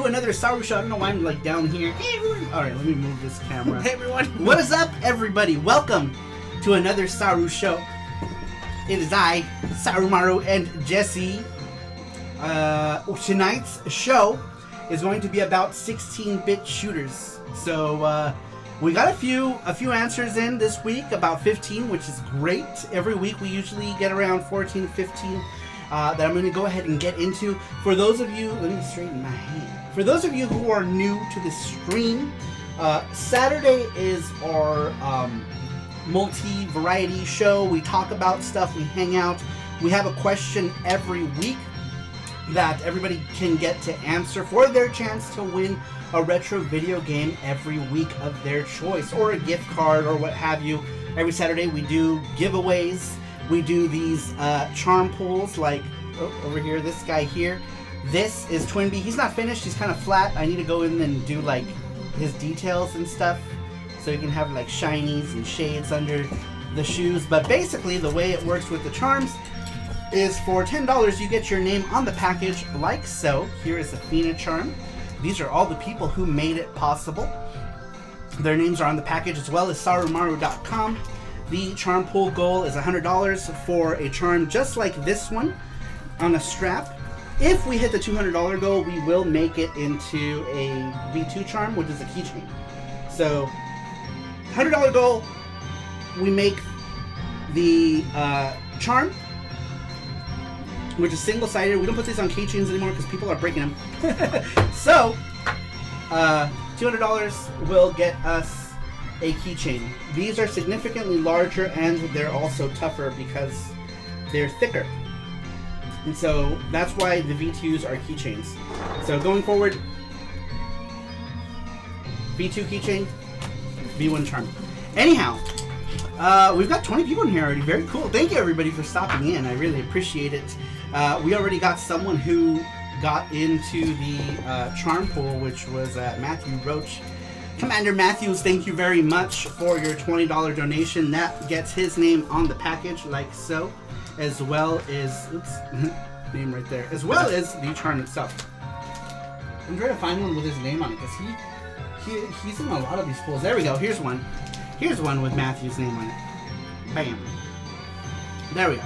to another SARUSHOW. I don't know why I'm like down here. Hey everyone. Alright, let me move this camera. Hey everyone. What is up, everybody? Welcome to another SARUSHOW. It is I, Sarumaru, and Jesse. Tonight's show is going to be about 16-bit shooters. So we got a few answers in this week, about 15, which is great. Every week we usually get around 14, 15 that I'm going to go ahead and get into. For those of you, let me straighten my hand. For those of you who are new to the stream, Saturday is our multi-variety show. We talk about stuff, we hang out. We have a question every week that everybody can get to answer for their chance to win a retro video game every week of their choice, or a gift card, or what have you. Every Saturday we do giveaways. We do these charm pulls, like over here, this guy here. This is Twinbee. He's not finished, he's kind of flat. I need to go in and do like his details and stuff, so you can have like shinies and shades under the shoes. But basically the way it works with the charms is for $10 you get your name on the package, like so. Here is Athena charm. These are all the people who made it possible. Their names are on the package, as well as Sarumaru.com. The charm pool goal is $100 for a charm just like this one on a strap. If we hit the $200 goal, we will make it into a V2 charm, which is a keychain. So $100 goal, we make the charm, which is single-sided. We don't put these on keychains anymore because people are breaking them. So $200 will get us a keychain. These are significantly larger and they're also tougher because they're thicker. And so that's why the V2s are keychains. So going forward, V2 keychain, V1 charm. Anyhow, we've got 20 people in here already. Very cool. Thank you everybody for stopping in. I really appreciate it. We already got someone who got into the charm pool, which was Matthew Roach. Commander Matthews, thank you very much for your $20 donation. That gets his name on the package, like so, as well as, oops, name right there, as well as the charm itself. I'm trying to find one with his name on it, because he's in a lot of these pools. There we go, here's one. Here's one with Matthew's name on it. Bam. There we go.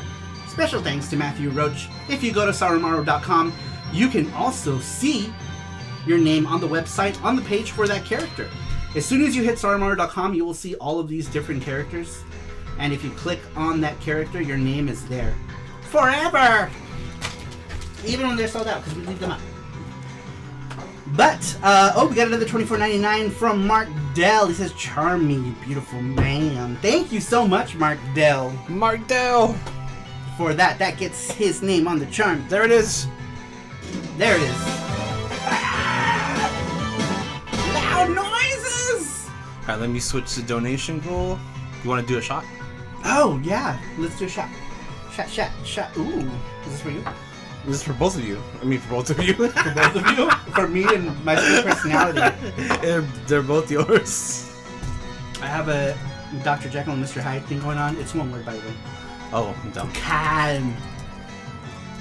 Special thanks to Matthew Roach. If you go to Sarumaru.com, you can also see your name on the website, on the page for that character. As soon as you hit Sarumaru.com, you will see all of these different characters. And if you click on that character, your name is there forever! Even when they're sold out, because we leave them up. But, oh, we got another $24.99 from Mark Dell. He says, "Charm me, you beautiful man." Thank you so much, Mark Dell. Mark Dell. For that. That gets his name on the charm. There it is. There it is. Loud noises! Alright, let me switch to donation goal. You want to do a shot? Oh, yeah. Let's do a shot. Shot. Ooh. Is this for you? This is for both of you. I mean, for both of you. For both of you? For me and my personality. They're both yours. I have a Dr. Jekyll and Mr. Hyde thing going on. It's one word, by the way. Oh, I'm dumb. Calm.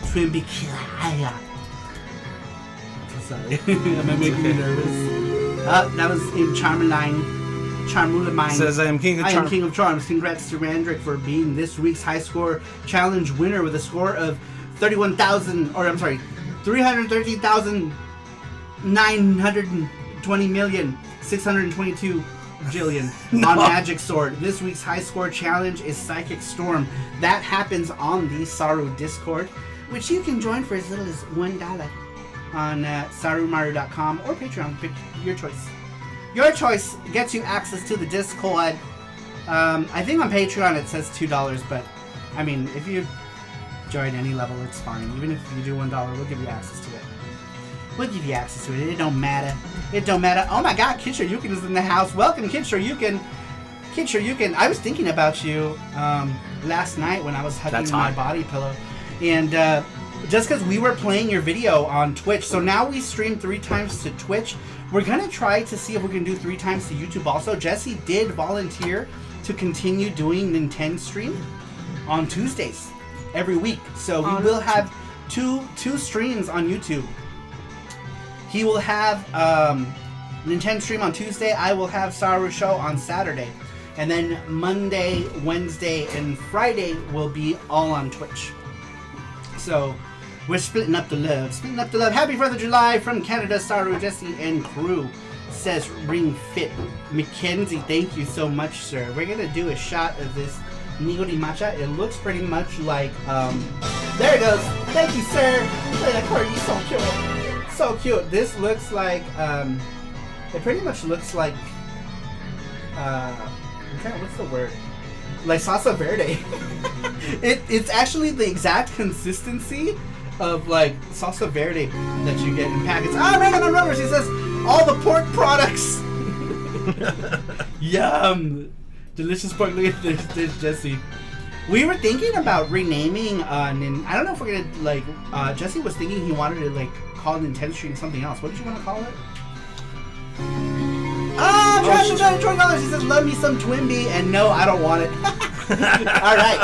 Twinbee Kaya. Sorry. Am I making you nervous? That was in Charmeline. Charmulamine. Says I am King of Charms. I am King of Charms. Congrats to Randrick for being this week's high score challenge winner with a score of 313,920,622 jillion on Magic Sword. This week's high score challenge is Psychic Storm. That happens on the Saru Discord, which you can join for as little as $1 on Sarumaru.com or Patreon. Pick your choice. Your choice gets you access to the Discord. I think on Patreon it says $2, but I mean, if you join any level, it's fine. Even if you do $1, we'll give you access to it. We'll give you access to it. It don't matter. It don't matter. Oh my God, Kid Shoryuken is in the house. Welcome, Kid Shoryuken. Kid Shoryuken, I was thinking about you last night when I was hugging my body pillow. And just because we were playing your video on Twitch, so now we stream 3 times to Twitch. We're going to try to see if we can do 3 times to YouTube also. Jesse did volunteer to continue doing Nintendo stream on Tuesdays every week. So we will have two streams on YouTube. He will have Nintendo stream on Tuesday. I will have SARUSHOW on Saturday. And then Monday, Wednesday, and Friday will be all on Twitch. So we're splitting up the love. Splitting up the love. Happy 4th of July from Canada, Saru, Jesse, and crew. Says Ring Fit. Mackenzie, thank you so much, sir. We're going to do a shot of this Nigori Matcha. It looks pretty much like, there it goes. Thank you, sir. Look at that corgi, so cute. So cute. This looks like, it pretty much looks like, what's the word? Like salsa verde. It's actually the exact consistency of like salsa verde that you get in packets. Ah, Megan on Rubbers, he says all the pork products. Yum. Delicious pork. Look at this, Jesse. We were thinking about renaming I don't know if we're gonna like Jesse was thinking he wanted to like call Nintendo Stream something else. What did you want to call it? Trash is $20. He says, love me some Twinbee, and no, I don't want it. Alright.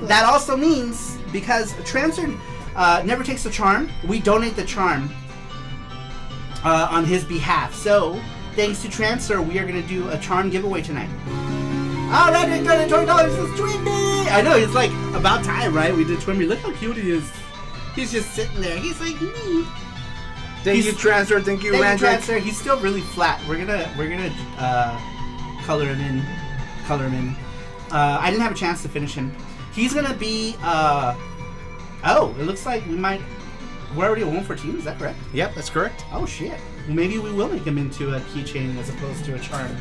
That also means, because Transfer never takes the charm, we donate the charm on his behalf. So, thanks to Transfer, we are going to do a charm giveaway tonight. Alright, $20 is Twinbee! I know, it's like about time, right? We did Twinbee. Look how cute he is. He's just sitting there. He's like me. Thank you, Transfer. Thank you, Transfer. He's still really flat. We're gonna color him in. I didn't have a chance to finish him. He's gonna be. Oh, it looks like we're already at 114. Is that correct? Yep, that's correct. Oh shit. Maybe we will make him into a keychain as opposed to a charm.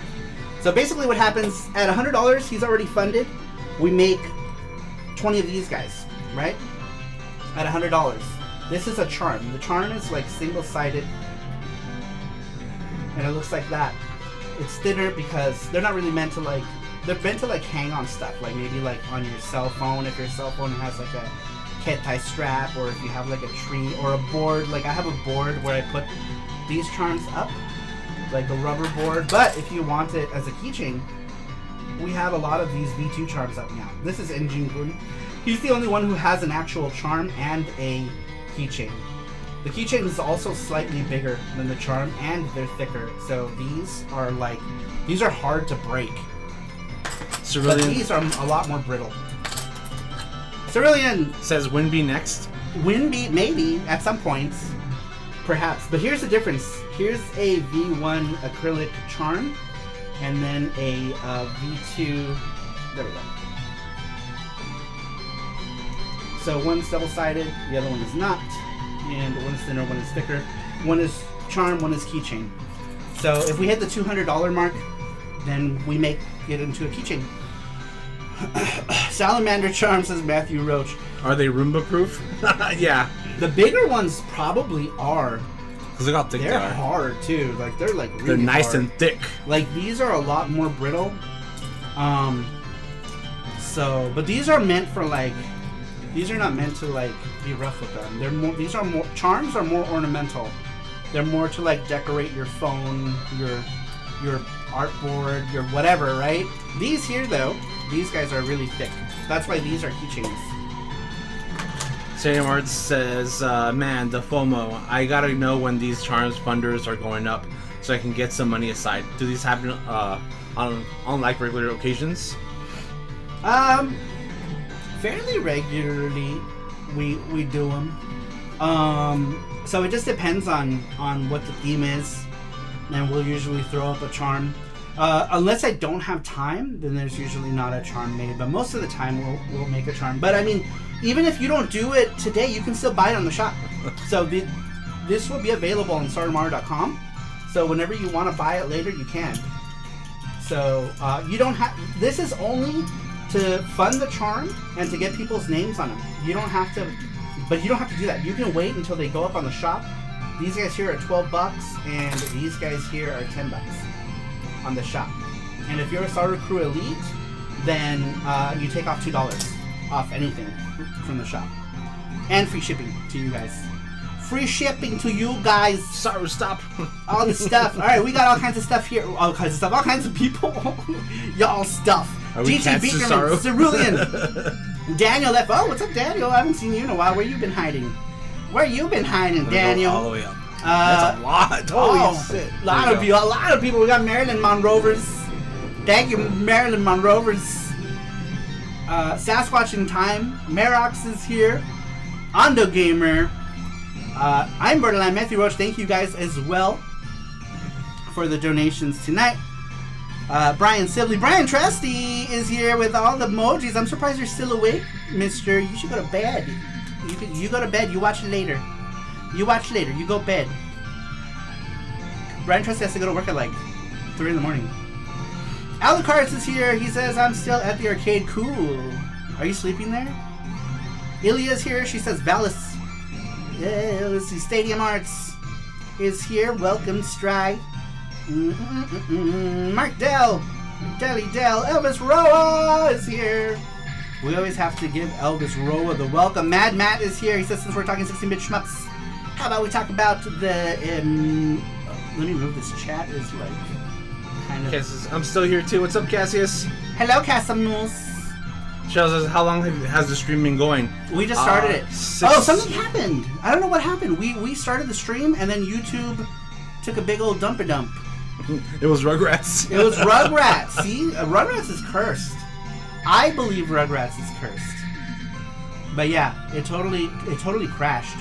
So basically, what happens at $100? He's already funded. We make 20 of these guys, right? At $100. This is a charm. The charm is like single-sided, and it looks like that. It's thinner because they're not really meant to like. They're meant to like hang on stuff, like maybe like on your cell phone. If your cell phone has like a ketai strap, or if you have like a tree or a board. Like I have a board where I put these charms up, like a rubber board. But if you want it as a keychain, we have a lot of these V2 charms up now. This is Enjin-kun. He's the only one who has an actual charm and a keychain. The keychain is also slightly bigger than the charm, and they're thicker. So these are hard to break. Cerulean. But these are a lot more brittle. Cerulean says Winbee next. Winbee, maybe at some points, perhaps. But here's the difference. Here's a V1 acrylic charm, and then a V2. There we go. So one's double-sided, the other one is not, and one is thinner, one is thicker. One is charm, one is keychain. So if we hit the $200 mark, then we make it into a keychain. Salamander charm, says Matthew Roach. Are they Roomba proof? Yeah. The bigger ones probably are. Because look how thick they are. They're hard too. Like they're like really they're nice hard. And thick. Like these are a lot more brittle. But these are meant for like. These are not meant to like be rough with them. They're more. These are more. Charms are more ornamental. They're more to like decorate your phone, your artboard, your whatever, right? These here though, these guys are really thick. That's why these are keychains. Sarumaru says, man, the FOMO. I gotta know when these charms funders are going up so I can get some money aside. Do these happen on like regular occasions? Fairly regularly, we do them. So it just depends on what the theme is, and we'll usually throw up a charm. Unless I don't have time, then there's usually not a charm made. But most of the time, we'll make a charm. But I mean, even if you don't do it today, you can still buy it on the shop. So this will be available on Sarumaru.com. So whenever you want to buy it later, you can. So you don't have. This is only to fund the charm and to get people's names on them. You don't have to, but you don't have to do that. You can wait until they go up on the shop. These guys here are $12, and these guys here are $10 on the shop. And if you're a Sarupro Elite, then you take off $2 off anything from the shop, and free shipping to you guys. Free shipping to you guys. Saru, stop. All the stuff. All right, we got all kinds of stuff here. All kinds of stuff. All kinds of people. Y'all stuff. GT Beakerman, Cerulean, Daniel FO. What's up, Daniel? I haven't seen you in a while. Where you been hiding? Where you been hiding, Daniel? All the way up. That's a lot. Holy shit. A lot of people. We got Marilyn Monrovers. Thank you, Marilyn Monrovers. Sasquatch in Time. Merox is here. Ondo Gamer. I'm Borderland. Matthew Roach. Thank you guys as well for the donations tonight. Brian Sibley. Brian Trusty is here with all the emojis. I'm surprised you're still awake, mister. You should go to bed. You go to bed. You watch later. You go bed. Brian Trusty has to go to work at like 3 in the morning. Alucards is here. He says, I'm still at the arcade. Cool. Are you sleeping there? Ilya's here. She says, Valis. Yeah, let's see. Stadium Arts is here. Welcome, Stride. Mark Dell. Deli Dell. Elvis Roa is here. We always have to give Elvis Roa the welcome. Mad Matt is here. He says, since we're talking 16-bit shmups, how about we talk about the... let me move this chat. Is like... kind of... Cassius, I'm still here too. What's up, Cassius? Hello, Cassimus. Shells says, how long has the stream been going? We just started it. Oh, something happened. I don't know what happened. We started the stream, and then YouTube took a big old dump-a-dump. It was Rugrats. It was Rugrats. See? Rugrats is cursed. I believe Rugrats is cursed. But yeah, it totally crashed.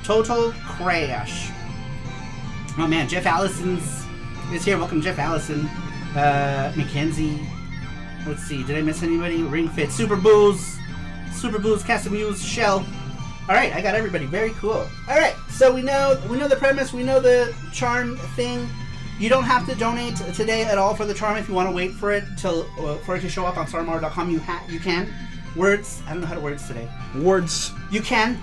Total crash. Oh man, Jeff Allison's is here. Welcome, Jeff Allison. Mackenzie. Let's see. Did I miss anybody? Ring Fit. Super Booze, Casamuse, Shell. All right, I got everybody. Very cool. All right, so we know the premise. We know the charm thing. You don't have to donate today at all for the charm if you want to wait for it to show up on Sarumaru.com. You can. Words. I don't know how to words today. Words. You can.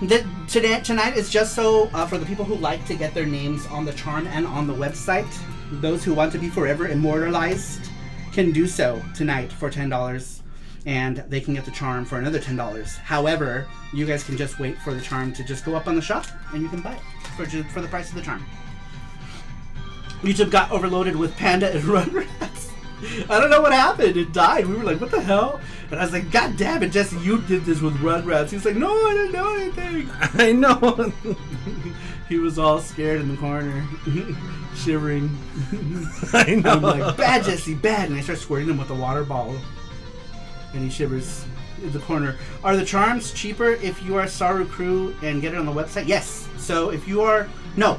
Tonight is just so for the people who like to get their names on the charm and on the website. Those who want to be forever immortalized can do so tonight for $10, and they can get the charm for another $10. However, you guys can just wait for the charm to just go up on the shop, and you can buy it for the price of the charm. YouTube got overloaded with Panda and Rugrats. I don't know what happened. It died. We were like, what the hell? And I was like, God damn it, Jesse, you did this with Rugrats. He's like, no, I didn't know anything. I know. He was all scared in the corner, shivering. I know. I'm like, bad, Jesse, bad. And I start squirting him with a water bottle. And he shivers in the corner. Are the charms cheaper if you are Sarupro and get it on the website? Yes. So if you are... No.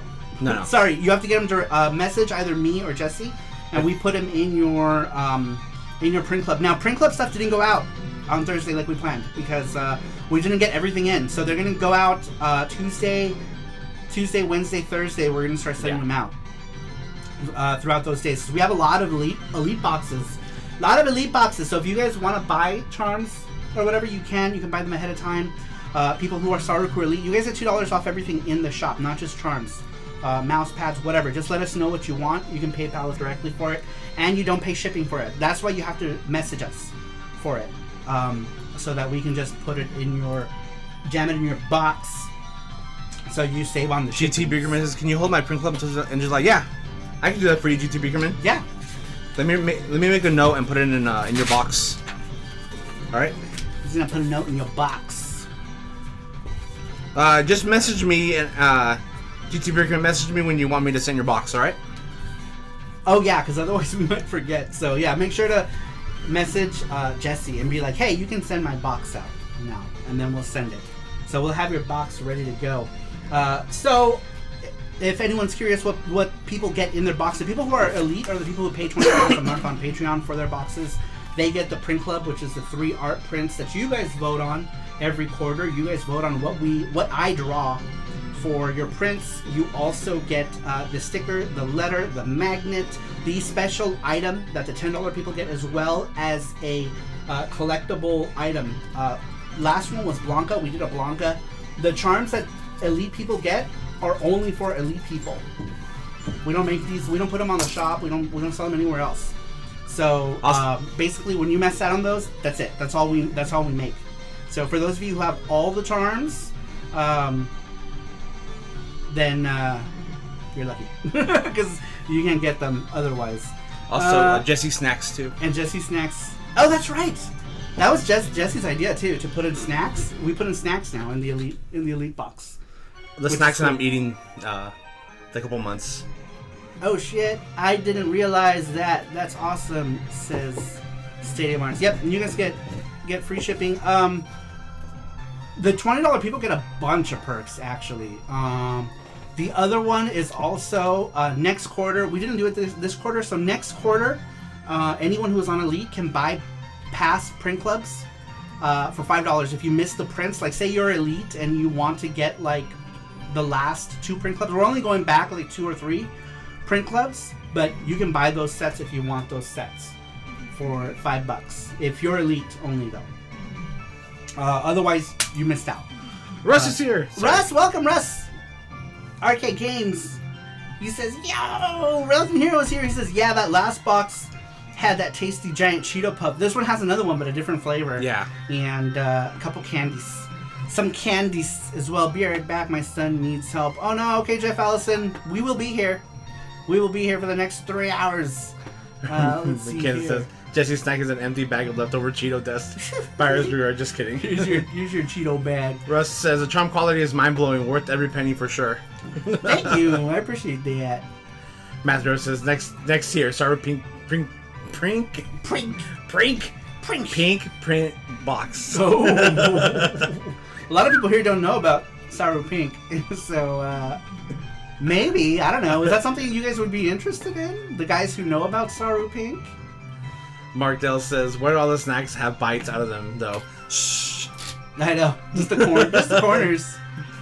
Sorry, you have to get them to message either me or Jesse, and we put them in your print club. Now, print club stuff didn't go out on Thursday like we planned because we didn't get everything in. So they're going to go out Tuesday, Wednesday, Thursday. We're going to start sending them out throughout those days. So we have a lot of elite boxes. So if you guys want to buy charms or whatever, you can buy them ahead of time. People who are Sarupro Elite, you guys get $2 off everything in the shop, not just charms. Mouse pads, whatever. Just let us know what you want. You can PayPal us directly for it, and you don't pay shipping for it. That's why you have to message us for it, so that we can just put it in jam it in your box, so you save on the GT Biggerman says, can you hold my print club? And just like, yeah, I can do that for you, GT Biggerman. Yeah. Let me make a note and put it in your box. All right. He's gonna put a note in your box. Just message me and GT Biggerman, message me when you want me to send your box. All right. Oh yeah, because otherwise we might forget. So yeah, make sure to message Jesse and be like, hey, you can send my box out now, and then we'll send it. So we'll have your box ready to go. So if anyone's curious what people get in their box, the people who are elite are the people who pay $20 a month on Patreon for their boxes. They get the print club, which is the 3 art prints that you guys vote on every quarter. You guys vote on what I draw for your prints. You also get the sticker, the letter, the magnet, the special item that the $10 people get, as well as a collectible item. Last one was Blanca. We did a Blanca. The charms that elite people get are only for elite people. We don't make these. We don't put them on the shop. We don't sell them anywhere else. So basically, when you mess out on those, that's it. That's all we make. So for those of you who have all the charms, then you're lucky because you can't get them otherwise. Also, Jesse Snacks too. And Jesse Snacks. Oh, that's right. That was Jesse's idea too, to put in snacks. We put in snacks now in the elite box. The snacks that I'm eating a couple months. Oh shit! I didn't realize that. That's awesome. Says Stadium Arts. Yep, and you guys get free shipping. The $20 people get a bunch of perks actually. The other one is also next quarter. We didn't do it this quarter, so next quarter, anyone who is on Elite can buy past print clubs for $5. If you miss the prints, like say you're Elite and you want to get like the last 2 print clubs, we're only going back like 2 or 3 print clubs, but you can buy those sets if you want those sets for $5. If you're Elite only though. Otherwise, you missed out. Russ is here. Sorry. Russ, welcome, Russ. Arcade Games. He says, yo, Relative Hero is here. He says, yeah, that last box had that tasty giant Cheeto Puff. This one has another one, but a different flavor. Yeah. And a couple candies. Some candies as well. Be right back. My son needs help. Oh, no. Okay, Jeff Allison. We will be here. We will be here for the next 3 hours. Let's see here. Says, Jesse's snack is an empty bag of leftover Cheeto dust. Buyer's beware, just kidding. Use your Cheeto bag. Russ says the charm quality is mind blowing, worth every penny for sure. Thank you, I appreciate that. Matthew says next year, Saru pink print box. Oh. A lot of people here don't know about Saru Pink, so maybe, I don't know. Is that something you guys would be interested in? The guys who know about Saru Pink? Mark Dell says, why do all the snacks have bites out of them, though? Shh. I know. Just the corners.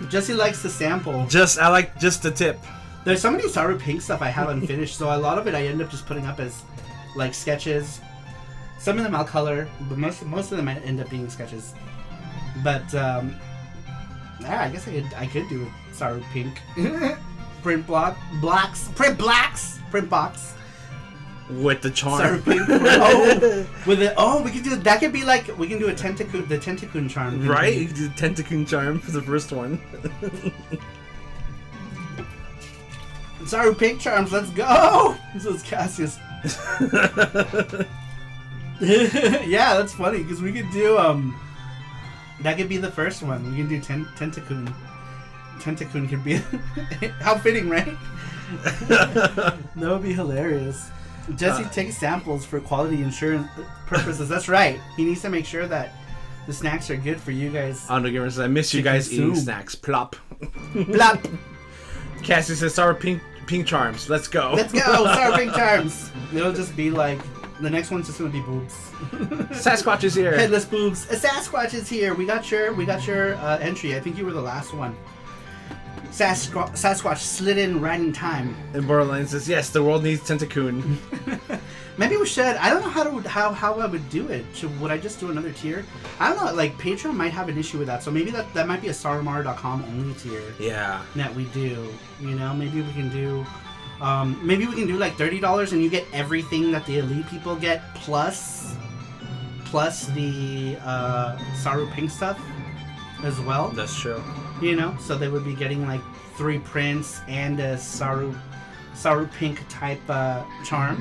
Jesse likes to sample. I like just the tip. There's so many Saru Pink stuff I haven't finished, so a lot of it I end up just putting up as, like, sketches. Some of them I'll color, but most of them might end up being sketches. But, yeah, I guess I could do a Saru Pink. Print box. With the charm. Saru Pink. With it. Oh, we could do that. Could be like we can do a the Tentacun charm. Right, you can do the Tentacun charm for the first one. Saru Pink charms. Let's go. This is Cassius. Yeah, that's funny because we could do that could be the first one. We can do Tentacun. Tentacun could be how fitting, right? That would be hilarious. Jesse takes samples for quality insurance purposes. That's right. He needs to make sure that the snacks are good for you guys. Gamer says, I miss you guys eating snacks. Plop. Plop. Cassie says, Sour pink charms. Let's go. Let's go. Sour pink charms. It'll just be like, the next one's just going to be boobs. Sasquatch is here. Headless boobs. A Sasquatch is here. We got your entry. I think you were the last one. Sasquatch slid in right in time. And Borderline says, yes, the world needs Tentacun. Maybe we should. I don't know how I would do it. Would I just do another tier? I don't know. Like, Patreon might have an issue with that. So maybe that might be a Sarumaru.com only tier. Yeah. That we do. You know, maybe we can do... like $30 and you get everything that the Elite people get plus the Saru Pink stuff as well. That's true. You know, so they would be getting like 3 prints and a Saru Pink type charm.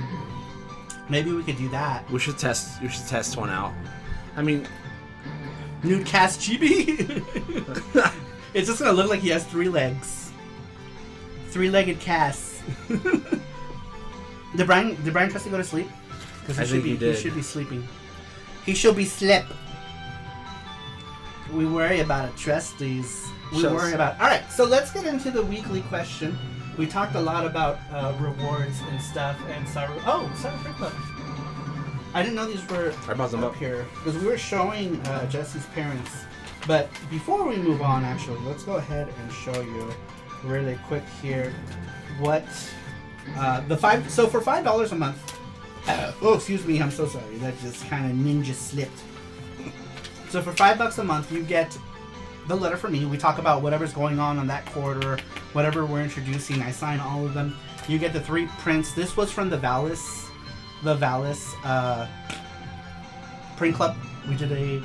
Maybe we could do that. We should test one out. I mean, Nude Cast Chibi. It's just gonna look like he has 3 legs. 3-legged Cass. Did Brian trust to go to sleep? Because he should be sleeping. He should be slip. We worry about it, trustees. Worry about. All right, so let's get into the weekly question. We talked a lot about rewards and stuff, and Saru Free Club. I didn't know these were up here because we were showing Jesse's parents. But before we move on, actually, let's go ahead and show you really quick here what So for $5 a month. Excuse me, I'm so sorry. That just kind of ninja slipped. So for $5 a month, you get the letter from me. We talk about whatever's going on that quarter, whatever we're introducing. I sign all of them. You get the 3 prints. This was from the Valis print club. We did a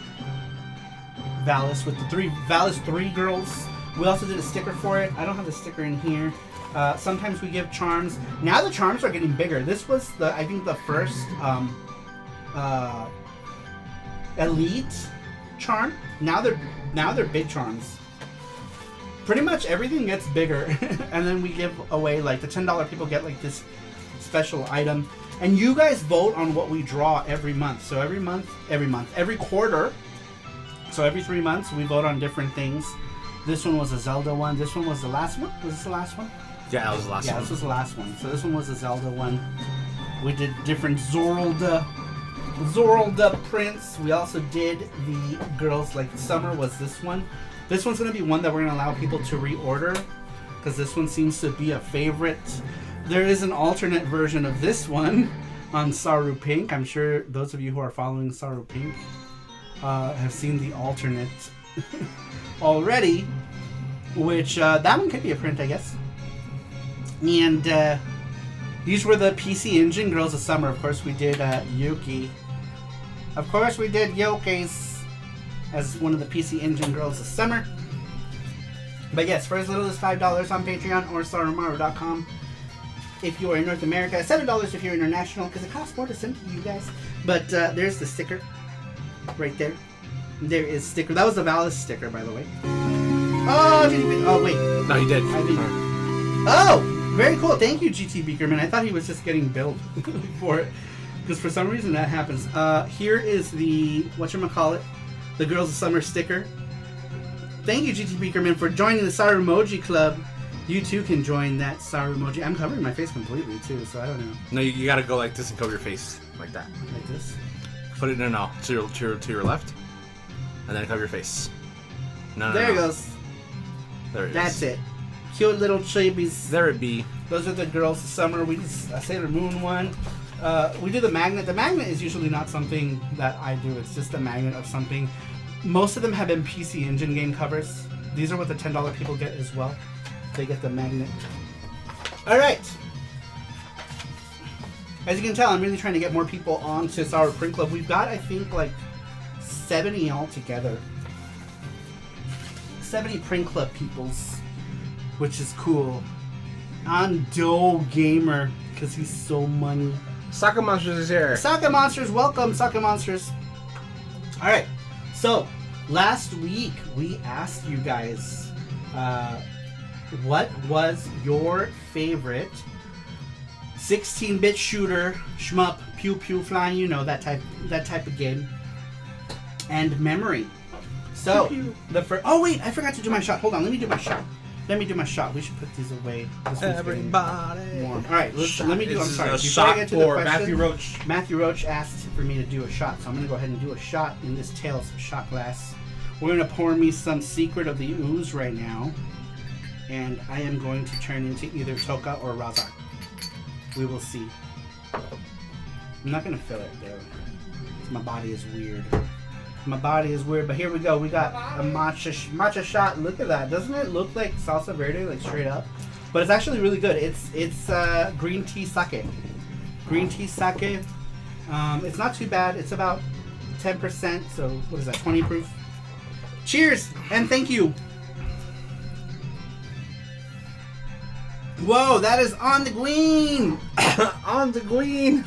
Valis with the Valis 3 girls. We also did a sticker for it. I don't have the sticker in here. Sometimes we give charms. Now the charms are getting bigger. This was I think the first Elite charm. Now they're big charms. pretty much everything gets bigger, and then we give away like the $10 people get like this special item, and you guys vote on what we draw every month. So every quarter. So every 3 months we vote on different things. This one was a Zelda one. This one was the last one. Was this the last one? Yeah, that was the last one. Yeah, this was the last one. So this one was a Zelda one. We did different Zorlda prints. We also did the girls like summer was this one. This one's gonna be one that we're gonna allow people to reorder because this one seems to be a favorite. There is an alternate version of this one on Saru Pink. I'm sure those of you who are following Saru Pink have seen the alternate already, which that one could be a print, I guess. And these were the PC Engine Girls of Summer. Of course, we did Yuki. Of course, we did Yoke's as one of the PC Engine Girls of Summer. But yes, for as little as $5 on Patreon or Sarumaru.com if you are in North America. $7 if you're international, because it costs more to send to you guys. But there's the sticker right there. There is sticker. That was the Valis sticker, by the way. Oh, GT. Oh, wait. No, you did. I didn't. Oh! Very cool. Thank you, GT Beakerman. I thought he was just getting billed for it. Because for some reason that happens. Here is the, whatchamacallit, the Girls of Summer sticker. Thank you, GT Beakerman, for joining the Sarumoji Club. You too can join that Sarumoji. I'm covering my face completely too, so I don't know. No, you gotta go like this and cover your face. Like that. Like this? Put it, no, to your left. And then cover your face. No, there it goes. There it is. That's it. Cute little chibies. There it be. Those are the Girls of Summer. We did a Sailor Moon one. We do the magnet. The magnet is usually not something that I do. It's just a magnet of something. Most of them have been PC Engine game covers. These are what the $10 people get as well. They get the magnet. Alright. As you can tell, I'm really trying to get more people onto Saru Print Club. We've got, I think, like 70 altogether. 70 Print Club peoples. Which is cool. Ando Gamer, because he's so money. Soccer Monsters is here. Soccer Monsters, welcome, Soccer Monsters. Alright, so last week we asked you guys what was your favorite 16-bit shooter, shmup, pew pew flying, you know, that type of game, and memory. So the first, oh wait, I forgot to do my shot. Hold on, let me do my shot. We should put these away. This Everybody. warm. All right, let me do. I'm sorry. A Before shot I get to the for question, Matthew Roach. Matthew Roach asked for me to do a shot, so I'm gonna go ahead and do a shot in this Tales shot glass. We're gonna pour me some Secret of the Ooze right now, and I am going to turn into either Toka or Razak. We will see. I'm not gonna fill it though. My body is weird. But here we go. We got a matcha shot. Look at that. Doesn't it look like salsa verde, like straight up? But it's actually really good. It's green tea sake. Green tea sake. It's not too bad. It's about 10%. So what is that? 20 proof. Cheers and thank you. Whoa, that is on the green. On the green.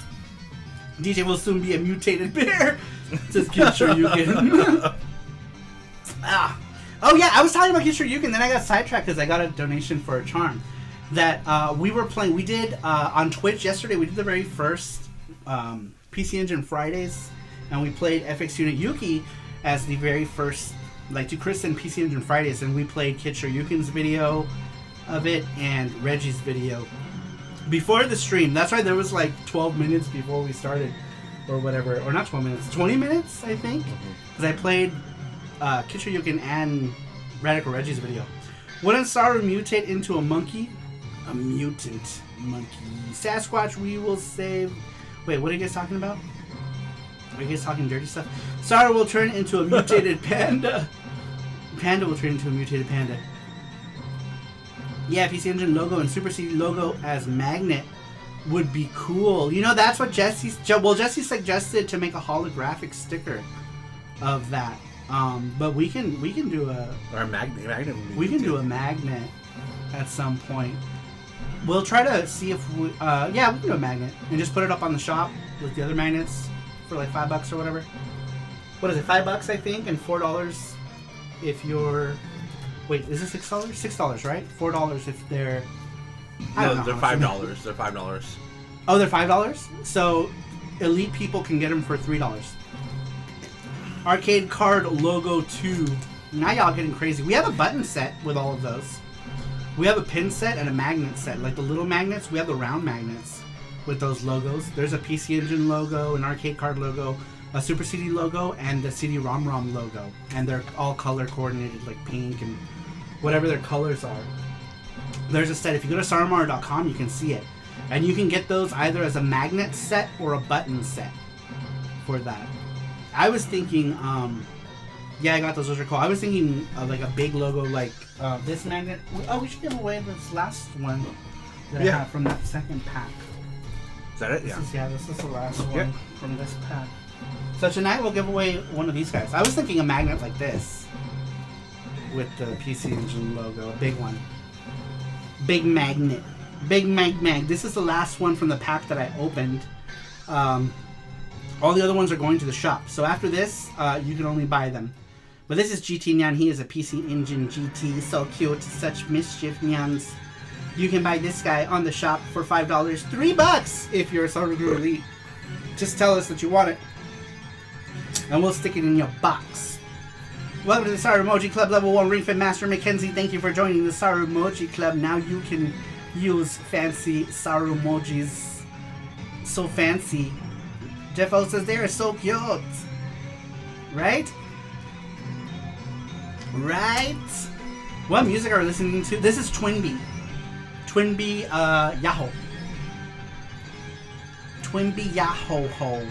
DJ will soon be a mutated bear. Says Kid Shoryuken. Oh yeah, I was talking about Kid Shoryuken, then I got sidetracked because I got a donation for a charm that we were playing. We did on Twitch yesterday. We did the very first PC Engine Fridays, and we played FX Unit Yuki as the very first, like, to christen PC Engine Fridays, and we played Kid Shoryuken's video of it and Reggie's video before the stream. That's why there was like 12 minutes before we started. Or whatever, or not 12 minutes, 20 minutes, I think, because I played Kid Shoryuken and Radical Reggie's video. Wouldn't Saru mutate into a monkey? A mutant monkey. Sasquatch, we will save. Wait, what are you guys talking about? Are you guys talking dirty stuff? Saru will turn into a mutated panda. Panda will turn into a mutated panda. Yeah, PC Engine logo and Super CD logo as magnet would be cool. You know, that's what Jesse suggested, to make a holographic sticker of that. But we can do a magnet. We can do a magnet at some point. We'll try to see if we we can do a magnet and just put it up on the shop with the other magnets for like $5 or whatever. What is it? $5 I think, and $4 if you're Wait, is it $6? $6, right? $4 if they're... No, they're $5. They're $5. Oh, they're $5? So, elite people can get them for $3. Arcade card logo 2. Now y'all getting crazy. We have a button set with all of those. We have a pin set and a magnet set. Like the little magnets, we have the round magnets with those logos. There's a PC Engine logo, an arcade card logo, a Super CD logo, and the CD-ROM logo. And they're all color coordinated, like pink and whatever their colors are. There's a set. If you go to Sarumaru.com, you can see it. And you can get those either as a magnet set or a button set for that. I was thinking, yeah, I got those. Those are cool. I was thinking of like a big logo like this magnet. Oh, we should give away this last one that I have from that second pack. Is that it? This is the last one from this pack. So tonight we'll give away one of these guys. I was thinking a magnet like this with the PC Engine logo, a big one. Big magnet. Big mag. This is the last one from the pack that I opened. All the other ones are going to the shop. So after this, you can only buy them. But this is GT Nyan. He is a PC Engine GT. So cute. Such mischief Nyans. You can buy this guy on the shop for $5. $3 if you're a Sarumaru Elite. Just tell us that you want it. And we'll stick it in your box. Welcome to the Sarumoji Club Level 1 Ring Fit Master Mackenzie. Thank you for joining the Sarumoji Club. Now you can use fancy Sarumojis. So fancy. Jeff O says they are so cute. Right? Right? What music are we listening to? This is Twinbee. Twinbee Yahoo. Twinbee Yahoo Ho.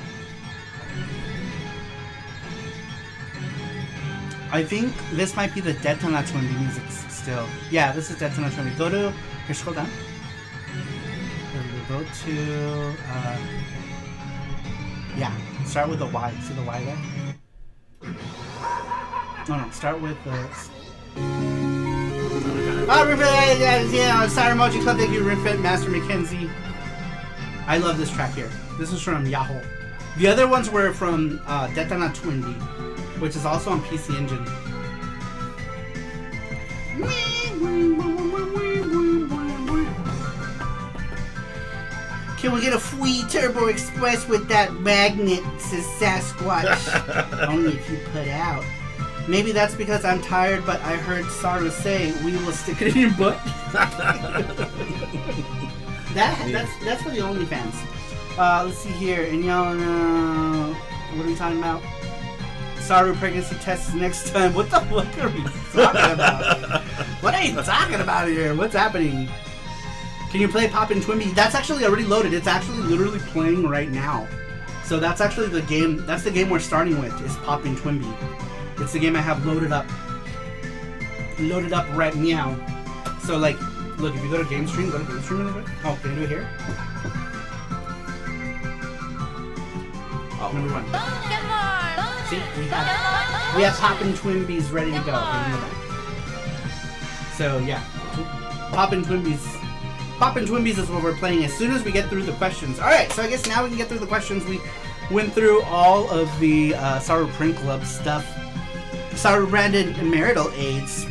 I think this might be the Detona Twinbee music still. Yeah, this is Detona Twinbee. Go to... Here, scroll down. Go to... yeah, start with the Y. See the Y there? No, start with the... Sarumoji Club, thank you, Rinfit, Master Mackenzie. I love this track here. This is from Yahoo. The other ones were from Detana Twinbee, which is also on PC Engine. Can we get a free Turbo Express with that magnet, says Sasquatch? Only if you put out. Maybe that's because I'm tired, but I heard Saru say we will stick it in your butt. That's for the OnlyFans. Let's see here. And y'all know... What are we talking about? Saru pregnancy tests next time. What the fuck are we talking about? What are you talking about here? What's happening? Can you play Poppin' Twinbee? That's actually already loaded. It's actually literally playing right now. So that's actually the game. That's the game we're starting with, is Poppin' Twinbee. It's the game I have loaded up. Loaded up right now. So like, look, if you go to Game Stream, go to Game Stream a little bit. Oh, can you do it here? Oh, number one. See, we have Poppin' Twinbees ready to go. So yeah, Poppin' Twinbees. Poppin' Twinbees is what we're playing as soon as we get through the questions. Alright, so I guess now we can get through the questions. We went through all of the Saru Print Club stuff. Saru branded marital aids.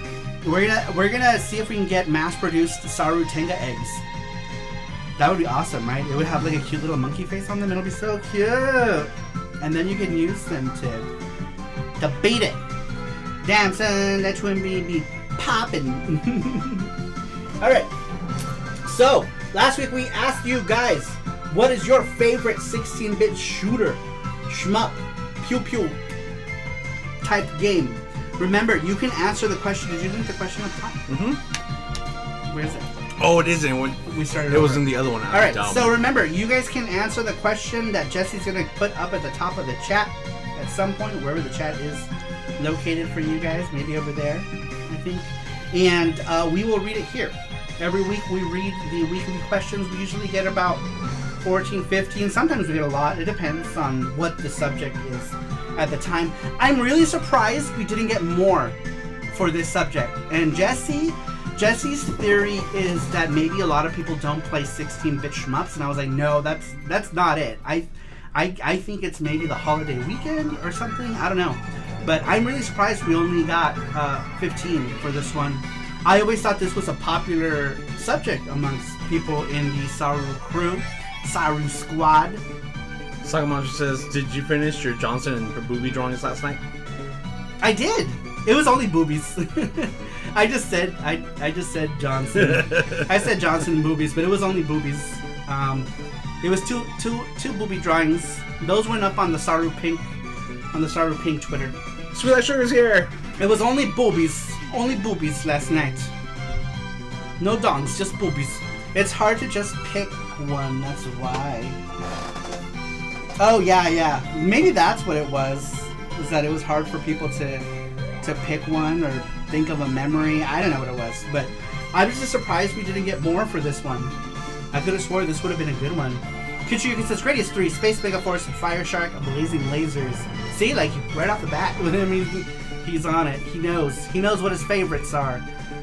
We're gonna see if we can get mass-produced Saru Tenga eggs. That would be awesome, right? It would have like a cute little monkey face on them. It'll be so cute. And then you can use them to beat it. Damn son, that Twinbee be poppin'. Alright. So, last week we asked you guys, what is your favorite 16-bit shooter, shmup, pew-pew type game? Remember, you can answer the question. Did you link the question up top? Mm-hmm. Where is it? Oh, it isn't. We started it was in the other one. Alright, so remember, you guys can answer the question that Jesse's going to put up at the top of the chat at some point, wherever the chat is located for you guys. Maybe over there, I think. And we will read it here. Every week we read the weekly questions. We usually get about 14, 15. Sometimes we get a lot. It depends on what the subject is at the time. I'm really surprised we didn't get more for this subject. And Jesse's theory is that maybe a lot of people don't play 16-bit shmups. And I was like, no, that's not it. I think it's maybe the holiday weekend or something. I don't know. But I'm really surprised we only got 15 for this one. I always thought this was a popular subject amongst people in the Saru crew, Saru squad. Sarumaru says, "Did you finish your Johnson and booby drawings last night?" I did. It was only boobies. I just said Johnson. I said Johnson and boobies, but it was only boobies. It was two booby drawings. Those went up on the Saru Pink Twitter. Sweet Like Sugar's here. It was only boobies last night. No dongs, just boobies. It's hard to just pick one. That's why. Oh yeah. Maybe that's what it was. Is that it was hard for people to pick one or think of a memory. I don't know what it was, but I was just surprised we didn't get more for this one. I could have swore this would have been a good one. Kichiyuki says, Gradius 3, Space Megaforce, Fire Shark, Blazing Lasers. See, like, right off the bat with him, he's on it. He knows what his favorites are.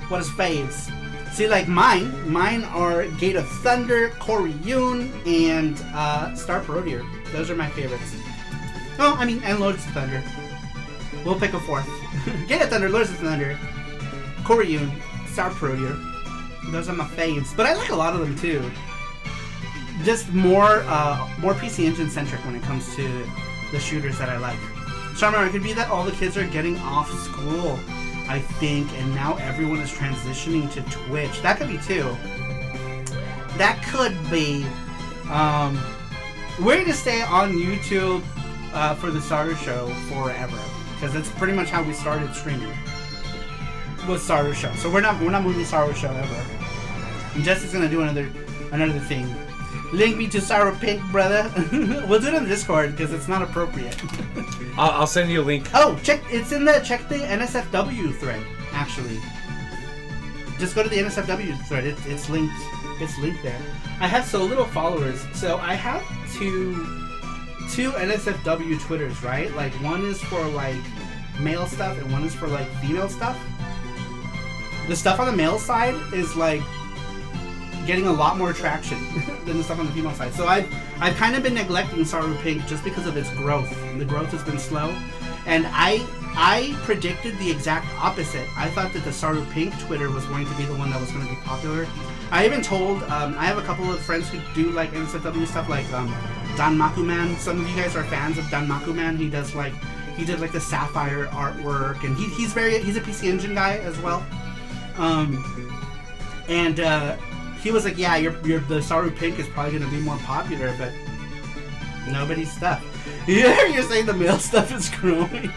What his faves. See, like mine are Gate of Thunder, Koryun, and Star Parodier. Those are my favorites. Oh, I mean, and Lords of Thunder. We'll pick a fourth. Gate of Thunder, Lords of Thunder, Koryun, Star Parodier. Those are my faves. But I like a lot of them, too. Just more PC Engine centric when it comes to the shooters that I like. Sarumaru, it could be that all the kids are getting off school, I think, and now everyone is transitioning to Twitch. That could be too. That could be. We're gonna stay on YouTube for the SARUSHOW forever because that's pretty much how we started streaming. Was SARUSHOW. So we're not moving SARUSHOW ever. And Jesse's gonna do another thing. Link me to Saru Pink, brother. We'll do it on Discord because it's not appropriate. I'll send you a link. Oh, check the NSFW thread. Actually, just go to the NSFW thread. It's linked. It's linked there. I have so little followers, so I have two NSFW Twitters, right? Like one is for like male stuff and one is for like female stuff. The stuff on the male side is like getting a lot more traction than the stuff on the female side. So I've kind of been neglecting Saru Pink just because of its growth. The growth has been slow. And I predicted the exact opposite. I thought that the Saru Pink Twitter was going to be the one that was going to be popular. I even told, I have a couple of friends who do like NSFW stuff like Dan Makuman. Some of you guys are fans of Dan Makuman. He did like the Sapphire artwork, and he's a PC Engine guy as well. He was like, yeah, the Saru Pink is probably going to be more popular, but nobody's stuff. Yeah, you're saying the male stuff is growing.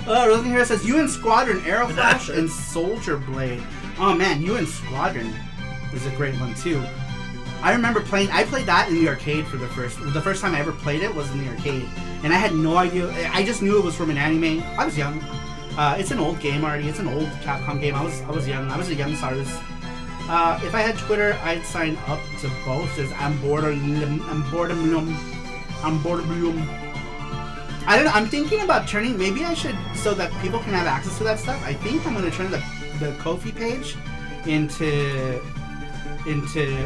Rosen here says, UN Squadron, Arrow Flash, and Soldier Blade. Oh man, UN Squadron is a great one too. I remember I played that in the arcade for the first time I ever played it was in the arcade. And I had no idea, I just knew it was from an anime. I was young. It's an old game already, it's an old Capcom game. I was young, I was a young Sarus. If I had Twitter, I'd sign up to both as I'm I don't know, I'm thinking about turning, maybe I should, so that people can have access to that stuff, I think I'm going to turn the Ko-fi page into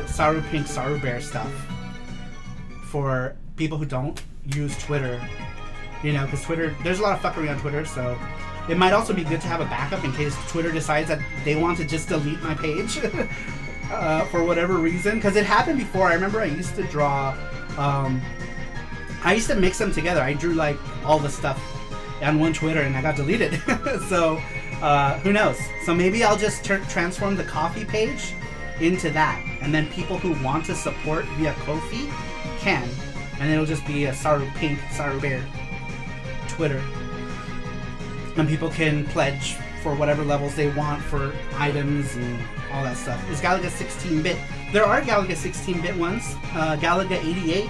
Saru Pink, Saru Bear stuff for people who don't use Twitter. You know, because Twitter, there's a lot of fuckery on Twitter, so it might also be good to have a backup in case Twitter decides that they want to just delete my page for whatever reason. Because it happened before. I remember I used to draw, I used to mix them together. I drew like all the stuff on one Twitter and I got deleted. So who knows? So maybe I'll just transform the Ko-fi page into that. And then people who want to support via Ko-fi can. And it'll just be a Saru Pink, Saru Bear Twitter. And people can pledge for whatever levels they want for items and all that stuff. Is Galaga 16-bit? There are Galaga 16-bit ones. Galaga 88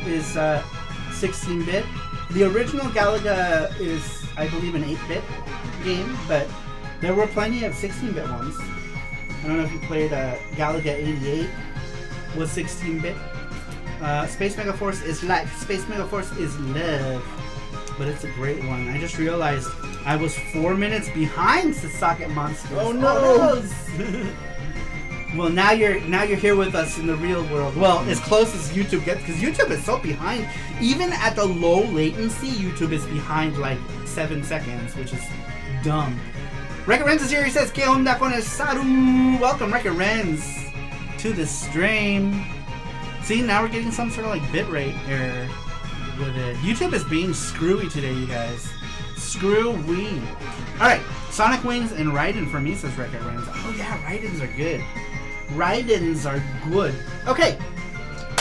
is 16-bit. The original Galaga is, I believe, an 8-bit game, but there were plenty of 16-bit ones. I don't know if you played Galaga 88 was 16-bit. Space Megaforce is life. Space Megaforce is love. But it's a great one. I just realized I was 4 minutes behind the Socket Monster. Oh no! Well, now you're here with us in the real world. Well, as close as YouTube gets, because YouTube is so behind. Even at the low latency, YouTube is behind like 7 seconds, which is dumb. Record Renz is here. He says, "¿Qué onda con el Saru?" Welcome, Record Renz, to the stream. See, now we're getting some sort of like bitrate error with it. YouTube is being screwy today, you guys. Screwy. All right, Sonic Wings and Raiden for me, says Record Renz. Oh yeah, Raidens are good. Raidens are good. Okay,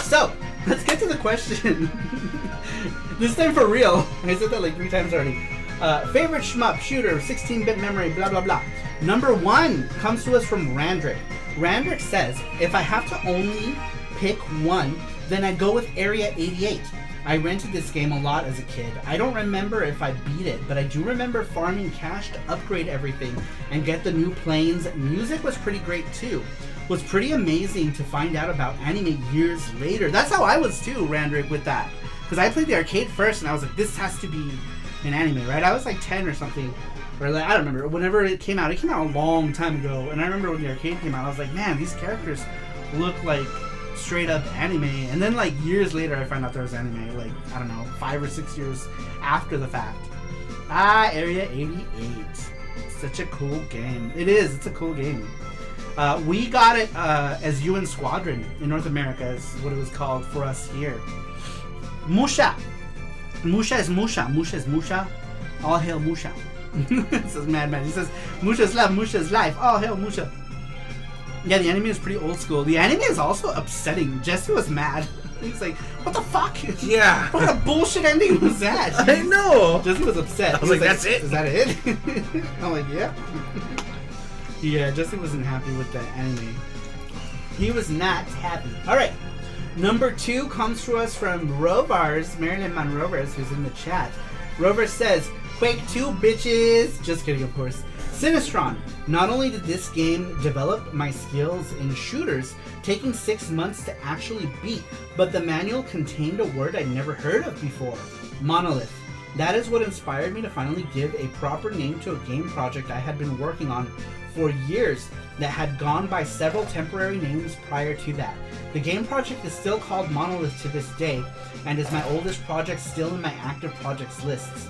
so let's get to the question. This time for real. I said that like 3 times already. Favorite shmup, shooter, 16-bit memory, blah blah blah. Number 1 comes to us from Randrick. Randrick says, if I have to only pick one, then I go with Area 88. I rented this game a lot as a kid. I don't remember if I beat it, but I do remember farming cash to upgrade everything and get the new planes. Music was pretty great too. Was pretty amazing to find out about anime years later. That's how I was too, Randrick, with that. Because I played the arcade first and I was like, this has to be an anime, right? I was like 10 or something. Or like, I don't remember. Whenever it came out a long time ago. And I remember when the arcade came out, I was like, man, these characters look like straight up anime. And then like years later I found out there was anime, like I don't know, 5 or 6 years after the fact. Area 88, such a cool game. It is, it's a cool game. We got it as UN Squadron in North America is what it was called for us here. Musha is Musha. All hail Musha. Says Madman. He says Musha's love, Musha's life. All hail Musha. Yeah, the anime is pretty old school. The anime is also upsetting. Jesse was mad. He's like, what the fuck? Yeah. What kind of bullshit ending was that? I know. Jesse was upset. I was like, that's it? Is that it? I'm like, yeah. Yeah, Jesse wasn't happy with the anime. He was not happy. Alright. Number 2 comes to us from Rovars, Marilyn Monrovers, who's in the chat. Rover says, Quake 2, bitches. Just kidding, of course. Sinistron. Not only did this game develop my skills in shooters, taking 6 months to actually beat, but the manual contained a word I'd never heard of before. Monolith. That is what inspired me to finally give a proper name to a game project I had been working on for years that had gone by several temporary names prior to that. The game project is still called Monolith to this day, and is my oldest project still in my active projects lists.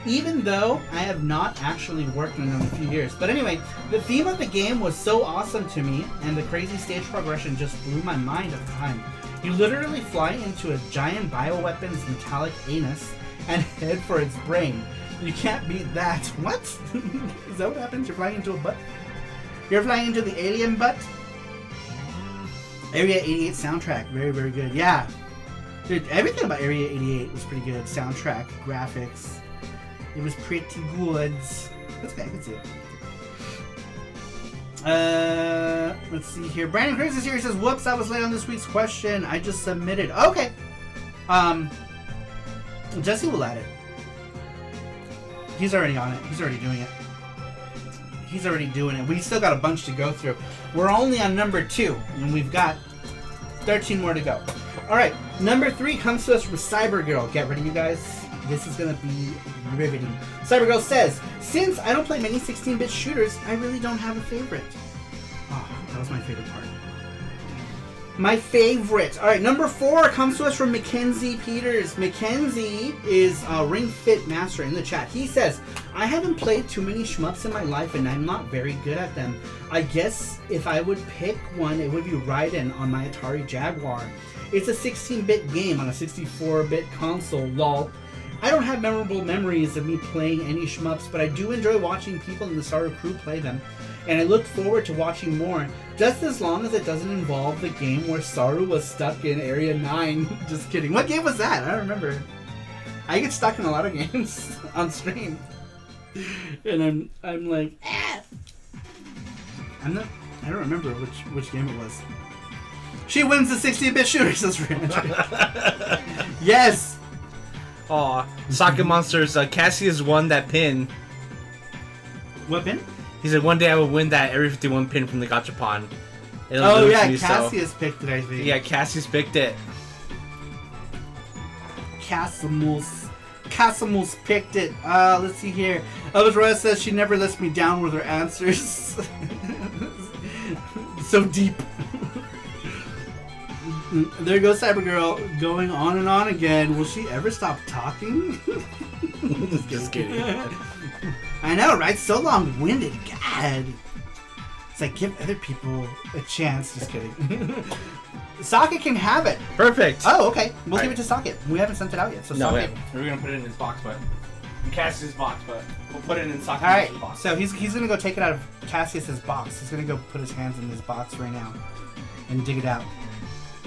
Even though I have not actually worked on it in a few years. But anyway, the theme of the game was so awesome to me, and the crazy stage progression just blew my mind at the time. You literally fly into a giant bioweapons metallic anus and head for its brain. You can't beat that. What? Is that what happens? You're flying into a butt? You're flying into the alien butt? Area 88 soundtrack. Very, very good. Yeah. Dude, everything about Area 88 was pretty good. Soundtrack, graphics. It was pretty good. That's okay, I can see it. Let's see here. Brandon Cruz is here. He says, whoops, I was late on this week's question. I just submitted. Okay. Jesse will add it. He's already on it. He's already doing it. He's already doing it. We still got a bunch to go through. We're only on number 2, and we've got 13 more to go. Alright, number 3 comes to us from Cybergirl. Get ready, you guys. This is going to be riveting. Cybergirl says, since I don't play many 16-bit shooters, I really don't have a favorite. Oh, that was my favorite part. My favorite. Alright, number 4 comes to us from Mackenzie Peters. Mackenzie is a Ring Fit Master in the chat. He says, I haven't played too many shmups in my life and I'm not very good at them. I guess if I would pick one, it would be Raiden on my Atari Jaguar. It's a 16-bit game on a 64-bit console, lol. I don't have memorable memories of me playing any shmups, but I do enjoy watching people in the Sarupro play them. And I look forward to watching more, just as long as it doesn't involve the game where Saru was stuck in Area 9. Just kidding. What game was that? I don't remember. I get stuck in a lot of games on stream. And I'm like, ah! I don't remember which game it was. She wins the 60-bit shooter, says Ranch. Yes! Aw, Socket Monsters, Cassius won that pin. What pin? He said one day I will win that Area 51 pin from the Gachapon. Oh yeah, Cassius picked it, I think. Yeah, Cassius picked it. Cassimus picked it. Let's see here. Elvis Roya says she never lets me down with her answers. So deep. There goes Cybergirl going on and on again. Will she ever stop talking? Just kidding. I know, right? So long-winded. God. It's like, give other people a chance. Just kidding. Socket can have it. Perfect. Oh, okay. We'll give it to Socket. We haven't sent it out yet. So No, Socket. we're gonna put it in his box, but Cass's box, but we'll put it in Socket's All right. box. So he's gonna go take it out of Cassius's box. He's gonna go put his hands in his box right now and dig it out.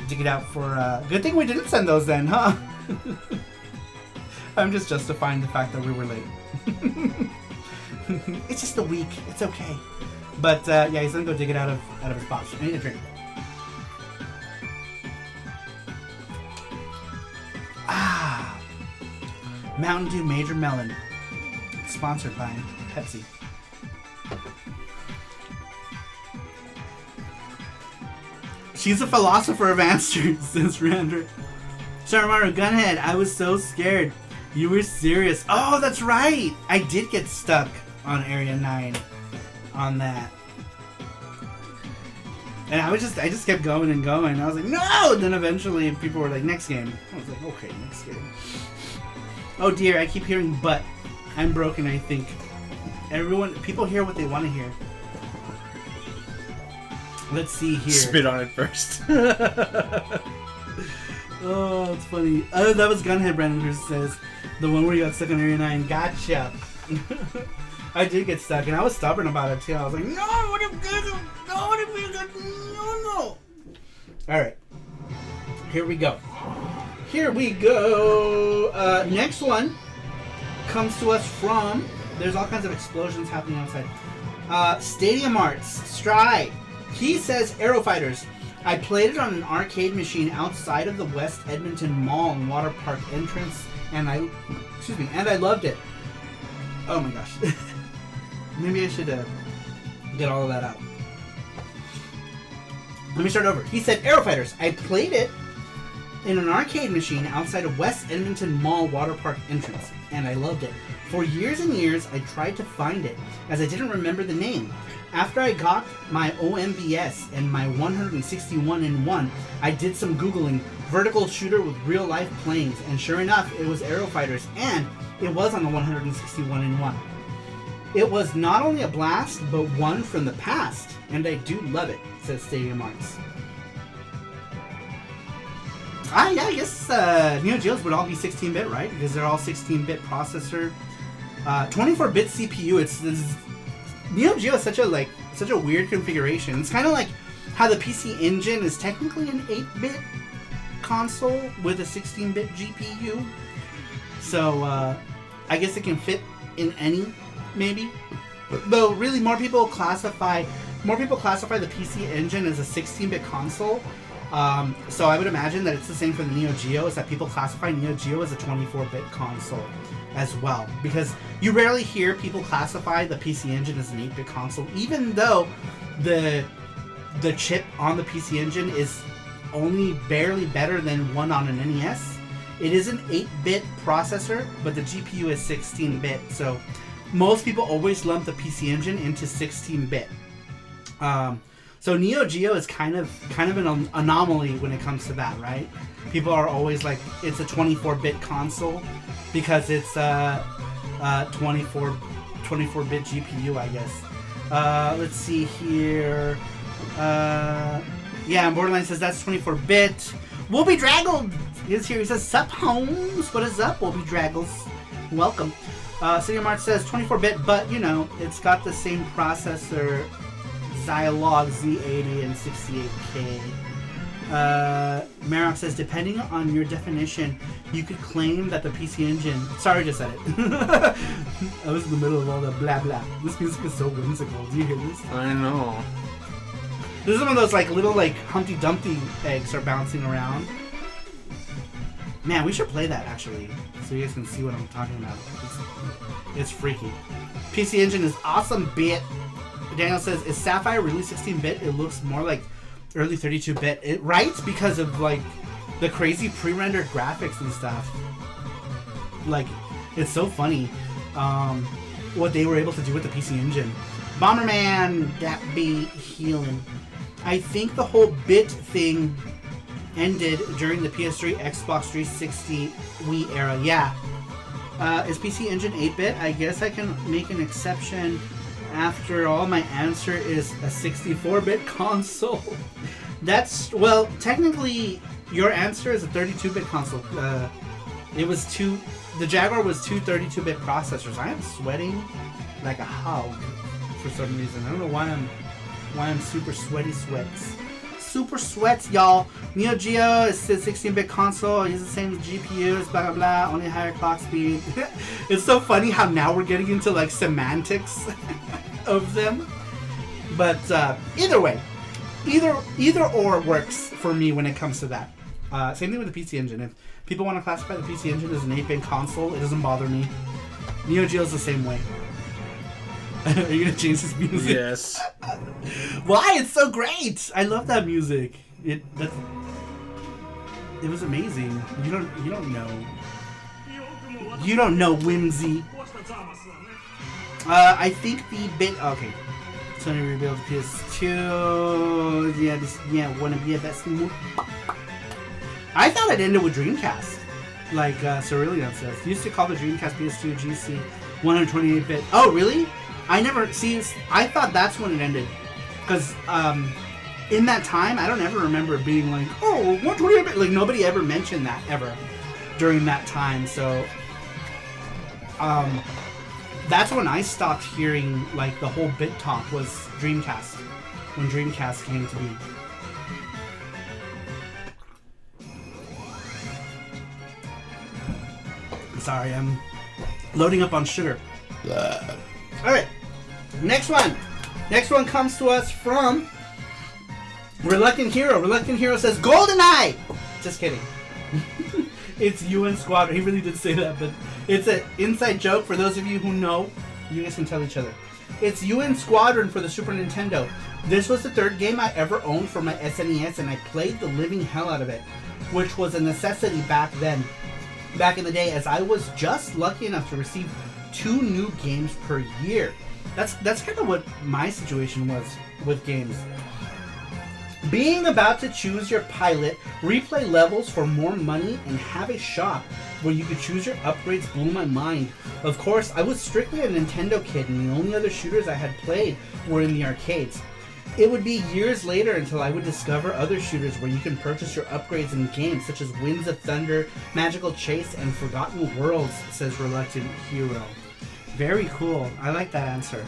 Dig it out for. Good thing we didn't send those then, huh? I'm just justifying the fact that we were late. It's just a week. It's okay. But yeah, he's gonna go dig it out of his box. I need a drink. Ah, Mountain Dew Major Melon, sponsored by Pepsi. She's a philosopher of answers, says Rander. Sarumaru, Gunhead, I was so scared. You were serious. Oh, that's right. I did get stuck on Area 9 on that. And I just kept going and going. I was like, no! And then eventually people were like, next game. I was like, okay, next game. Oh dear, I keep hearing but. I'm broken, I think. People hear what they want to hear. Let's see here. Spit on it first. Oh, it's funny. Oh, that was Gunhead Brandon who says the one where you got stuck on Area 9. Gotcha. I did get stuck, and I was stubborn about it too. I was like, no, what if no. Alright. Here we go. Next one comes to us from, there's all kinds of explosions happening outside. Stadium Arts, Stride. He says, Aero Fighters. I played it on an arcade machine outside of the West Edmonton Mall and Water Park entrance, and I loved it. Oh my gosh. Maybe I should get all of that out. Let me start over. He said, Aero Fighters. I played it in an arcade machine outside of West Edmonton Mall Water Park entrance, and I loved it. For years and years, I tried to find it, as I didn't remember the name. After I got my OMBS and my 161-in-1, I did some Googling, vertical shooter with real-life planes, and sure enough, it was Aero Fighters, and it was on the 161-in-1. It was not only a blast, but one from the past, and I do love it, says Stadium Arts. Yeah, I guess Neo Geos would all be 16-bit, right? Because they're all 16-bit processor. 24-bit CPU, Neo Geo is such a weird configuration. It's kind of like how the PC Engine is technically an 8-bit console with a 16-bit GPU. So I guess it can fit in any, maybe. Though really more people classify the PC Engine as a 16-bit console. So I would imagine that it's the same for the Neo Geo, is that people classify Neo Geo as a 24-bit console as well, because you rarely hear people classify the PC Engine as an 8-bit console, even though the chip on the PC Engine is only barely better than one on an NES. It is an 8-bit processor, but the GPU is 16-bit, so most people always lump the PC Engine into 16-bit. So Neo Geo is kind of an anomaly when it comes to that, right? People are always like, it's a 24-bit console because it's 24-bit GPU, I guess. Let's see here. Yeah, Borderline says that's 24-bit. Wolby Draggled is here. He says, sup, Holmes? What is up, Wolby Draggles? Welcome. City Mart says 24-bit, but, you know, it's got the same processor, Zilog Z80 and 68K. Marok says, depending on your definition, you could claim that the PC Engine... Sorry, I just said it. I was in the middle of all the blah blah. This music is so whimsical. Do you hear this? I know. This is one of those like little like Humpty Dumpty eggs are bouncing around. Man, we should play that actually, so you guys can see what I'm talking about. It's freaky. PC Engine is awesome, bit. Daniel says, is Sapphire really 16-bit? It looks more like early 32-bit. Right? Because of like the crazy pre-rendered graphics and stuff. Like, it's so funny. what they were able to do with the PC Engine. Bomberman, that be healing. I think the whole bit thing ended during the PS3, Xbox 360, Wii era. Yeah. Is PC Engine 8-bit? I guess I can make an exception. After all, my answer is a 64-bit console. That's, well, technically, your answer is a 32-bit console. The Jaguar was two 32-bit processors. I am sweating like a hog for some reason. I don't know why I'm super sweaty sweats. Super sweats, y'all. Neo Geo is a 16-bit console. It uses the same GPUs, blah, blah, blah. Only higher clock speed. It's so funny how now we're getting into, like, semantics of them. But either way, either or works for me when it comes to that. Same thing with the PC Engine. If people want to classify the PC Engine as an 8-bit console, it doesn't bother me. Neo Geo's the same way. Are you gonna change this music? Yes. Why? It's so great. I love that music. It was amazing. You don't know. You don't know, Whimsy. I think the bit. Okay. Sony rebuild PS2. Yeah. Wanna be a best move? I thought it ended with Dreamcast, like Cerulean says. Used to call the Dreamcast PS2 GC 128-bit. Oh, really? I never see. I thought that's when it ended, because in that time, I don't ever remember being like, oh, 128-bit. Like nobody ever mentioned that ever during that time. So that's when I stopped hearing like the whole bit talk was Dreamcast, when Dreamcast came to be. Sorry, I'm loading up on sugar. Alright, next one. Next one comes to us from Reluctant Hero. Reluctant Hero says, GoldenEye! Just kidding. It's UN Squadron. He really did say that, but it's an inside joke for those of you who know. You guys can tell each other. It's UN Squadron for the Super Nintendo. This was the third game I ever owned for my SNES, and I played the living hell out of it, which was a necessity back then. Back in the day, as I was just lucky enough to receive 2 new games per year. That's kind of what my situation was with games. Being about to choose your pilot, replay levels for more money, and have a shop where you could choose your upgrades blew my mind. Of course, I was strictly a Nintendo kid, and the only other shooters I had played were in the arcades. It would be years later until I would discover other shooters where you can purchase your upgrades in games such as Winds of Thunder, Magical Chase, and Forgotten Worlds, says Reluctant Hero. Very cool. I like that answer.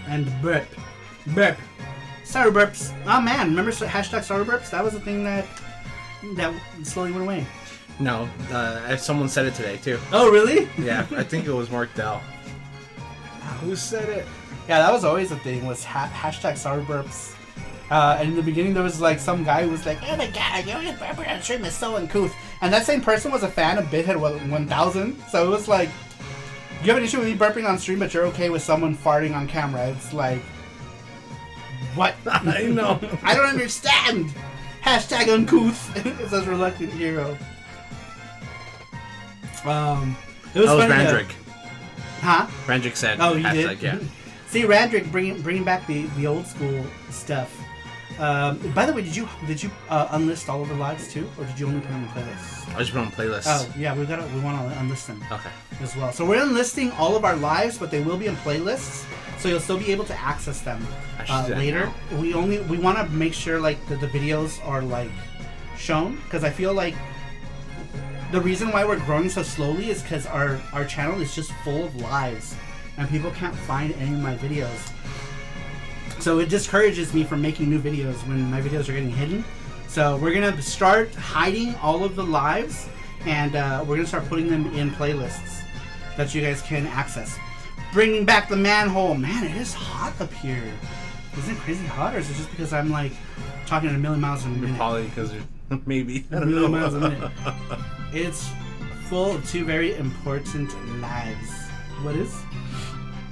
And burp. Burp. Saruburps. Oh man, remember hashtag Saruburps? That was a thing that slowly went away. No, someone said it today too. Oh really? Yeah, I think it was Mark Dell. Who said it? Yeah, that was always a thing, was hashtag Saruburps. And in the beginning there was like some guy who was like, oh my god, your burping on stream is so uncouth. And that same person was a fan of Bithead 1000. So it was like, you have an issue with me burping on stream, but you're okay with someone farting on camera. It's like, what? I know. I don't understand. Hashtag uncouth. It says Reluctant Hero. It was that was funny. Randrick. Huh? Randrick said. Oh, he hashtag, did? Yeah. See, Randrick bringing back the old school stuff. By the way, did you unlist all of the lives too, or did you only put them on playlists? I just put on playlists. Oh yeah, we want to unlist them. Okay. As well. So we're unlisting all of our lives, but they will be in playlists, so you'll still be able to access them later. We want to make sure like that the videos are like shown, because I feel like the reason why we're growing so slowly is because our channel is just full of lives, and people can't find any of my videos. So it discourages me from making new videos when my videos are getting hidden. So we're going to start hiding all of the lives, and we're going to start putting them in playlists that you guys can access. Bringing back the manhole. Man, it is hot up here. Isn't it crazy hot, or is it just because I'm like talking at a million miles a minute? Probably because you're maybe. A million miles a minute. It's full of 2 very important lives. What is?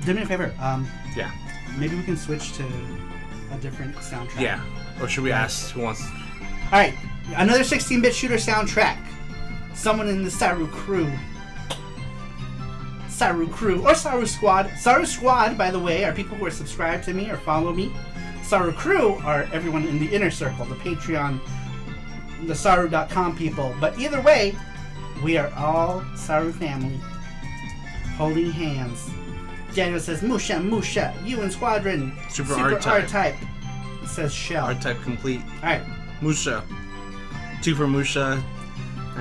Do me a favor. Yeah. Maybe we can switch to a different soundtrack. Yeah. Or should we ask who wants? Alright, another 16-bit shooter soundtrack. Someone in the Saru crew. Saru Crew, or Saru Squad. Saru Squad, by the way, are people who are subscribed to me or follow me. Saru Crew are everyone in the inner circle, the Patreon, the Saru.com people. But either way, we are all Saru family. Holding hands. Daniel says, Musha, Musha, you and Squadron. Super R-type. It says Shell. R-type complete. Alright. Musha. 2 for Musha.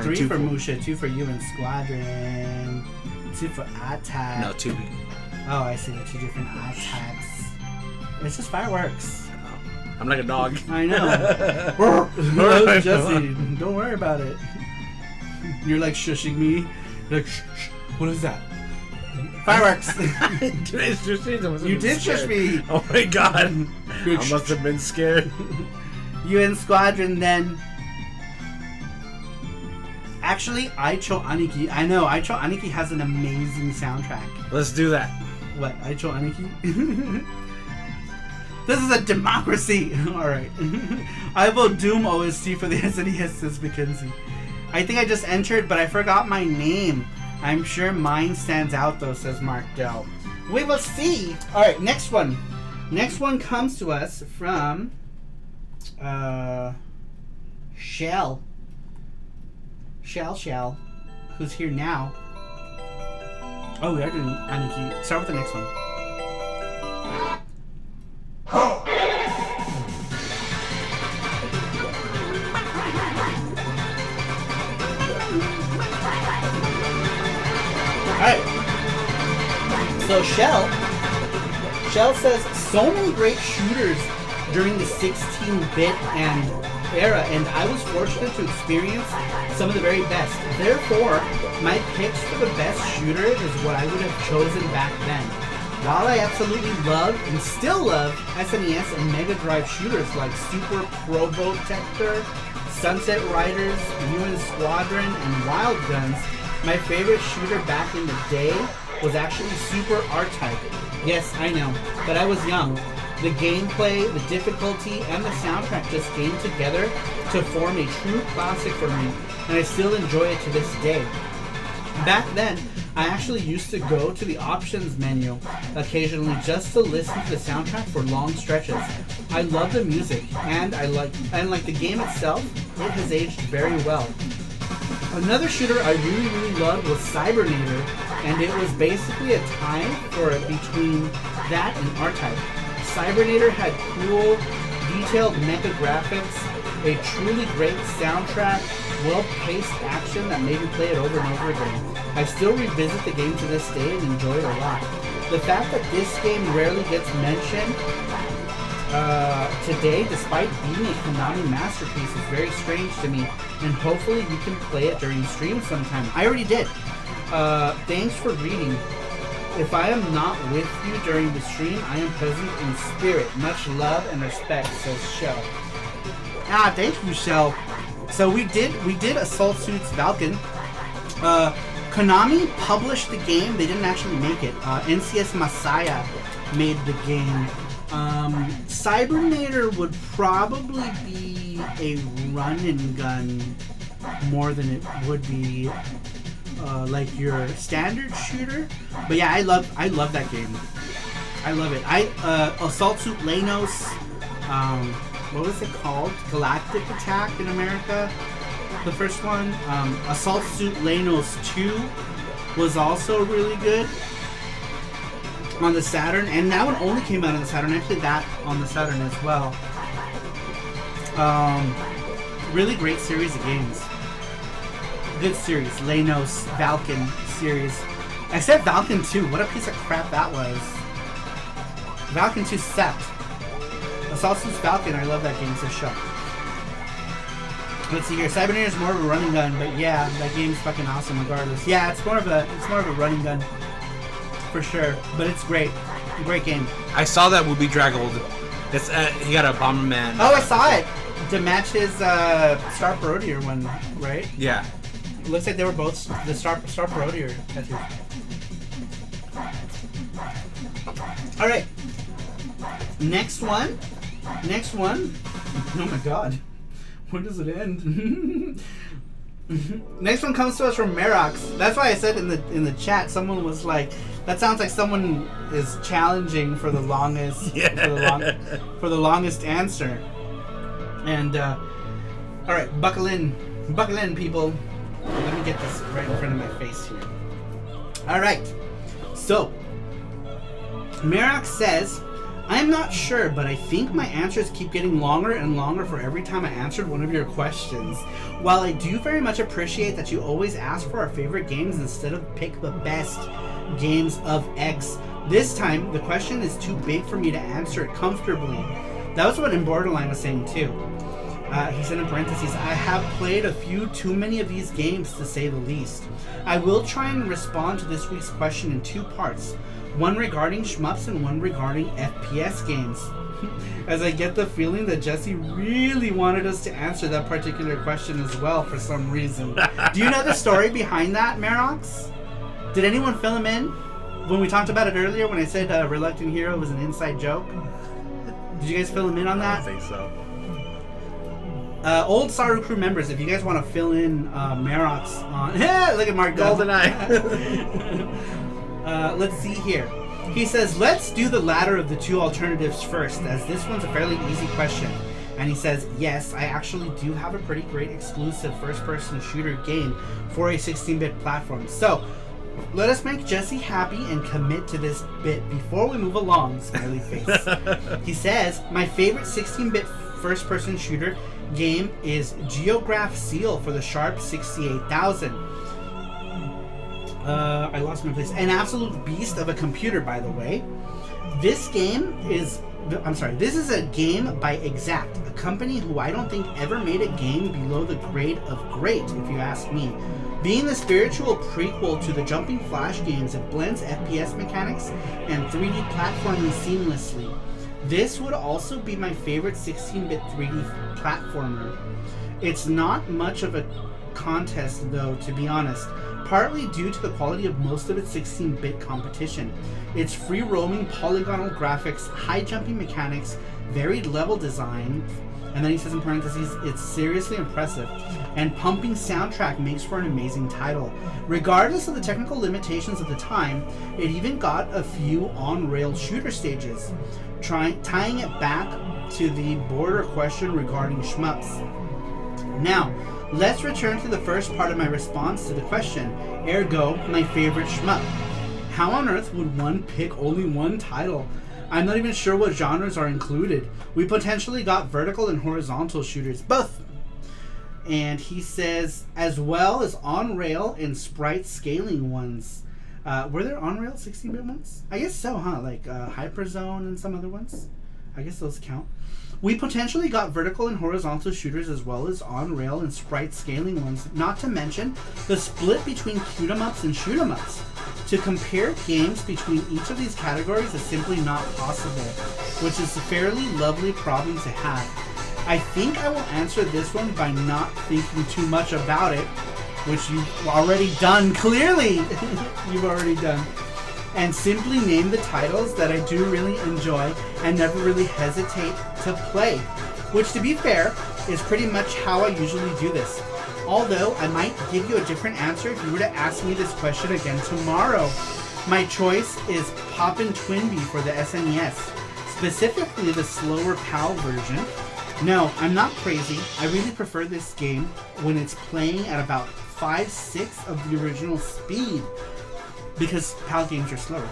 3 for Musha, 2 for you and Squadron. 2 for R-type. No, 2. Oh, I see. The 2 different R-types. It's just fireworks. I'm like a dog. I know. Jesse, don't worry about it. You're like shushing me. You're like, shh, shh. What is that? Fireworks. You did shush me. Oh my god. I must have been scared. You in Squadron then. Actually, Aicho Aniki. I know, Aicho Aniki has an amazing soundtrack. Let's do that. What, Aicho Aniki? This is a democracy! Alright. I vote Doom OST for the SNES, says Mackenzie. I think I just entered, but I forgot my name. I'm sure mine stands out though, says Mark Dell. We will see! Alright, next one. Next one comes to us from... Shell. Shell, who's here now. Oh, we are doing Aniki. Start with the next one. Alright. So Shell says, so many great shooters during the 16-bit and era, and I was fortunate to experience some of the very best. Therefore, my picks for the best shooter is what I would have chosen back then. While I absolutely love and still love SNES and Mega Drive shooters like Super Probotector, Sunset Riders, UN Squadron, and Wild Guns, my favorite shooter back in the day was actually Super R-Type. Yes, I know, but I was young. The gameplay, the difficulty, and the soundtrack just came together to form a true classic for me, and I still enjoy it to this day. Back then, I actually used to go to the options menu occasionally just to listen to the soundtrack for long stretches. I love the music, and like the game itself, it has aged very well. Another shooter I really loved was Cybernator, and it was basically a tie for it between that and R-Type. Cybernator had cool, detailed mecha graphics, a truly great soundtrack, well-paced action that made me play it over and over again. I still revisit the game to this day and enjoy it a lot. The fact that this game rarely gets mentioned today, despite being a Konami masterpiece, is very strange to me, and hopefully you can play it during stream sometime. I already did. Thanks for reading. If I am not with you during the stream, I am present in spirit. Much love and respect, says Shell. Ah, thank you, Shell. So we did Assault Suits Valken. Konami published the game. They didn't actually make it. NCS Masaya made the game. Cybernator would probably be a run and gun more than it would be like your standard shooter. But yeah, I love that game. I love it. Assault Suit Lanos, what was it called? Galactic Attack in America, the first one. Assault Suit Lanos 2 was also really good on the Saturn, and that one only came out on the Saturn. Actually, that on the Saturn as well. Really great series of games. Good series, Lanos, Valken series. Except Valken 2, what a piece of crap that was. Valken 2 sucked. Assault Suits Valken, I love that game, says Shuck. Let's see here. Cybernator is more of a running gun, but yeah, that game's fucking awesome regardless. Yeah, it's more of a running gun for sure, but it's great. Great game. I saw that Whoopi Draggled. It's he got a Bomberman. Oh, I saw it to match his Star Parodier one, right? Yeah. It looks like they were both the Star Parodier tattoos. All right. Next one. Oh my god. When does it end? Next one comes to us from Merox. That's why I said in the chat, someone was like, "That sounds like someone is challenging for the longest for the longest answer." And all right, buckle in, people. Let me get this right in front of my face here. All right, so Merox says, "I'm not sure, but I think my answers keep getting longer and longer for every time I answered one of your questions. While I do very much appreciate that you always ask for our favorite games instead of pick the best games of X, this time the question is too big for me to answer it comfortably." That was what in Borderline was saying too. He said in parentheses, "I have played a few too many of these games to say the least. I will try and respond to this week's question in two parts. One regarding shmups and one regarding FPS games." As I get the feeling that Jesse really wanted us to answer that particular question as well for some reason. Do you know the story behind that, Merox? Did anyone fill him in? When we talked about it earlier, when I said Reluctant Hero was an inside joke? Did you guys fill him in on that? I don't think so. Old Saru crew members, if you guys want to fill in Merox on... Look at Mark GoldenEye. Let's see here. He says, "Let's do the latter of the two alternatives first, as this one's a fairly easy question." And he says, "Yes, I actually do have a pretty great exclusive first-person shooter game for a 16-bit platform. So, let us make Jesse happy and commit to this bit before we move along," smiley face. He says, "My favorite 16-bit first-person shooter game is Geograph Seal for the Sharp 68000. I lost my place. An absolute beast of a computer, by the way. This is a game by Exact, a company who I don't think ever made a game below the grade of great, if you ask me. Being the spiritual prequel to the Jumping Flash games, it blends FPS mechanics and 3D platforming seamlessly. This would also be my favorite 16-bit 3D platformer. It's not much of a contest, though, to be honest, partly due to the quality of most of its 16-bit competition. Its free-roaming polygonal graphics, high jumping mechanics, varied level design, and then he says in parentheses, "It's seriously impressive, and pumping soundtrack makes for an amazing title. Regardless of the technical limitations of the time, it even got a few on-rail shooter stages, tying it back to the border question regarding shmups. Now, let's return to the first part of my response to the question, ergo, my favorite shmup. How on earth would one pick only one title? I'm not even sure what genres are included. We potentially got vertical and horizontal shooters, both." And he says, "As well as on-rail and sprite scaling ones." Were there on-rail 16-bit ones? I guess so, huh? Like Hyperzone and some other ones? I guess those count. "We potentially got vertical and horizontal shooters as well as on-rail and sprite scaling ones, not to mention the split between cute-em-ups and shoot-em-ups. To compare games between each of these categories is simply not possible, which is a fairly lovely problem to have. I think I will answer this one by not thinking too much about it," which you've already done, clearly! You've already done. "And simply name the titles that I do really enjoy and never really hesitate to play," which, to be fair, is pretty much how I usually do this. Although I might give you a different answer if you were to ask me this question again tomorrow. My choice is Poppin' Twinbee for the SNES, specifically the slower PAL version. No, I'm not crazy. I really prefer this game when it's playing at about 5/6 of the original speed, because PAL games are slower.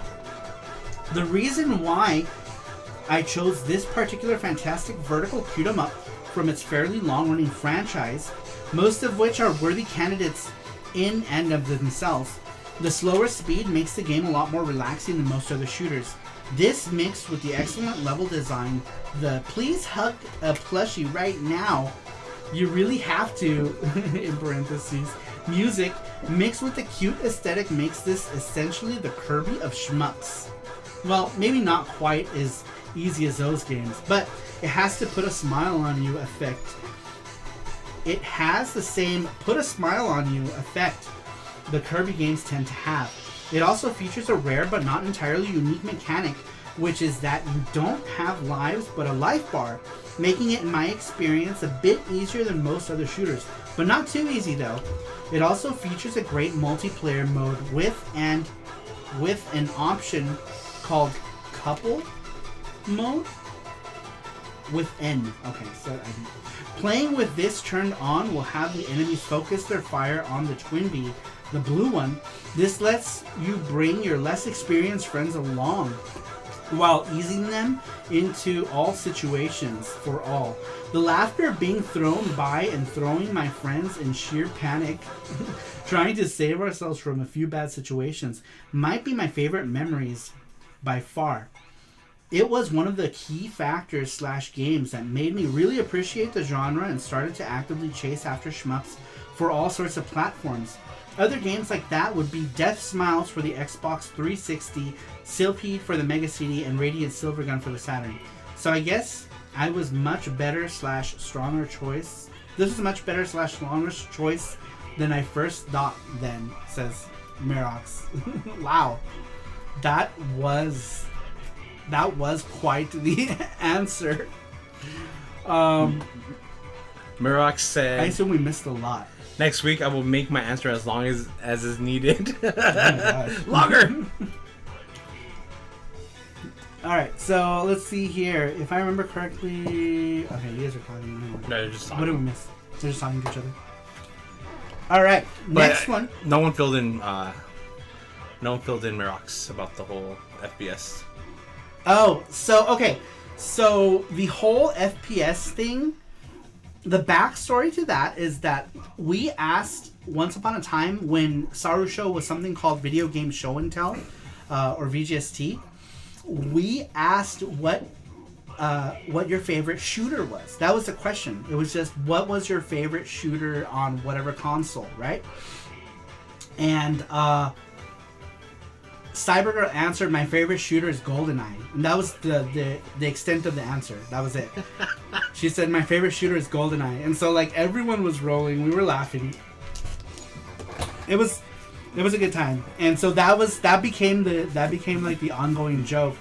The reason why I chose this particular fantastic vertical cute-em-up from its fairly long-running franchise, most of which are worthy candidates in and of themselves. The slower speed makes the game a lot more relaxing than most other shooters. This mixed with the excellent level design, the "please hug a plushie right now, you really have to," in parentheses, music, mixed with the cute aesthetic makes this essentially the Kirby of shmups. Well, maybe not quite as easy as those games, but it has to put a smile on you effect. It has the same put a smile on you effect the Kirby games tend to have. It also features a rare but not entirely unique mechanic, which is that you don't have lives but a life bar, making it, in my experience, a bit easier than most other shooters. but not too easy though. It also features a great multiplayer mode with an option called couple mode with N. Okay, so playing with this turned on will have the enemies focus their fire on the twin bee, the blue one. This lets you bring your less experienced friends along while easing them into all situations for all. The laughter being thrown by and throwing my friends in sheer panic, trying to save ourselves from a few bad situations, might be my favorite memories by far. It was one of the key factors / games that made me really appreciate the genre and started to actively chase after shmups for all sorts of platforms. Other games like that would be Death Smiles for the Xbox 360, Silpheed for the Mega CD, and Radiant Silvergun for the Saturn. So I guess I was much better / stronger choice. This was a much better / stronger choice than I first thought then, says Merox. Wow. That was quite the answer. Merox said, I assume we missed a lot. Next week I will make my answer as long as is needed. Oh my gosh. Longer! Alright, so let's see here. If I remember correctly... Okay, you guys are talking. No, they're just talking. What did we miss? They're just talking to each other. Alright, next one. No one filled in Merox about the whole FPS. Oh, so, okay. So, the whole FPS thing, the backstory to that is that we asked once upon a time when SARUSHOW was something called Video Game Show and Tell, or VGST, we asked what your favorite shooter was. That was the question. It was just, what was your favorite shooter on whatever console, right? And Cybergirl answered, my favorite shooter is GoldenEye. And that was the extent of the answer. That was it. She said, my favorite shooter is GoldenEye. And so, like, everyone was rolling. We were laughing. It was a good time. And so that became like the ongoing joke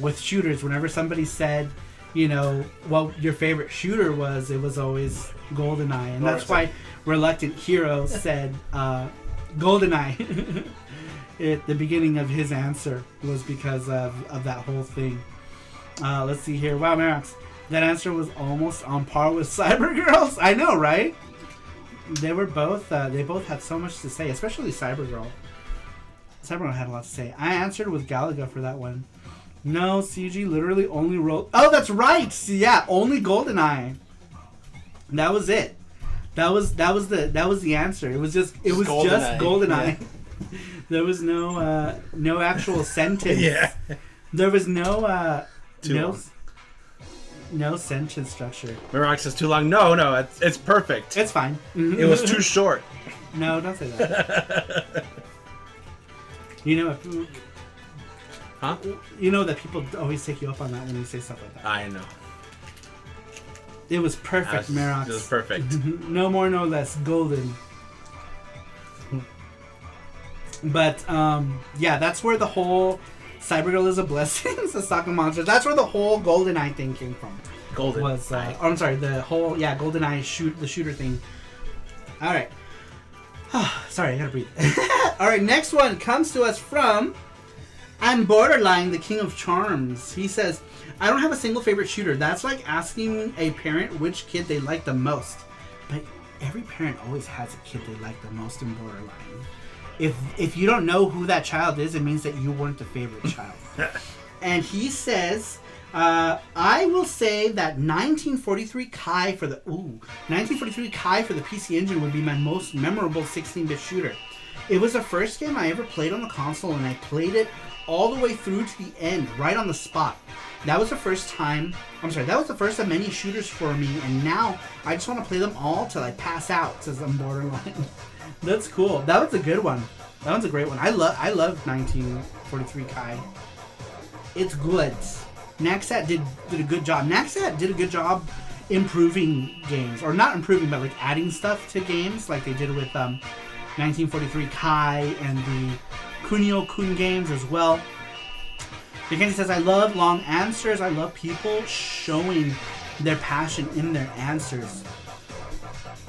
with shooters. Whenever somebody said, you know, what your favorite shooter was, it was always GoldenEye. And that's why Reluctant Hero said GoldenEye. At the beginning of his answer was because of that whole thing. Let's see here. Wow, Merox, that answer was almost on par with Cybergirls. I know, right? They were both. They both had so much to say, especially Cybergirl. Cybergirl had a lot to say. I answered with Galaga for that one. No, CG literally only wrote. Oh, that's right. Yeah, only GoldenEye. That was it. That was the answer. It was just GoldenEye. Yeah. There was no actual sentence. Yeah. There was no sentence structure. Merox says too long. No, it's perfect. It's fine. It was too short. No, don't say that. You know, huh? You know that people always take you up on that when you say stuff like that. I know. It was perfect, Merox. It was perfect. No more, no less. Golden. But, yeah, that's where the whole Cybergirl is a blessing, Sasaka Monster. That's where the whole GoldenEye thing came from. I'm sorry, the whole, GoldenEye the shooter thing. Alright. Sorry, I gotta breathe. Alright, next one comes to us from I'm Borderline, the King of Charms. He says, I don't have a single favorite shooter. That's like asking a parent which kid they like the most. But every parent always has a kid they like the most in Borderline. If you don't know who that child is, it means that you weren't the favorite child. And he says, I will say that 1943 Kai for the PC Engine would be my most memorable 16-bit shooter. It was the first game I ever played on the console, and I played it all the way through to the end, right on the spot. That was the first of many shooters for me, and now I just want to play them all till I pass out, says I'm Borderline. That's cool. That was a good one. That one's a great one. I love 1943 Kai. It's good. Naxat did a good job. Naxat did a good job improving games, or not improving, but like adding stuff to games, like they did with 1943 Kai and the Kunio-kun games as well. Mackenzie says, I love long answers. I love people showing their passion in their answers.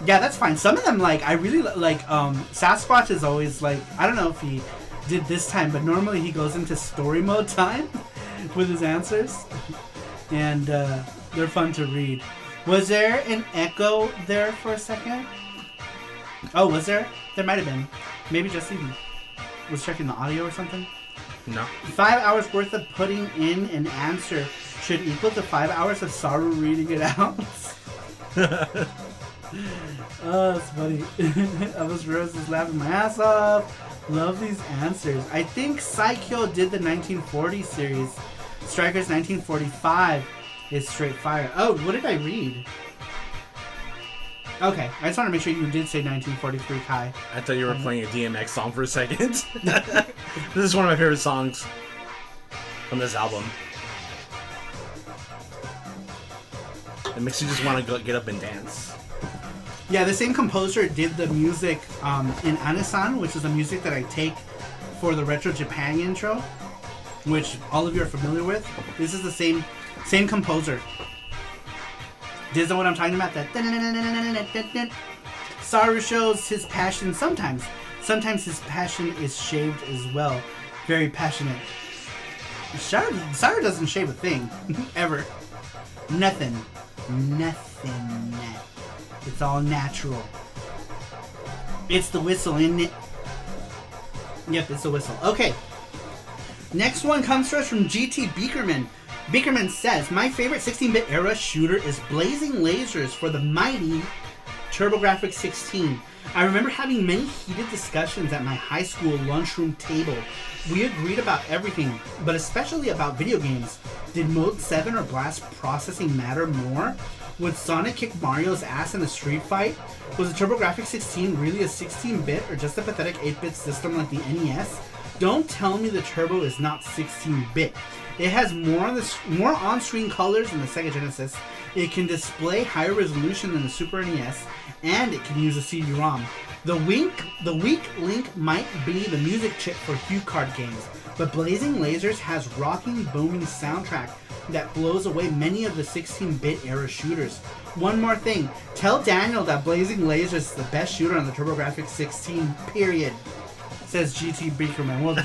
Yeah, that's fine. Some of them, like, I really like, Sasquatch is always, like, I don't know if he did this time, but normally he goes into story mode time with his answers. And, they're fun to read. Was there an echo there for a second? Oh, was there? There might have been. Maybe Jesse was checking the audio or something. No. 5 hours worth of putting in an answer should equal to 5 hours of Saru reading it out. Oh, that's funny. Elvis Rose is laughing my ass off. Love these answers. I think Saikyo did the 1940 series. Strikers 1945 is straight fire. Oh, what did I read? Okay, I just want to make sure you did say 1943, Kai. I thought you were playing a DMX song for a second. This is one of my favorite songs from this album. It makes you just want to get up and dance. Yeah, the same composer did the music in Anisan, which is the music that I take for the Retro Japan intro, which all of you are familiar with. This is the same composer. This is what I'm talking about. That Saru shows his passion sometimes. Sometimes his passion is shaved as well. Very passionate. Saru doesn't shave a thing. Ever. Nothing. It's all natural. It's the whistle, isn't it? Yep, it's the whistle. Okay. Next one comes to us from GT Beakerman. Beakerman says, my favorite 16-bit era shooter is Blazing Lasers for the mighty TurboGrafx 16. I remember having many heated discussions at my high school lunchroom table. We agreed about everything, but especially about video games. Did Mode 7 or Blast processing matter more? Would Sonic kick Mario's ass in a street fight? Was the TurboGrafx 16 really a 16-bit or just a pathetic 8-bit system like the NES? Don't tell me the Turbo is not 16-bit. It has more on-screen colors than the Sega Genesis. It can display higher resolution than the Super NES, and it can use a CD-ROM. The weak link might be the music chip for HuCard games, but Blazing Lasers has rocking, booming soundtrack that blows away many of the 16-bit era shooters. One more thing, tell Daniel that Blazing Lasers is the best shooter on the TurboGrafx 16, period. Says GT Beakerman. Well,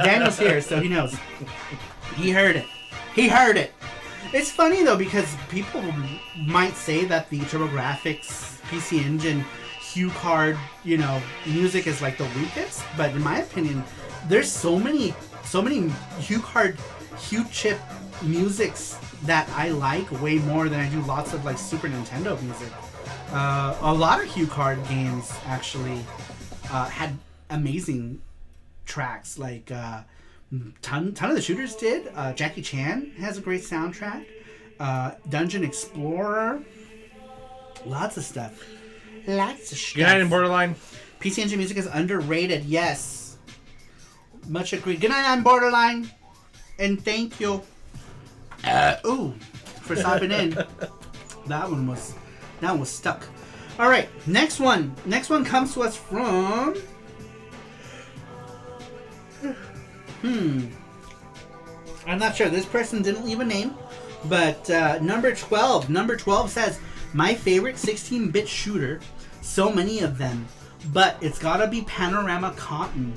Daniel's here, so he knows. He heard it. It's funny, though, because people might say that the TurboGrafx PC Engine HuCard, music is like the weakest, but in my opinion, there's so many HuCard, HuChip musics that I like way more than I do lots of like Super Nintendo music. A lot of HuCard games actually had amazing tracks, like ton of the shooters did. Jackie Chan has a great soundtrack. Dungeon Explorer, lots of stuff. United and Borderline. PC Engine music is underrated. Yes, much agreed. Good night on Borderline, and thank you. For stopping in. That one was stuck. All right, next one comes to us from. I'm not sure. This person didn't leave a name, but number 12. Number 12 says, my favorite 16-bit shooter, so many of them, but it's gotta be Panorama Cotton.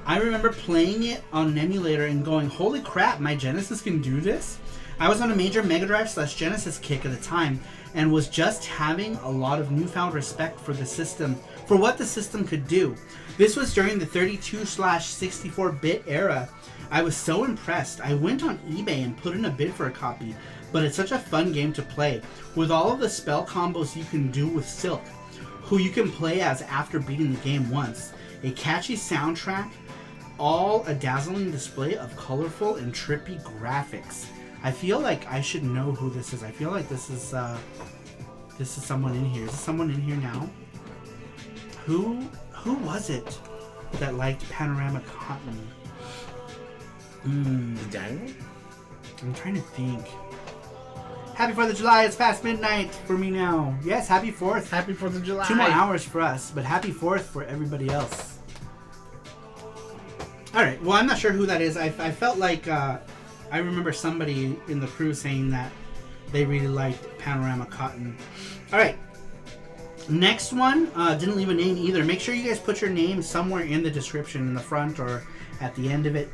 I remember playing it on an emulator and going, holy crap, my Genesis can do this? I was on a major Mega Drive / Genesis kick at the time and was just having a lot of newfound respect for the system, for what the system could do. This was during the 32/64-bit era. I was so impressed. I went on eBay and put in a bid for a copy, but it's such a fun game to play, with all of the spell combos you can do with Silk, who you can play as after beating the game once. A catchy soundtrack, all a dazzling display of colorful and trippy graphics. I feel like I should know who this is. I feel like this is someone in here. Is this someone in here now? Who was it that liked Panorama Cotton? Daniel? I'm trying to think. Happy 4th of July. It's past midnight for me now. Yes, happy 4th. Happy 4th of July. 2 more hours for us, but happy 4th for everybody else. Alright, well, I'm not sure who that is. I felt like I remember somebody in the crew saying that they really liked Panorama Cotton. Alright, Next one, didn't leave a name either. Make sure you guys put your name somewhere in the description, in the front or at the end of it.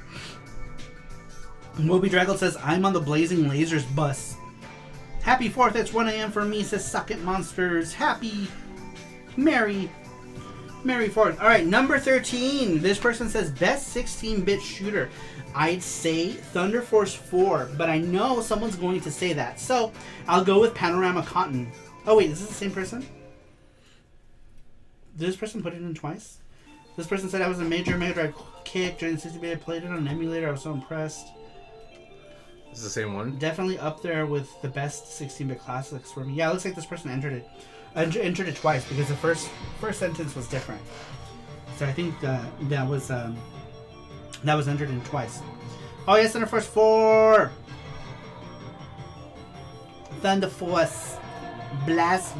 Moby Draggle says, I'm on the Blazing Lasers bus. Happy 4th, it's 1 a.m. for me, says Suck It Monsters. Happy, Merry 4th. Alright, number 13. This person says, best 16-bit shooter. I'd say Thunder Force 4, but I know someone's going to say that. So, I'll go with Panorama Cotton. Oh wait, is this the same person? Did this person put it in twice? This person said I was a major Mega Drive kick during the 60-bit. I played it on an emulator. I was so impressed. Is the same one? Definitely up there with the best 16-bit classics for me. Yeah, it looks like this person entered it twice because the first sentence was different. So I think that was entered in twice. Oh yes, Thunder Force 4. Thunder Force. Blazers.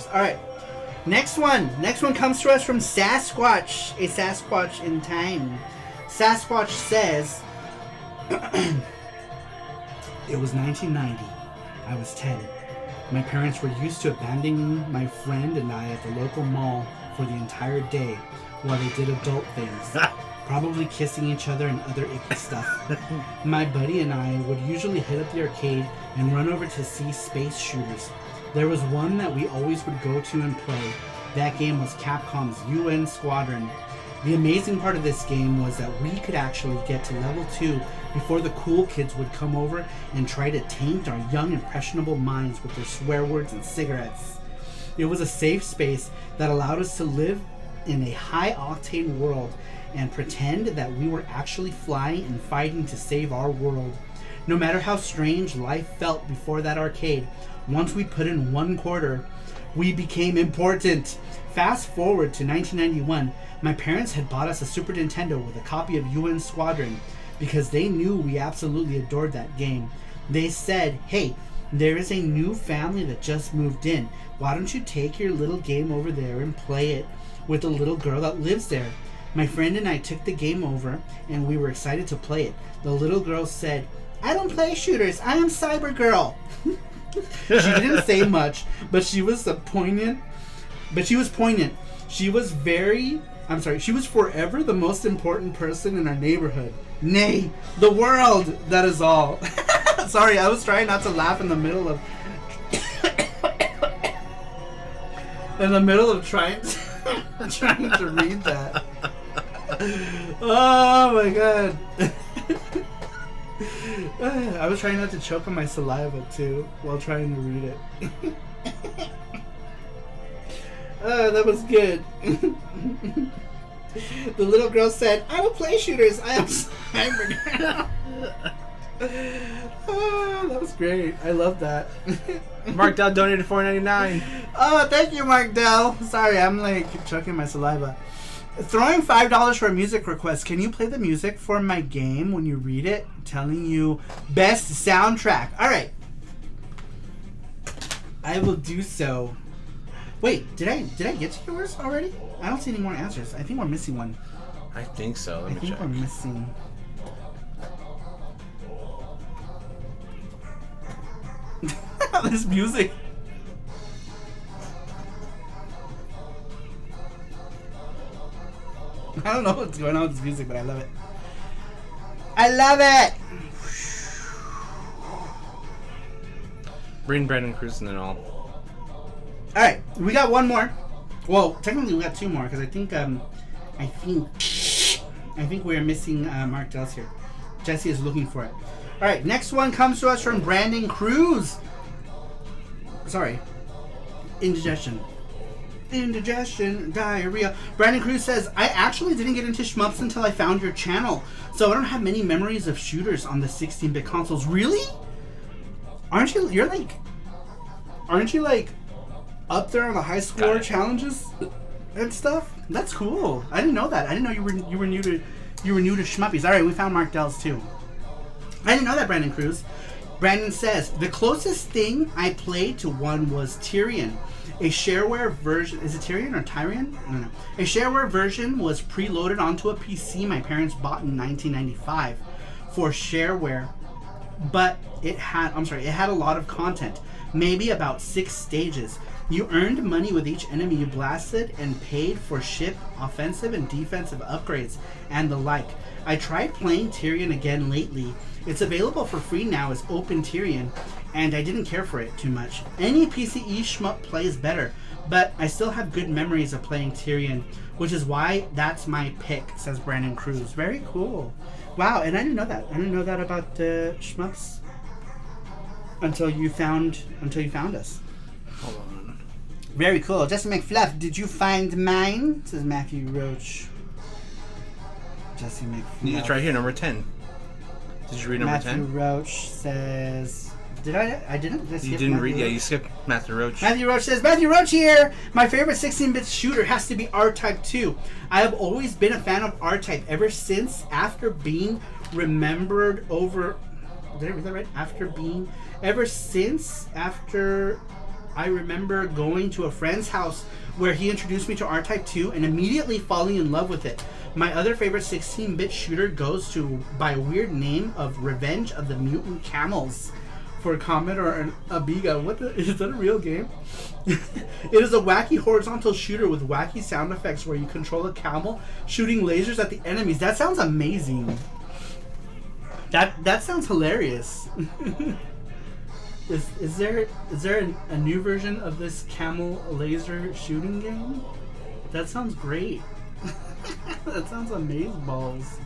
Alright. Next one comes to us from Sasquatch. A Sasquatch in time. Sasquatch says, it was 1990. I was 10. My parents were used to abandoning my friend and I at the local mall for the entire day while they did adult things. Probably kissing each other and other icky stuff. My buddy and I would usually hit up the arcade and run over to see space shooters. There was one that we always would go to and play. That game was Capcom's UN Squadron. The amazing part of this game was that we could actually get to level 2 before the cool kids would come over and try to taint our young impressionable minds with their swear words and cigarettes. It was a safe space that allowed us to live in a high-octane world and pretend that we were actually flying and fighting to save our world. No matter how strange life felt before that arcade, once we put in one quarter, we became important. Fast forward to 1991, my parents had bought us a Super Nintendo with a copy of UN Squadron because they knew we absolutely adored that game. They said, hey, there is a new family that just moved in. Why don't you take your little game over there and play it with the little girl that lives there? My friend and I took the game over, and we were excited to play it. The little girl said, I don't play shooters, I am Cyber Girl. She didn't say much, but she was poignant. She was forever the most important person in our neighborhood. Nay, the world, that is all. Sorry, I was trying not to laugh in the middle of trying to read that. Oh my god. I was trying not to choke on my saliva too while trying to read it. That was good. The little girl said, I don't play shooters, I am Cyber. Oh, that was great. I love that. Mark Dell donated $4.99. Oh, thank you, Mark Dell. Sorry, I'm like choking my saliva. Throwing $5 for a music request. Can you play the music for my game when you read it? I'm telling you, best soundtrack. All right, I will do so. Wait, did I get to yours already? I don't see any more answers. I think we're missing one. I think so. Let me check. We're missing. This music. I don't know what's going on with this music, but I love it. I love it! Bring Brandon Cruz and all. Alright, we got one more. Well, technically we got two more, because I think we're missing Mark Dell's here. Jesse is looking for it. Alright, next one comes to us from Brandon Cruz. Sorry. Indigestion, diarrhea. Brandon Cruz says, I actually didn't get into shmups until I found your channel, so I don't have many memories of shooters on the 16-bit consoles. Really? Aren't you like up there on the high score challenges and stuff? That's cool. I didn't know that. I didn't know you were new to shmuppies. All right, we found Mark Dell's too. I didn't know that, Brandon Cruz. Brandon says, the closest thing I played to one was Tyrion. A shareware version, is it Tyrion or Tyrion? I don't know. A shareware version was preloaded onto a PC my parents bought in 1995 for shareware, but it had a lot of content. maybe about 6 stages. You earned money with each enemy you blasted and paid for ship, offensive and defensive upgrades, and the like. I tried playing Tyrion again lately. It's available for free now as Open Tyrion, and I didn't care for it too much. Any PCE shmup plays better, but I still have good memories of playing Tyrion, which is why that's my pick, says Brandon Cruz. Very cool. Wow, and I didn't know that. I didn't know that about shmups until you found us. Hold on. Very cool. Jesse McFluff, did you find mine? Says Matthew Roach. Jesse McFluff. It's right here, number 10. Did you read number 10? Matthew Roach says... Did I? I didn't. You didn't read... Yeah, you skipped Matthew Roach. Matthew Roach says, Matthew Roach here! My favorite 16-bit shooter has to be R-Type 2. I have always been a fan of R-Type ever since after being remembered over... Did I read that right? Ever since after I remember going to a friend's house where he introduced me to R-Type 2 and immediately falling in love with it. My other favorite 16-bit shooter goes to, by a weird name, of Revenge of the Mutant Camels for Commodore and Amiga. Is that a real game? It is a wacky horizontal shooter with wacky sound effects where you control a camel shooting lasers at the enemies. That sounds amazing. That sounds hilarious. Is there a new version of this camel laser shooting game? That sounds great. That sounds amazeballs.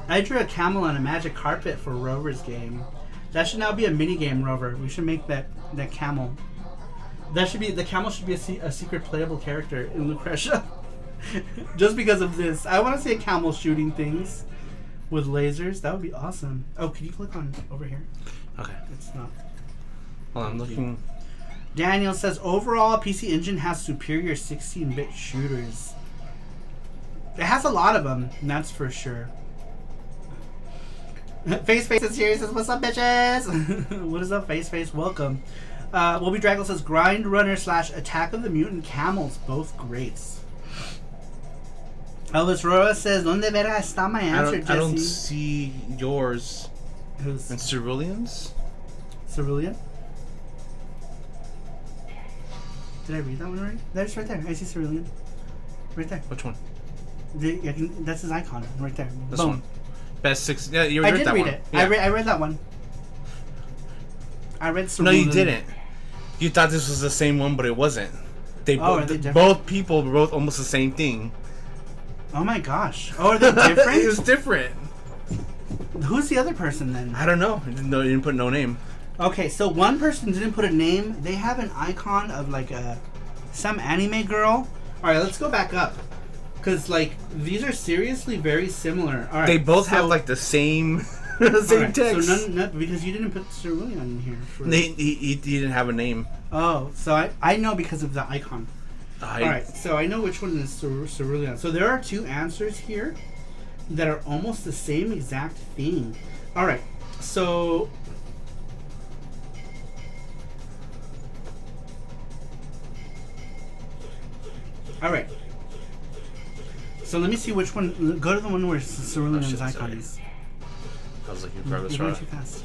I drew a camel on a magic carpet for Rover's game. That should now be a mini game, Rover. We should make that camel. The camel should be a secret playable character in Lucretia. Just because of this. I want to see a camel shooting things with lasers. That would be awesome. Oh, can you click on over here? Okay. It's not. Hold on, I'm looking. Daniel says, overall, PC Engine has superior 16-bit shooters. It has a lot of them, that's for sure. Face is here. He says, what's up, bitches? What is up, Face? Welcome. Wolby Draggle says, Grind Runner / Attack of the Mutant Camels. Both greats. Elvis Rora says, Donde verá está my answer, Jesse? I don't see yours. Who's? And Cerulean's? Cerulean? Did I read that one already? There's right there. I see Cerulean. Right there. Which one? That's his icon. Right there. This Boom. one. Best 6. Yeah, you read that one. I did read it. Yeah. I read that one. I read Cerulean. No, you didn't. You thought this was the same one, but it wasn't. Are they different? Both people wrote almost the same thing. Oh my gosh. Oh, are they different? It was different. Who's the other person then? I don't know. You didn't put no name. Okay, so one person didn't put a name. They have an icon of like some anime girl. All right, let's go back up. Because like these are seriously very similar. All right, they both have like the same text. So none, because you didn't put Cerulean in here. He didn't have a name. Oh, so I know because of the icon. All right, so I know which one is Cerulean. So there are 2 answers here that are almost the same exact thing. All right, so so let me see which one. Go to the one where Cerulean's icon is. I was looking for this. You're going too fast.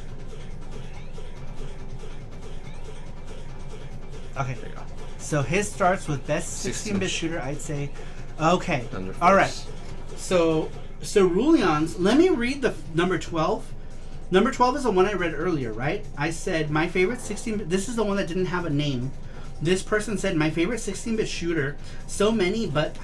Okay. There you go. So his starts with best 16-bit shooter, I'd say. Okay. Thunderforce. All right. So Cerulean's, let me read the number 12. Number 12 is the one I read earlier, right? I said my favorite 16-bit, this is the one that didn't have a name. This person said my favorite 16-bit shooter, so many, but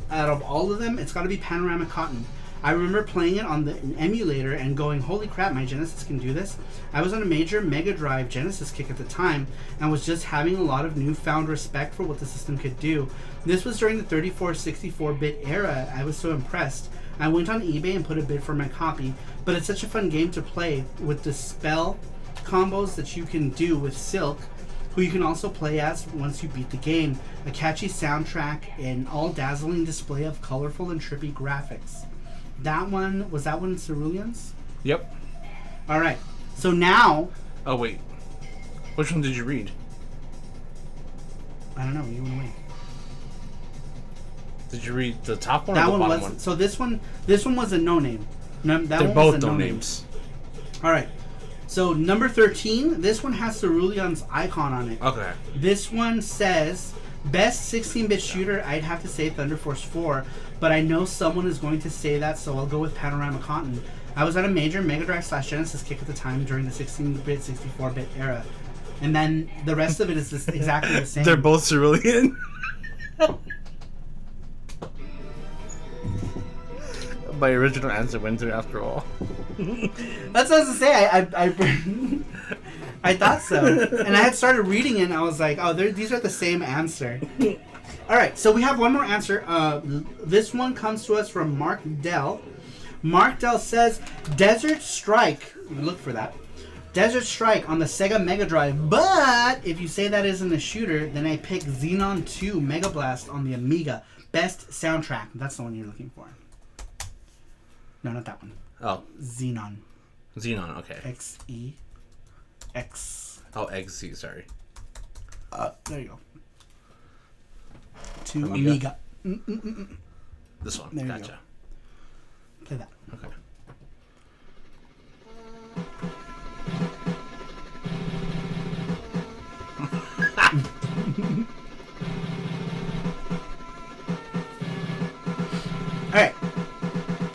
out of all of them, it's got to be Panoramic Cotton. I remember playing it on the emulator and going, holy crap, my Genesis can do this. I was on a major Mega Drive Genesis kick at the time and was just having a lot of newfound respect for what the system could do. This was during the 34-64-bit era. I was so impressed. I went on eBay and put a bid for my copy, but it's such a fun game to play with the spell combos that you can do with Silk, who you can also play as once you beat the game. A catchy soundtrack and all-dazzling display of colorful and trippy graphics. Was that one Cerulean's? Yep. Alright, so now... Oh, wait. Which one did you read? I don't know, you went away. Did you read the top one that or the one bottom was, one? So this one was a no-name. They're both no names. Alright, So number 13, this one has Cerulean's icon on it. Okay. This one says, best 16-bit shooter, I'd have to say Thunder Force 4, but I know someone is going to say that, so I'll go with Panorama Cotton. I was at a major Mega Drive / Genesis kick at the time during the 16-bit, 64-bit era. And then the rest of it is just exactly the same. They're both cerulean. My original answer went through after all. That's what I was to say. I thought so. And I had started reading it and I was like, oh, these are the same answer. Alright, so we have one more answer. This one comes to us from Mark Dell. Mark Dell says, Desert Strike. Look for that. Desert Strike on the Sega Mega Drive. But if you say that isn't a shooter, then I pick Xenon 2 Mega Blast on the Amiga. Best soundtrack. That's the one you're looking for. No, not that one. Oh. Xenon. Xenon, okay. X-E-X. Oh, XZ, sorry. There you go. To Amiga. This one, there gotcha. Play that. Okay. Alright.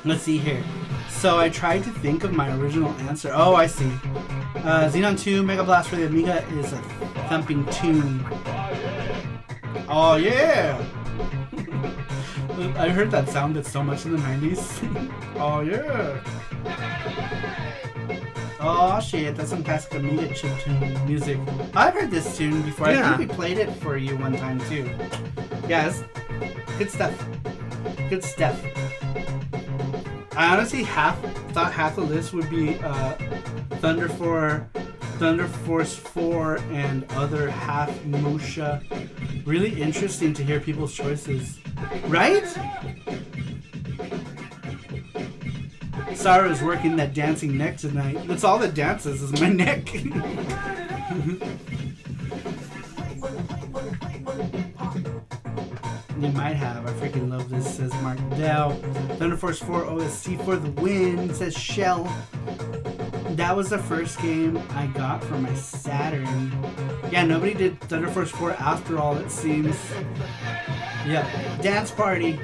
Let's see here. So I tried to think of my original answer. Oh, I see. Xenon 2 Mega Blast for the Amiga is a thumping tune. Oh, yeah! I heard that sounded so much in the 90s. Oh, yeah! Oh, shit. That's some classic Amiga chip tune music. I've heard this tune before. Yeah. I think we played it for you one time, too. Yeah, it's good stuff. Good stuff. I honestly thought half the list would be Thunder Force 4, and other half Musha. Really interesting to hear people's choices. Right? Sarah's working that dancing neck tonight. That's all that dances is my neck. You might have. I freaking love this, says Mark Dell. Thunder Force 4 OST for the win, says Shell. That was the first game I got for my Saturn. Yeah, nobody did Thunder Force 4 after all, it seems. Yep. Dance party.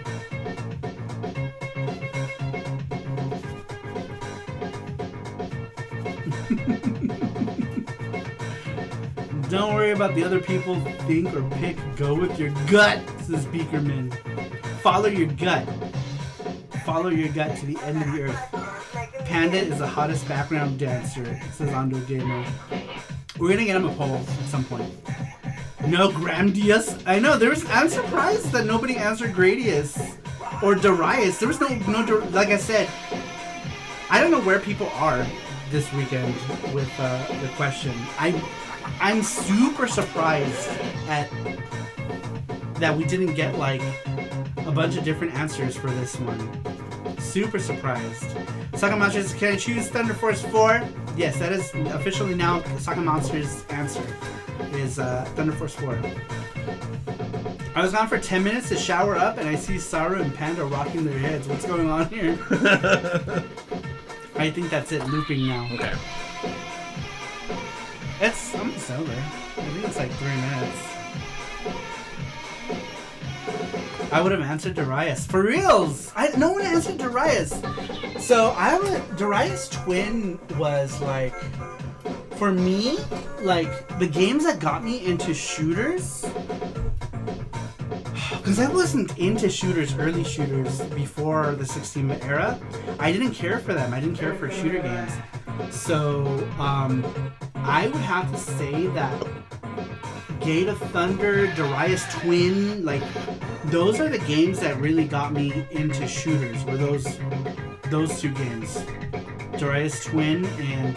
Don't worry about the other people think or pick. Go with your gut, says Beakerman. Follow your gut. Follow your gut to the end of the earth. Panda is the hottest background dancer, says Ando Gamer. We're gonna get him a poll at some point. No Gradius. I know, I'm surprised that nobody answered Gradius or Darius. There was no like I said, I don't know where people are this weekend with the question. I'm super surprised at that we didn't get like a bunch of different answers for this one. Super surprised. Soccer Monsters, can I choose Thunder Force 4? Yes, that is officially now Soccer Monsters' answer. Is Thunder Force 4. I was gone for 10 minutes to shower up and I see Saru and Panda rocking their heads. What's going on here? I think that's it, looping now. Okay. It's almost over. I think it's like 3 minutes. I would have answered Darius. For reals! No one answered Darius. So Darius Twin was like, for me, like the games that got me into shooters, because I wasn't into shooters, early shooters before the 16-bit era. I didn't care for them. I didn't care for shooter games. So I would have to say that Gate of Thunder, Darius Twin, like those are the games that really got me into shooters. Were those two games, Darius Twin and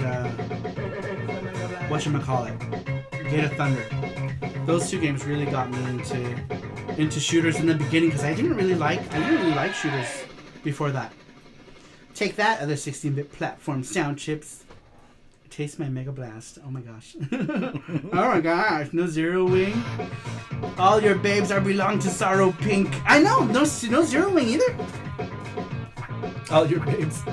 whatchamacallit, Gate of Thunder. Those two games really got me into shooters in the beginning because I didn't really like shooters before that. Take that, other 16-bit platform sound chips. Taste my Mega Blast. Oh my gosh. Oh my gosh. No Zero Wing. All your babes are belong to Sorrow Pink. I know. No Zero Wing either. All your babes.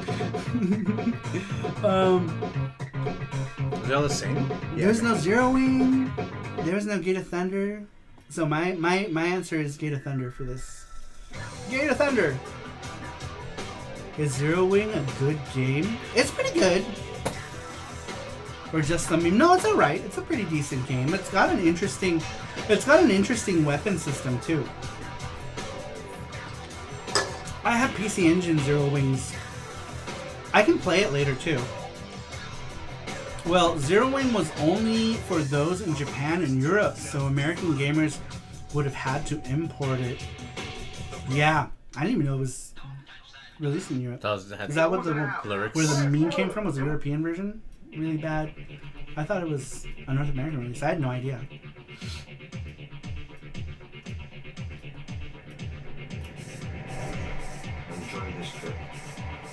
they all the same? There's no Zero Wing. There's no Gate of Thunder. So my answer is Gate of Thunder for this. Gate of Thunder. Is Zero Wing a good game? It's pretty good. Or just I mean, no, it's alright. It's a pretty decent game. It's got an interesting weapon system too. I have PC Engine Zero Wings. I can play it later too. Well, Zero Wing was only for those in Japan and Europe, so American gamers would have had to import it. Yeah, I didn't even know it was released in Europe. Is that what the lyrics? Where the meme came from? Was the European version really bad? I thought it was a North American release. I had no idea.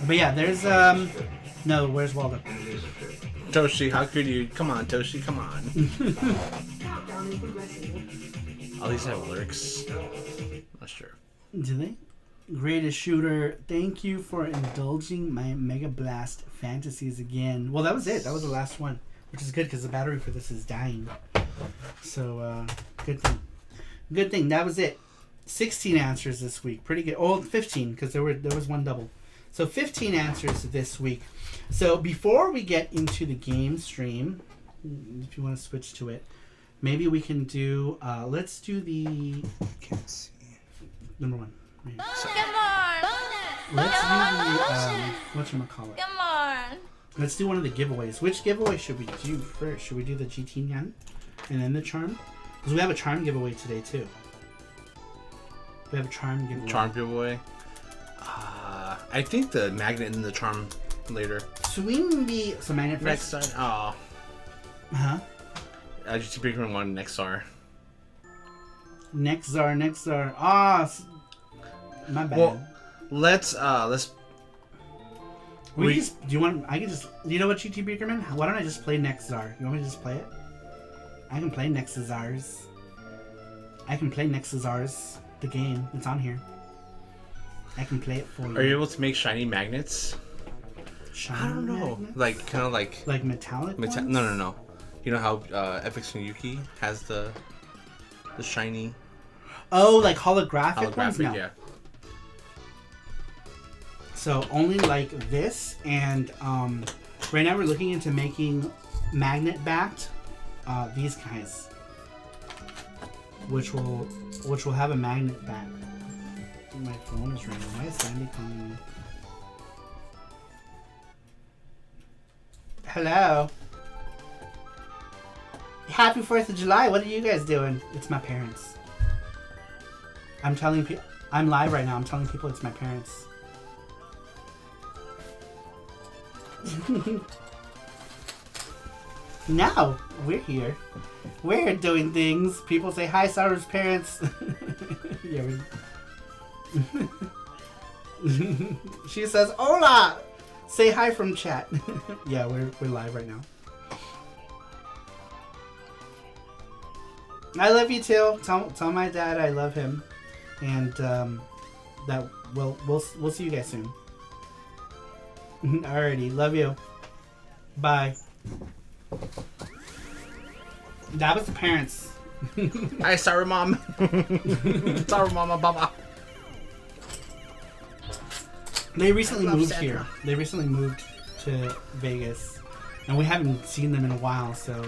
But yeah, there's no. Where's Waldo? Toshi, how could you? Come on, Toshi, come on. At least have lyrics. Not sure. Do they? Greatest shooter. Thank you for indulging my Mega Blast fantasies again. Well, that was it. That was the last one, which is good because the battery for this is dying. So, good thing. Good thing. That was it. 16 answers this week. Pretty good. Oh, 15 because there was one double. So 15 answers this week. So before we get into the game stream, if you want to switch to it, maybe we can do. Let's do the. Can't see. Number one. Right. So, let's do the whatchamacallit. Come on. Let's do one of the giveaways. Which giveaway should we do first? Should we do the GT Nyan and then the charm? Because we have a charm giveaway today too. We have a charm giveaway. Charm giveaway. I think the magnet and the charm later. Swing so magnet next first. side. Oh. Huh? GT Breaker one next SAR. Next Czar. Ah, my bad. Well, let's. We just. Do you want? I can just. You know what, GT Beakerman? Why don't I just play Next Czar? You want me to just play it? I can play Next Czars. I can play Next Czars. The game. It's on here. I can play it for you. Are you able to make shiny magnets? Shiny I don't know. magnets? Like kind of like. Like metallic. Ones? No. You know how FX and Yuki has the shiny. Oh, like holographic ones? No. Yeah. So only like this, and right now we're looking into making magnet-backed these guys, which will have a magnet back. My phone is ringing. Why is Sandy calling me? Hello. Happy 4th of July. What are you guys doing? It's my parents. I'm telling people. I'm live right now. I'm telling people it's my parents. Now we're here. We're doing things. People say hi, Saru's parents. Yeah. She says hola. Say hi from chat. Yeah, we're live right now. I love you too. Tell my dad I love him, and that we'll see you guys soon. Alrighty, love you. Bye. That was the parents. Hi, sorry, mom. Sorry, mama, baba. They recently moved Sandra. here. They recently moved to Vegas, and we haven't seen them in a while. So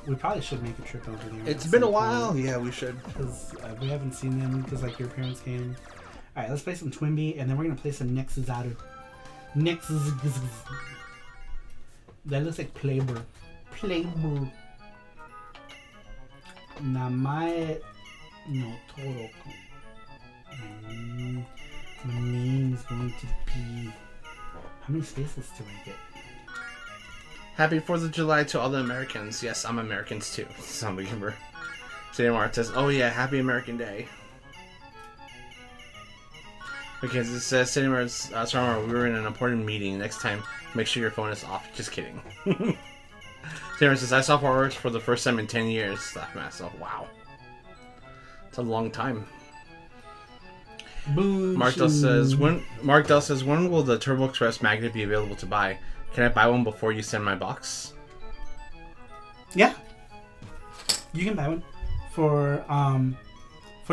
we probably should make a trip over there. It's been a while. Yeah, we should. Because we haven't seen them because like your parents came. All right, let's play some Twinbee, and then we're gonna play some Nexuzaru. That looks like Playboy. Namae no Toroko. My name is going to be. How many spaces do I get? Happy 4th of July to all the Americans. Yes, I'm Americans too. Zombie Kimber. Saymar says, oh yeah, happy American Day. Okay, it says, Sarumaru, we were in an important meeting. Next time, make sure your phone is off. Just kidding. Sarumaru says, I saw fireworks for the first time in 10 years. Slap myself. Wow. It's a long time. Mark Dell says, when will the Turbo Express magnet be available to buy? Can I buy one before you send my box? Yeah. You can buy one. For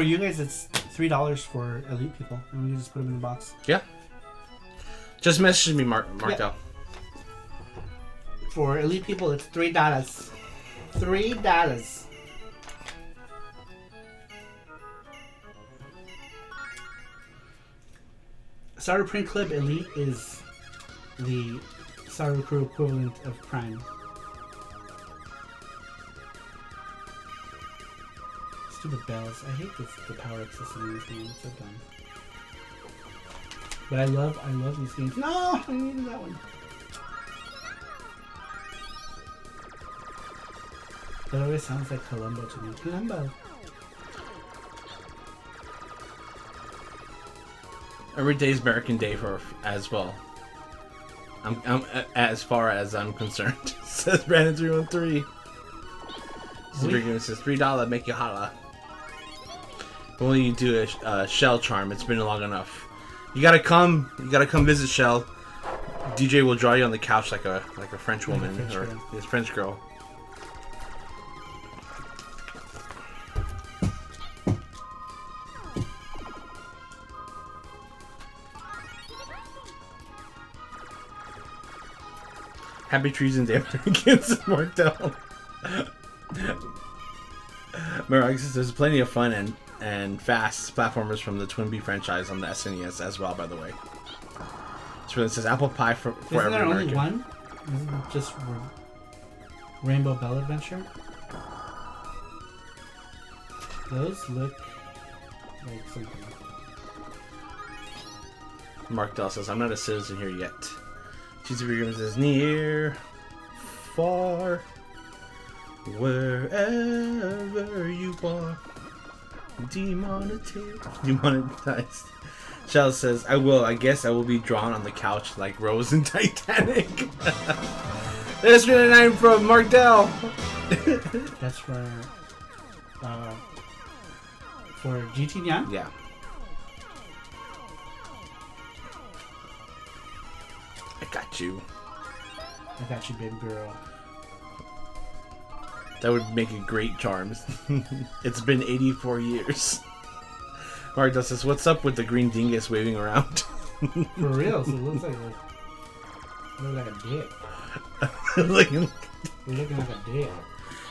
you guys, it's $3 for elite people, and we can just put them in the box. Yeah. Just message me, Martel. For elite people, it's $3. $3. Saru Print Club Elite is the Sarupro equivalent of Prime. Stupid bells. I hate the power-up system in this game. It's so dumb. But I love these games. No! I needed that one. That always sounds like Columbo to me. Columbo. Every day's American Day as well. I'm as far as I'm concerned. Says Brandon 313. Super says $3 make you holla. Only you do a Shell charm. It's been long enough. You gotta come visit Shell. DJ will draw you on the couch like a French woman or this French girl. Happy Treason Day against Martel. Mark says there's plenty of fun and fast platformers from the Twin Bee franchise on the SNES as well, by the way. So it says Apple Pie for Isn't every there only American. one? Isn't it just Rainbow Bell Adventure? Those look like something. Mark Dell says, I'm not a citizen here yet. Cheesy Freedom says, near, far, wherever you are, demonetized. Shell says, I guess I will be drawn on the couch like Rose in Titanic. There's 39 from Mark Dell. That's for GT Yan? Yeah. I got you. I got you, baby girl. That would make it great charms. It's been 84 years. Mark Dell says, what's up with the green dingus waving around? For real, so it looks like a dick. Looking Looking like a dick.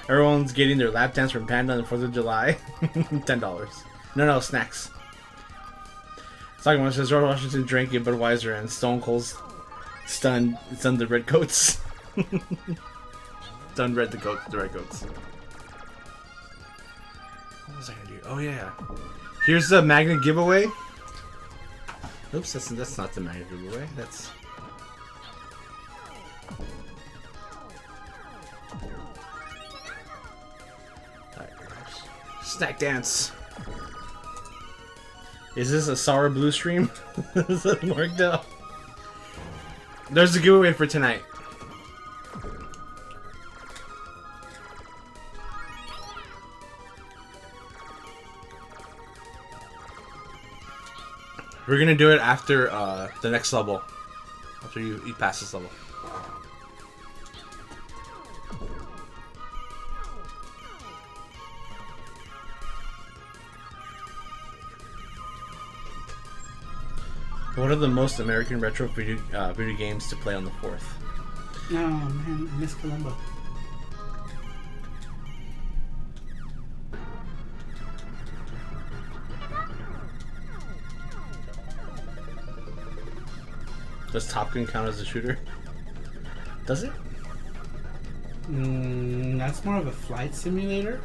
Everyone's getting their lap dance from Panda on the 4th of July. $10. No, snacks. Sarumaru says George Washington drank a Budweiser and Stone Cold's stunned the redcoats. Stunned the redcoats. What was I gonna do? Oh yeah. Here's the magnet giveaway. Oops, that's not the magnet giveaway. That's Snack dance. Is this a Sour Blue stream? Is that marked out? There's a giveaway for tonight. We're gonna do it after the next level. After you pass this level. What are the most American retro video games to play on the 4th? Oh man, I miss Columbo. Does Top Gun count as a shooter? Does it? That's more of a flight simulator.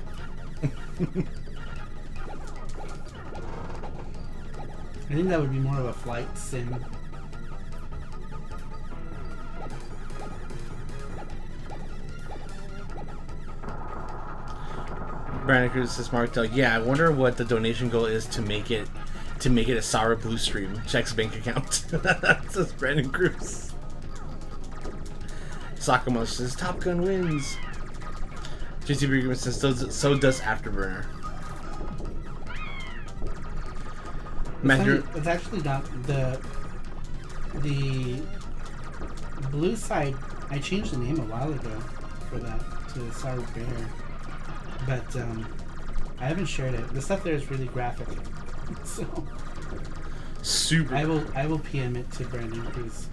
I think that would be more of a flight sim. Brandon Cruz says Mark Dell. Yeah, I wonder what the donation goal is to make it a Sour Blue stream. Checks bank account. Says Brandon Cruz. Sakamo says Top Gun wins. JC Bergman says so does Afterburner. It's actually not the blue side. I changed the name a while ago for that to Sarupro, but I haven't shared it. The stuff there is really graphic, so Super. I will PM it to Brandon, please.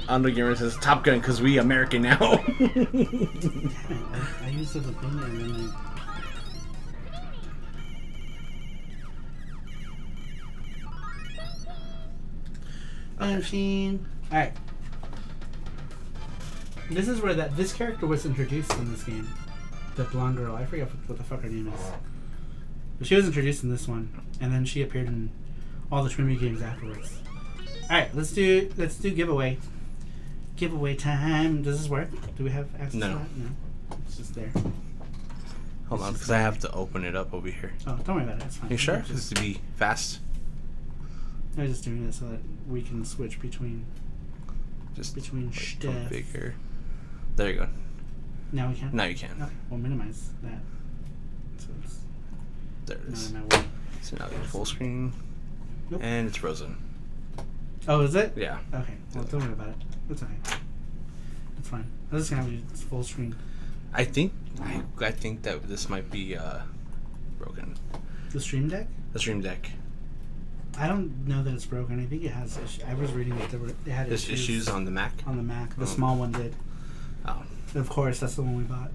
Ando Gamer says Top Gun because we American now. Damn it, I used the thing and then Machine. Alright. This is where this character was introduced in this game. The blonde girl. I forget what the fuck her name is. But she was introduced in this one. And then she appeared in all the Shmup games afterwards. Alright, let's do giveaway. Giveaway time. Does this work? Do we have access to that? No. It's just there. Hold on, because I have to open it up over here. Oh, don't worry about it. It's fine. You sure? Just to be fast. I was just doing it so that we can switch between stuff. Configure. There you go. Now we can? Now you can. Okay, we'll minimize that. So it's There it is. not in my way. So now we have full screen. Nope. And it's frozen. Oh, is it? Yeah. Okay. Well, don't worry about it. It's okay. It's fine. I'm just gonna have it full screen. I think that this might be broken. The Stream Deck? The Stream Deck. I don't know that it's broken. I think it has issues. I was reading that it had There's issues on the Mac? On the Mac. The small one did. Oh. Of course, that's the one we bought.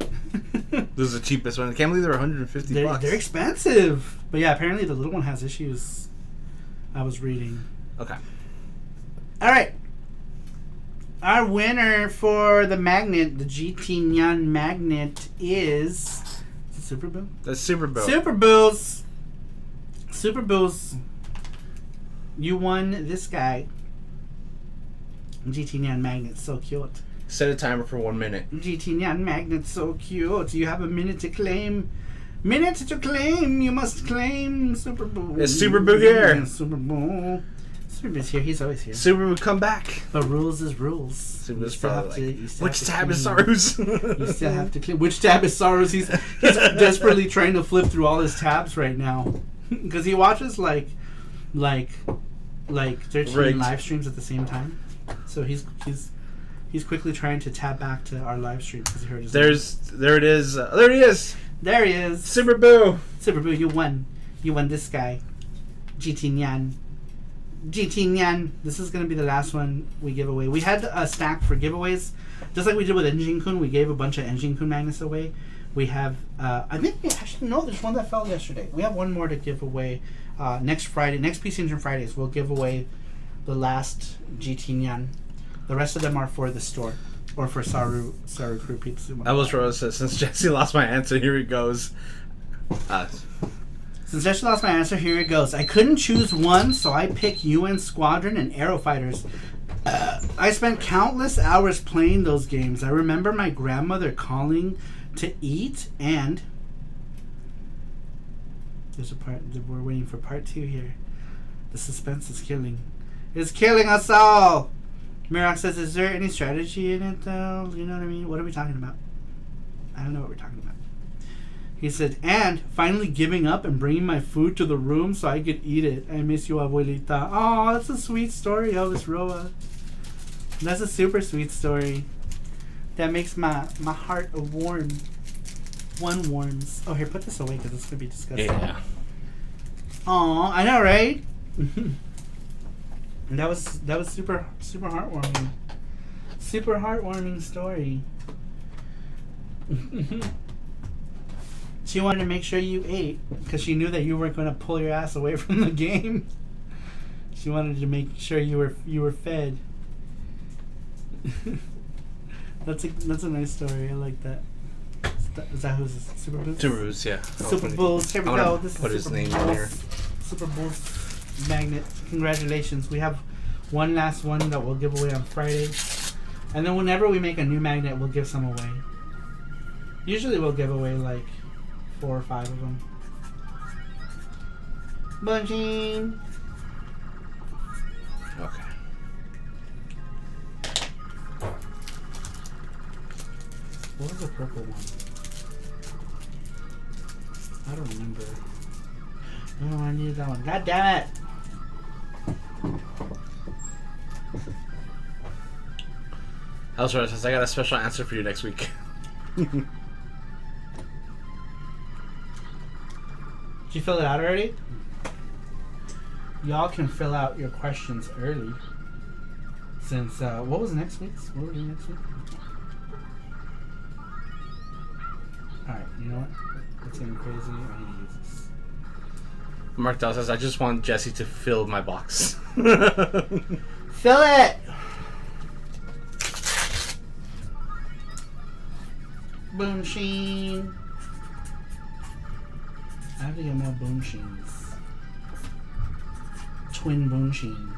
This is the cheapest one. I can't believe they're $150. They're expensive. But yeah, apparently the little one has issues. I was reading. Okay. All right. Our winner for the magnet, the GT Nyan magnet, is it Super Boo? That's Super Bowl. Super Boos. Super Boos. You won this guy. GT Nyan magnet, so cute. Set a timer for 1 minute. GT Nyan magnet, so cute. You have a minute to claim. Minute to claim. You must claim Super Boo. It's Super Boo here. Super Boo. Super Boo's here. He's always here. Super would come back. But rules is rules. Super's probably like, which tab is clean. Sarus? You still have to clean. Which tab is Sarus? He's desperately trying to flip through all his tabs right now. Because he watches like 13 Rigged. live streams at the same time. So he's quickly trying to tab back to our live stream because he heard his there it is. There he is. There he is. Super Boo. Super Boo, you won. You won this guy. GT Nyan. GT Nyan. This is going to be the last one we give away. We had a stack for giveaways. Just like we did with Engine Kun, we gave a bunch of Engine Kun magnets away. We have, I think, actually, no, there's one that fell yesterday. We have one more to give away next Friday. Next PC Engine Fridays, we'll give away the last GT Nyan. The rest of them are for the store. Or for Sarupro peeps. I was Rose says, since Jesse lost my answer, here it goes. Since Jesse lost my answer, here it goes. I couldn't choose one, so I picked UN Squadron and Aero Fighters. I spent countless hours playing those games. I remember my grandmother calling to eat, and there's a part. We're waiting for part 2 here. The suspense is killing. It's killing us all. Mirok says, "Is there any strategy in it, though? You know what I mean? What are we talking about? I don't know what we're talking about." He said, and finally giving up and bringing my food to the room so I could eat it. I miss you, abuelita. Oh, that's a sweet story, Elvis Roa. That's a super sweet story. That makes my heart warm. One warms. Oh, here, put this away because it's going to be disgusting. Yeah. Aw, I know, right? And that was super heartwarming. Super heartwarming story. She wanted to make sure you ate because she knew that you weren't going to pull your ass away from the game. She wanted to make sure you were fed. That's a nice story. I like that. Is that who's this? Super Boost? Super Boost, yeah. Super Bulls. Here we go. This Put is his Super name Bulls. in here. Super Bulls magnet. Congratulations. We have one last one that we'll give away on Friday. And then whenever we make a new magnet, we'll give some away. Usually we'll give away like 4 or 5 of them. Bunching. Okay. What was the purple one? I don't remember. No, I needed that one. God damn it! Elsewhere says, I got a special answer for you next week. Did you fill it out already? Y'all can fill out your questions early. Since, what was next week's? What were we doing next week? Alright, you know what? It's getting crazy. I need to use this. Mark Dell says, I just want Jesse to fill my box. Fill it! Boom sheen. I have to get more boom sheens. Twin boom sheen.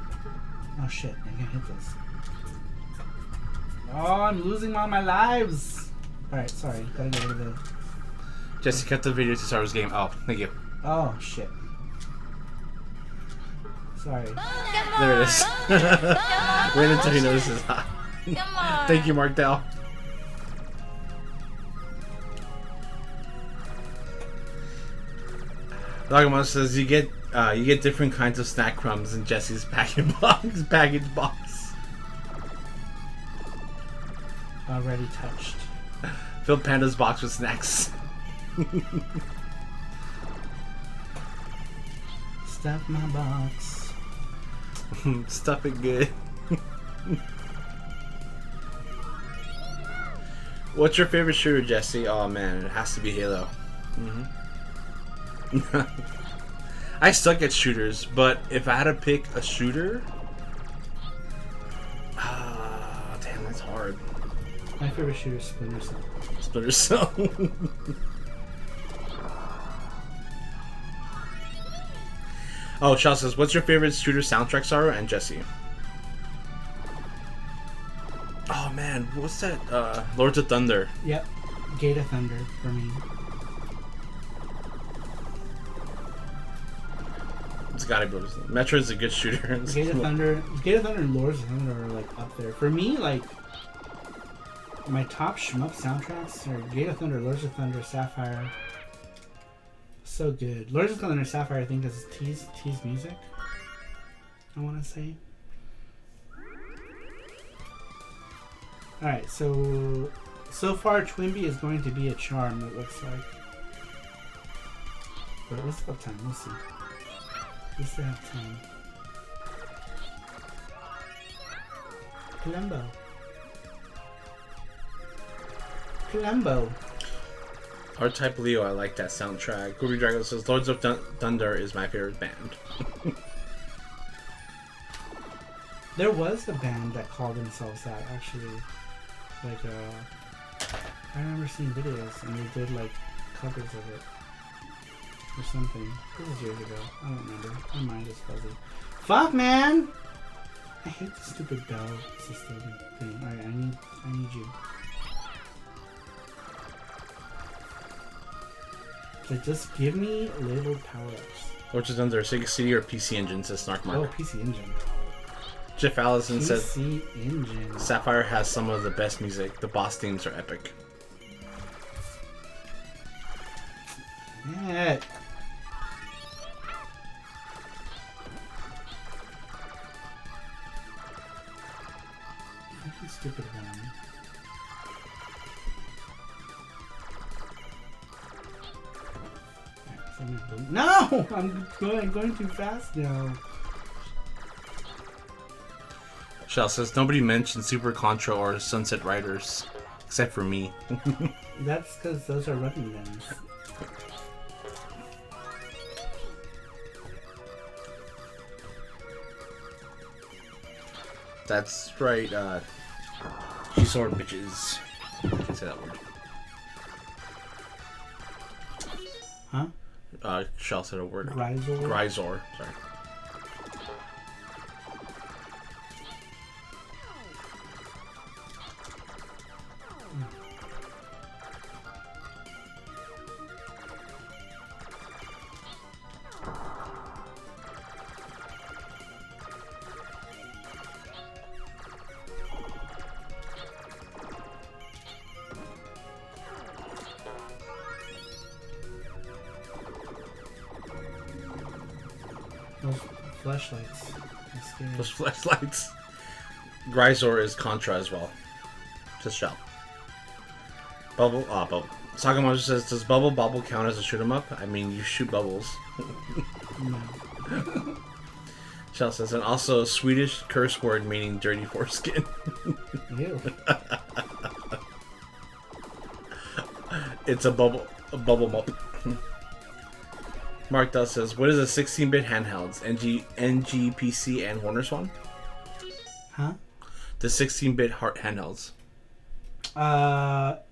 Oh shit, I can't hit this. Oh, I'm losing all my lives. Alright, sorry. Gotta get rid of the... Jesse, cut the video to start his game. Oh, thank you. Oh, shit. Sorry. There it is. Wait until he notices. Thank you, Mark Dell. Dogamo says you get different kinds of snack crumbs in Jesse's package box. Already touched. Fill Panda's box with snacks. Stuff my box. Stuff it good. What's your favorite shooter, Jesse? Oh man, it has to be Halo. I suck at shooters, but if I had to pick a shooter, damn, that's hard. My favorite shooter is Splinter Cell. Splinter Cell. Oh, Shell says, what's your favorite shooter soundtrack, Saru and Jesse? Oh man, what's that? Lords of Thunder. Yep. Gate of Thunder for me. It's gotta be Metro is a good shooter. Gate of Thunder and Lords of Thunder are like up there. For me, like my top shmup soundtracks are Gate of Thunder, Lords of Thunder, Sapphire. So good. Lords of Thunder and Sapphire I think is T's music. I wanna say. Alright, so far Twinbee is going to be a charm, it looks like. But let's go time, we'll see. We still have time. Columbo. R-Type Leo, I like that soundtrack. Ruby Dragon says, Lords of Thunder is my favorite band. There was a band that called themselves that, actually. Like, I remember seeing videos and they did, like, covers of it. Or something. This was years ago. I don't remember. My mind is fuzzy. Fuck, man! I hate the stupid bell system thing. Alright, I need you. Like, just give me labeled power-ups. Lords of Thunder, Sega CD or PC Engine, says Snark Mark. Oh, PC Engine. Jeff Allison says, PC Engine. Sapphire has some of the best music. The boss themes are epic. Yeah. Fucking stupid one. No! I'm going too fast now. Shell says, nobody mentioned Super Contra or Sunset Riders, except for me. That's because those are running guns. That's right, she sword bitches. I can't say that word. Huh? Shell said a word. Grisor? Sorry. Those flashlights. Those flashlights. Grisor is Contra as well. Says Shell. Bubble. Bubble. Sakamoto says, does Bubble Bobble count as a shoot 'em up? I mean, you shoot bubbles. No. Shell says, and also a Swedish curse word meaning dirty foreskin. Ew. It's a bubble mop. Mark Dell says, what is a 16-bit handhelds? NGPC and WonderSwan? Huh? The 16-bit handhelds.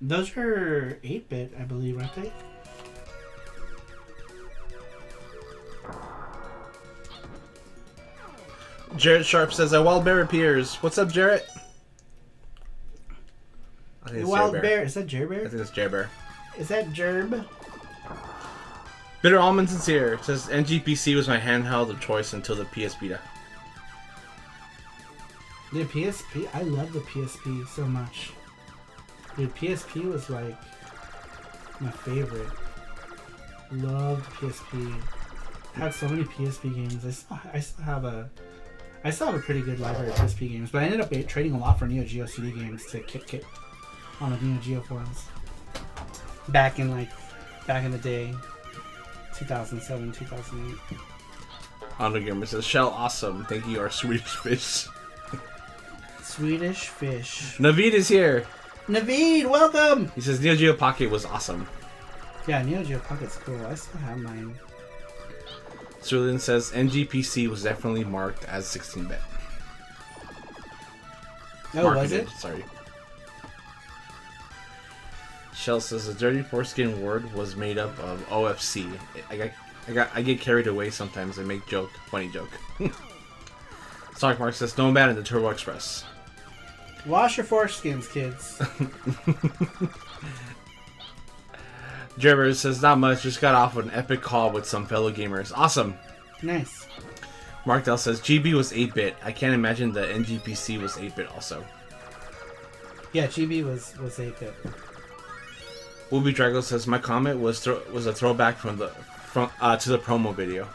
Those are 8-bit, I believe, aren't they? Jarrett Sharp says, a wild bear appears. What's up, Jarrett? I think it's Wild Jer bear. Is that Jer I Bear? think it's Jer Bear. Is that Jerb? Bitter Almonds is here. It says, NGPC was my handheld of choice until the PS Vita. The PSP? I love the PSP so much. Dude, PSP was like my favorite. Loved PSP. Had so many PSP games. I still have a pretty good library of PSP games, but I ended up trading a lot for Neo Geo CD games to kick on the Neo Geo forums. Back in the day, 2007, 2008. Hondo Gamer says, Shell, awesome. Thank you, our Swedish fish. Swedish fish. Navid is here. Navid, welcome! He says, Neo Geo Pocket was awesome. Yeah, Neo Geo Pocket's cool. I still have mine. Cerulean says, NGPC was definitely marked as 16-bit. Oh, Marketed, was it? Sorry. Shell says, the dirty foreskin word was made up of OFC. I get carried away sometimes. I make funny joke. Stock Mark says, Snowman and the Turbo Express. Wash your foreskins, kids. Jerber says, not much, just got off an epic call with some fellow gamers. Awesome. Nice. Mark Dell says, GB was 8-bit. I can't imagine the NGPC was 8-bit also. Yeah, GB was 8-bit. Wooby Drago says, my comment was a throwback to the promo video.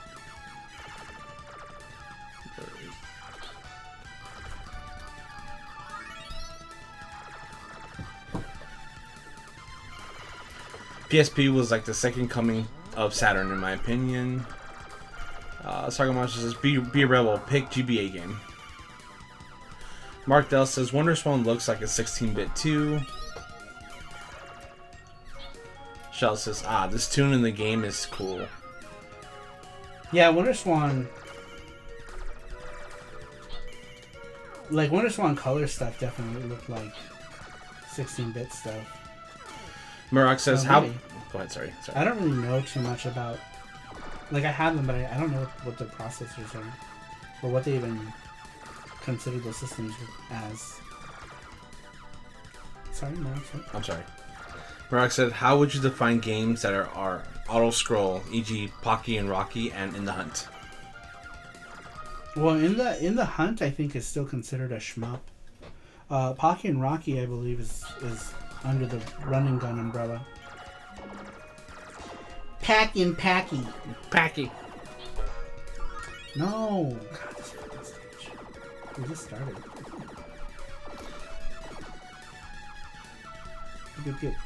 PSP was like the second coming of Saturn in my opinion. Sagamasha says, be a rebel, pick GBA game. Mark Dell says, WonderSwan looks like a 16-bit too. Shell says, this tune in the game is cool. Yeah, WonderSwan. Like, WonderSwan color stuff definitely looked like 16-bit stuff. Murdoch says, Go ahead, sorry. I don't really know too much about... Like, I have them, but I don't know what the processors are. Or what they even consider those systems as. Sorry, no. I'm sorry. Murdoch said, how would you define games that are auto-scroll, e.g. Pocky and Rocky and In the Hunt? Well, In the Hunt, I think, is still considered a shmup. Pocky and Rocky, I believe, is under the run and gun umbrella. Packy. No. God, this fucking stage. We just started. Good.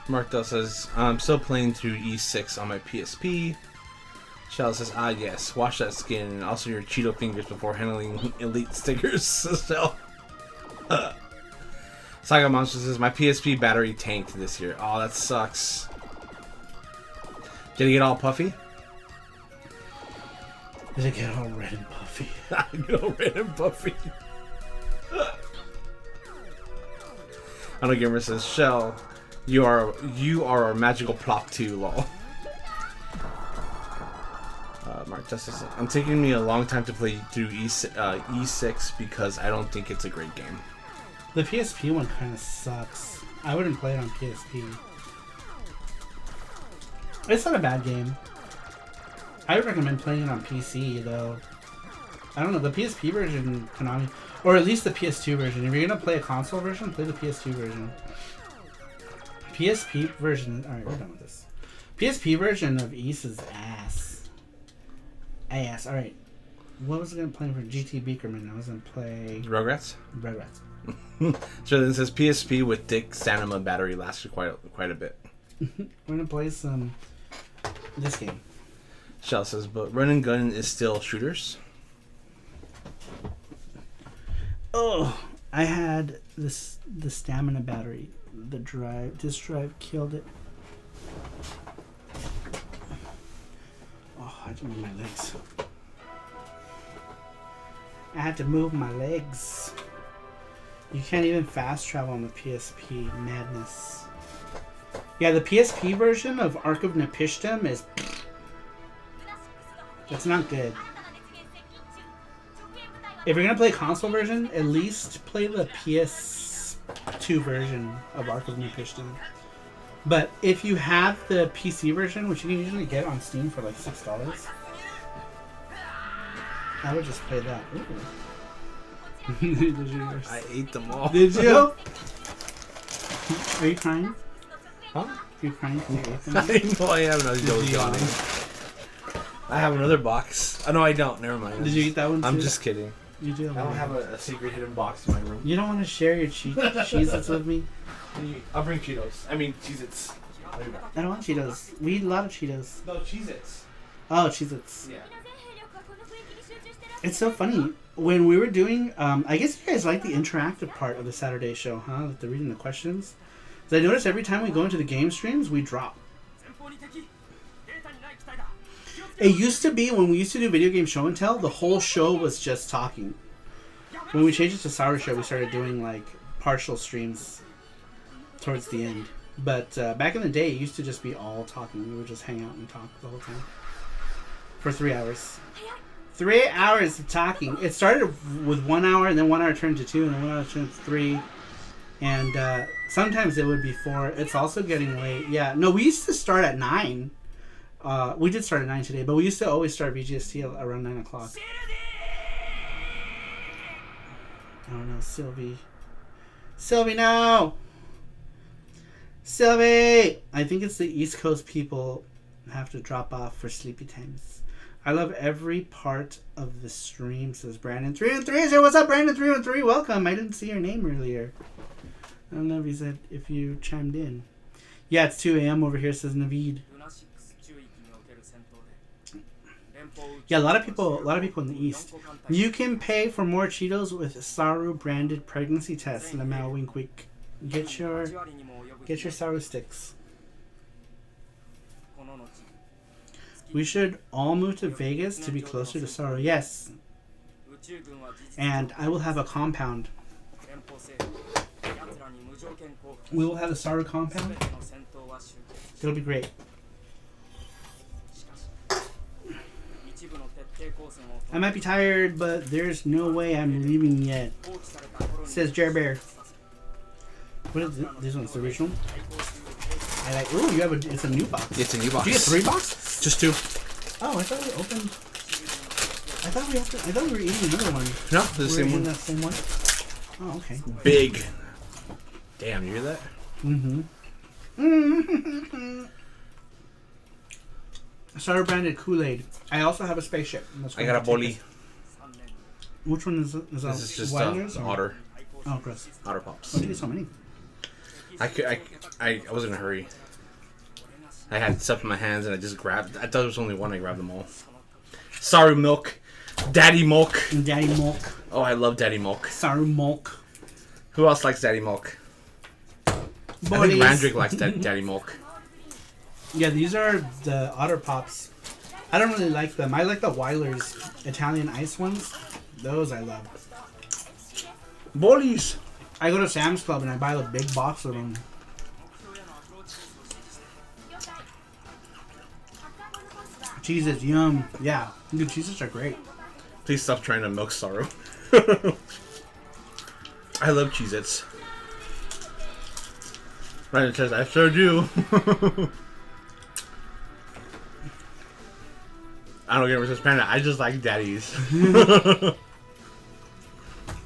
Mark Dell says, I'm still playing through E6 on my PSP. Shell says, yes, wash that skin and also your Cheeto fingers before handling elite stickers. Shell. Saga Monster says, my PSP battery tanked this year. Oh, that sucks. Did it get all puffy? Did it get all red and puffy? Get all red and puffy. Hondo Gamer says, Shell, you are a magical plop too, lol. Mark Justice, I'm taking me a long time to play through E6 because I don't think it's a great game. The PSP one kind of sucks. I wouldn't play it on PSP. It's not a bad game. I would recommend playing it on PC, though. I don't know, the PSP version, Konami, or at least the PS2 version. If you're gonna play a console version, play the PS2 version. PSP version, alright, we're done with this. PSP version of East is ass. Alright. What was I going to play for GT Beakerman? I was going to play Rugrats? Rugrats. So then it says PSP with Dick Sanima battery lasted quite a bit. We're going to play some... this game. Shell says, but run and gun is still shooters. Oh, I had the stamina battery. This drive killed it. Oh, I had to move my legs. I had to move my legs. You can't even fast travel on the PSP. Madness. Yeah, the PSP version of Ark of Nepishtim is... it's not good. If you're going to play console version, at least play the PS2 version of Ark of Nepishtim. But if you have the PC version, which you can usually get on Steam for like $6, I would just play that. I ate them all. Did you? Are you crying? Huh? Are you crying because you ate them? I know I have another joke yawning. I have another box. Oh, no, I don't. Never mind. Did you eat that one too? I'm just kidding. You do? I don't have a secret hidden box in my room. You don't want to share your Cheez-Its with me? I'll bring Cheetos. I mean, Cheez-Its. I don't want Cheetos. We eat a lot of Cheetos. No, Cheez-Its. Oh, Cheez-Its. Yeah. It's so funny. When we were doing, I guess you guys like the interactive part of the Saturday show, huh? Like the reading the questions. 'Cause I noticed every time we go into the game streams, we drop. It used to be, when we used to do video game show and tell, the whole show was just talking. When we changed it to SARUSHOW, we started doing like partial streams towards the end. But back in the day, it used to just be all talking. We would just hang out and talk the whole time. For 3 hours. 3 hours of talking. It started with 1 hour, and then 1 hour turned to 2, and then 1 hour turned to 3. And sometimes it would be 4. It's also getting late. Yeah, no, we used to start at 9. We did start at 9 today, but we used to always start VGST around 9 o'clock. I don't know, Sylvie. Sylvie, no! Sylvie! I think it's the East Coast people have to drop off for sleepy times. I love every part of the stream, says Brandon 313. Say, what's up, Brandon 313? Welcome. I didn't see your name earlier. I don't know if you chimed in. Yeah, it's 2 a.m. over here, says Naveed. Yeah, a lot of people in the East. You can pay for more Cheetos with Saru branded pregnancy tests. Lamau wink wink. Get your Saru sticks. We should all move to Vegas to be closer to Saru. Yes. And I will have a compound. We will have a Saru compound. It'll be great. I might be tired, but there's no way I'm leaving yet. Says Jer Bear. What is this one's the original? I like. Ooh, you have it's a new box. It's a new box. Did you get 3 boxes? Just 2. Oh, I thought we opened. I thought we were eating another one. No, the same one. The same one. Oh, okay. Big. Damn, you hear that? Mm-hmm. Saru branded Kool-Aid. I also have a spaceship. I got a bully. Which one is it? This is just otter. Oh, gross. Otter pops. Why did you get so many? I was in a hurry. I had stuff in my hands and I just grabbed. I thought there was only one. I grabbed them all. Saru milk, Daddy milk. Daddy milk. Oh, I love Daddy milk. Saru milk. Who else likes Daddy milk? Boys. I think Randrick likes Daddy milk. Yeah, these are the Otter Pops. I don't really like them. I like the Weiler's Italian ice ones. Those I love. Bullies. I go to Sam's Club and I buy the big box of them. Cheez-Its, yum. Yeah, the Cheez-Its are great. Please stop trying to milk Saru. I love Cheez-Its. Ryan says, I sure do. I don't get resist Panda. I just like daddies.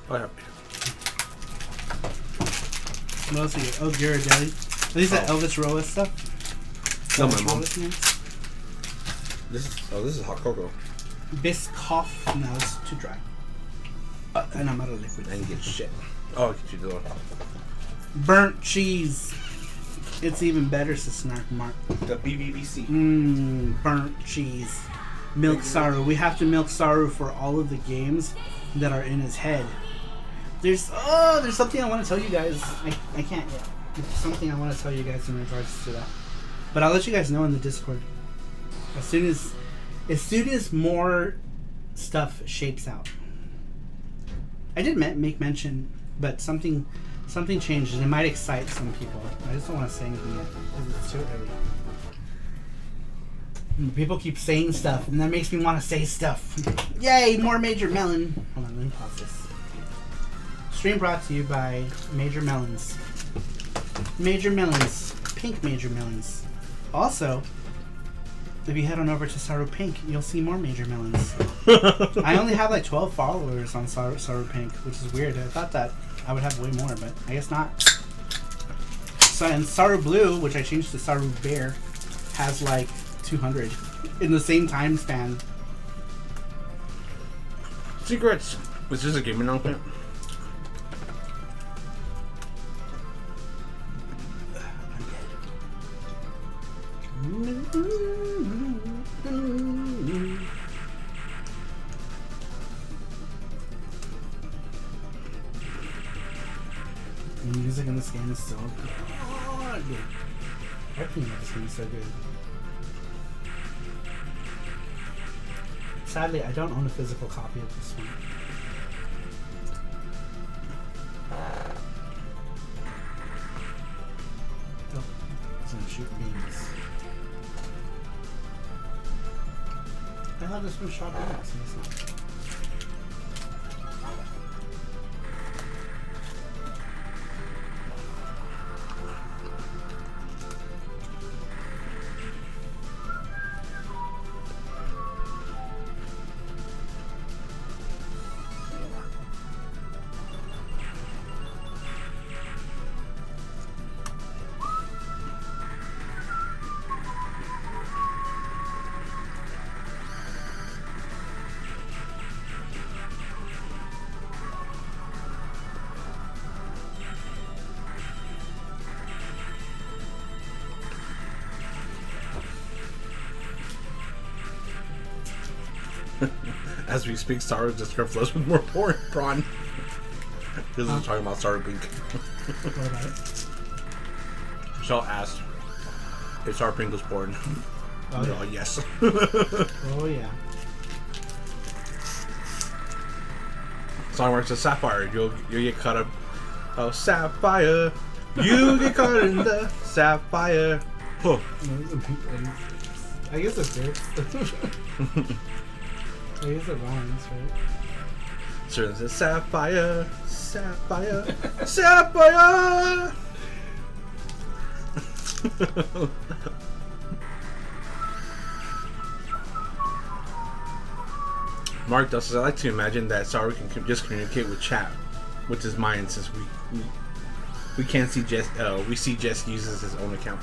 Oh, yeah. What else are you? Oh, Jared Daddy. Are these that Elvis Roa stuff? No, my mom. Roa snacks? This is hot cocoa. Biscoff. No, it's too dry. And I'm out of liquid. And get shit. Oh, I'll get you the one. Burnt cheese. It's even better, says Snark Mark. The BBBC. Burnt cheese. Milk Saru. We have to milk Saru for all of the games that are in his head. There's something I want to tell you guys. I can't yet. There's something I want to tell you guys in regards to that. But I'll let you guys know in the Discord. As soon as more stuff shapes out. I did make mention, but something changed, and it might excite some people. I just don't want to say anything yet because it's too early. And people keep saying stuff, and that makes me want to say stuff. Yay, more Major Melon. Hold on, let me pause this. Stream brought to you by Major Melons. Major Melons. Pink Major Melons. Also, if you head on over to Saru Pink, you'll see more Major Melons. I only have like 12 followers on Saru Pink, which is weird. I thought that I would have way more, but I guess not. So, and Saru Blue, which I changed to Saru Bear, has like 200 in the same time span. Secrets. Was this a game announcement? The music in this game is so good. Everything in this game is so good. Sadly, I don't own a physical copy of this one. Oh, it's gonna shoot beams. I thought this one shot beams. It's not. As we speak, Saru just flows with more prawn. Because we're talking about Saru Pink. What about it? Michelle asked if Saru Pink was born. Oh, no, yeah. yes. Oh, yeah. Song works as Sapphire. You'll get caught up. Oh, Sapphire. You get caught in the Sapphire. Huh. I guess it fits. I guess it rhymes, right? So it's Sapphire, Sapphire, Sapphire. Mark Dust says, I like to imagine that Saru can just communicate with chat with his mind, since we can't see Jess. We see Jess uses his own account.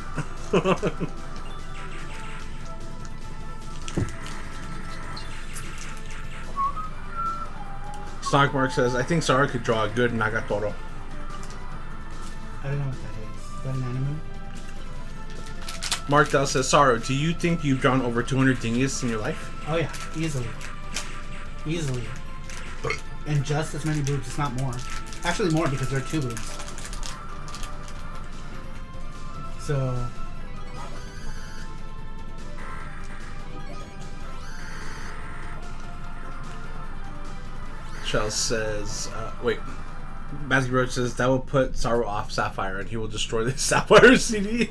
Sonic Mark says, I think Saru could draw a good Nagatoro. I don't know what that is. Is that an anime? Mark Dell says, Saru, do you think you've drawn over 200 dingus in your life? Oh yeah, easily. Easily. And just as many boobs, it's not more. Actually more, because there are 2 boobs. So... Shell says, wait. Matthew Roach says, that will put Saru off Sapphire and he will destroy the Sapphire CD.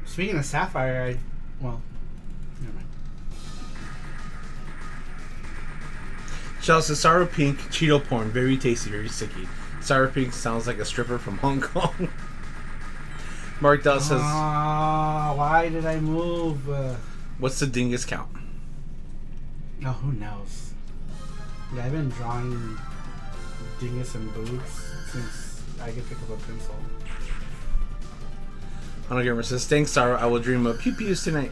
Speaking of Sapphire, well, never mind. Shell says, Saru Pink, Cheeto porn, very tasty, very sticky. Saru Pink sounds like a stripper from Hong Kong. Mark Dell says, why did I move? what's the dingus count? Oh, who knows? Yeah, I've been drawing dingus and boobs since I could pick up a pencil. Honor Gamer says, thanks, Saru. I will dream of pew-pews tonight.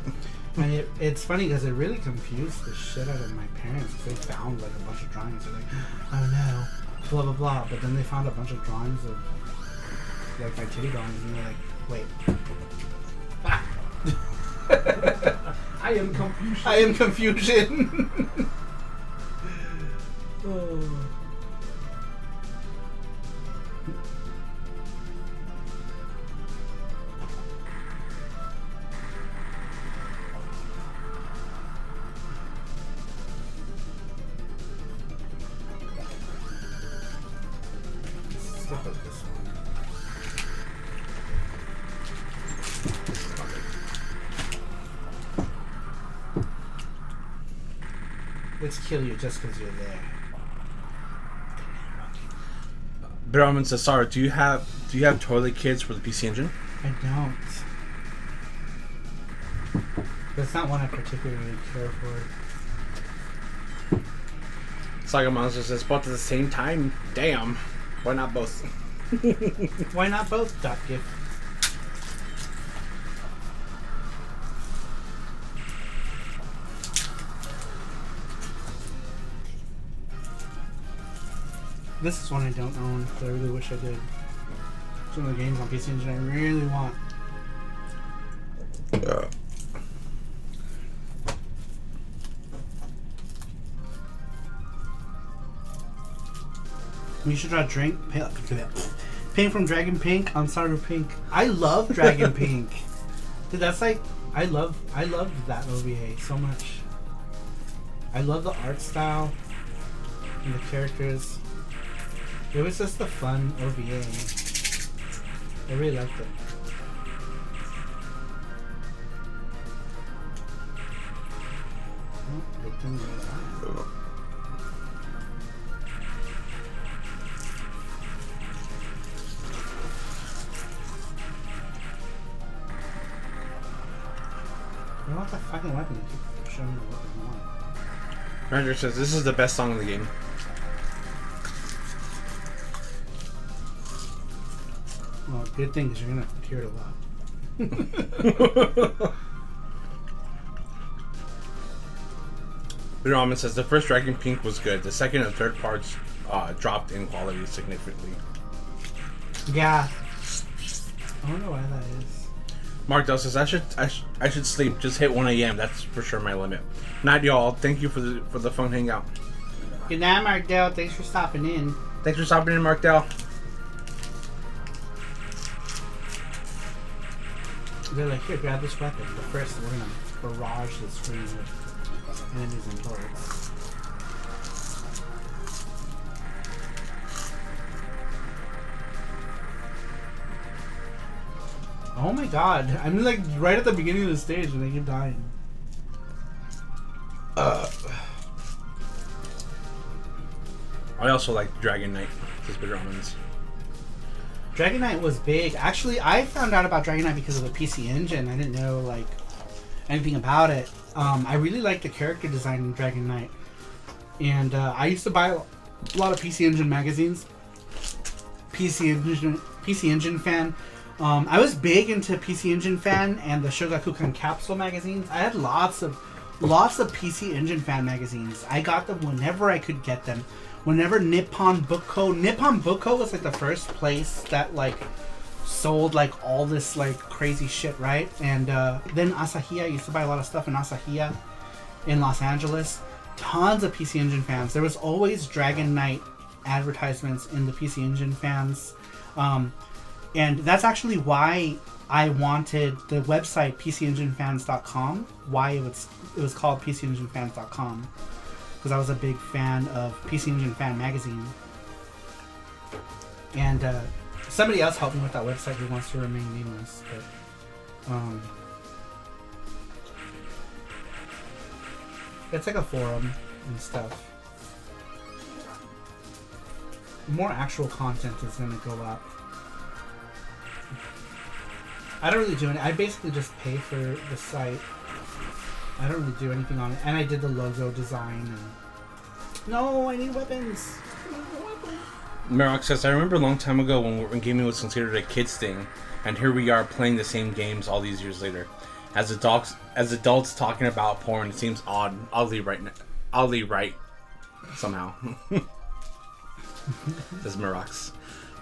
And it's funny because it really confused the shit out of my parents. They found like a bunch of drawings. They're like, oh no, blah blah blah. But then they found a bunch of drawings of like my titty drawings, and they're like, wait. I am confusion. I am confusion. Oh. Skip it this one. Let's kill you just because you're there. Biraman says, Sarah, do you have toilet kits for the PC Engine? I don't. That's not one I particularly care for. Saga Monster says, both at the same time? Damn. Why not both? Why not both, .gif? This is one I don't own, but I really wish I did. It's one of the games on PC Engine I really want. We should draw Pink from Dragon Pink on Saru Pink. I love Dragon Pink. Dude, that's like I love that OVA so much. I love the art style and the characters. It was just a fun OVA. I really liked it. Oh, good thing there's that. I want the fucking weapon. You keep showing me the weapon you want. Ranger says, this is the best song in the game. Well, good thing because you're gonna hear it a lot. Biraman says, the first Dragon Pink was good. The second and third parts dropped in quality significantly. Yeah. I don't know why that is. Mark Dell says, I should sleep. Just hit 1 a.m. That's for sure my limit. Night, y'all. Thank you for the fun hangout. Good night, Mark Dell. Thanks for stopping in. Thanks for stopping in, Mark Dell. They're like, here, grab this weapon. But first, we're gonna barrage the screen with enemies and bullets. Oh my god, I'm like right at the beginning of the stage and I keep dying. I also like Dragon Knight. This is Biraman's. Dragon Knight was big. Actually, I found out about Dragon Knight because of the PC Engine. I didn't know like anything about it. I really liked the character design in Dragon Knight, and I used to buy a lot of PC Engine magazines. PC Engine fan. I was big into PC Engine fan and the Shogakukan Capsule magazines. I had lots of PC Engine fan magazines. I got them whenever I could get them. Whenever Nippon Book Co. was like the first place that like sold like all this like crazy shit, right? And then Asahiya, I used to buy a lot of stuff in Asahiya in Los Angeles. Tons of PC Engine fans. There was always Dragon Knight advertisements in the PC Engine fans. And that's actually why I wanted the website PCEngineFans.com. Why it was called PCEngineFans.com. Because I was a big fan of PC Engine Fan magazine. And somebody else helped me with that website who wants to remain nameless. But it's like a forum and stuff. More actual content is going to go up. I don't really do any. I basically just pay for the site. I don't really do anything on it. And I did the logo design. And no, I need weapons. Marok says, I remember a long time ago when gaming was considered a kid's thing, and here we are playing the same games all these years later. adults talking about porn seems oddly right somehow. Says Marax.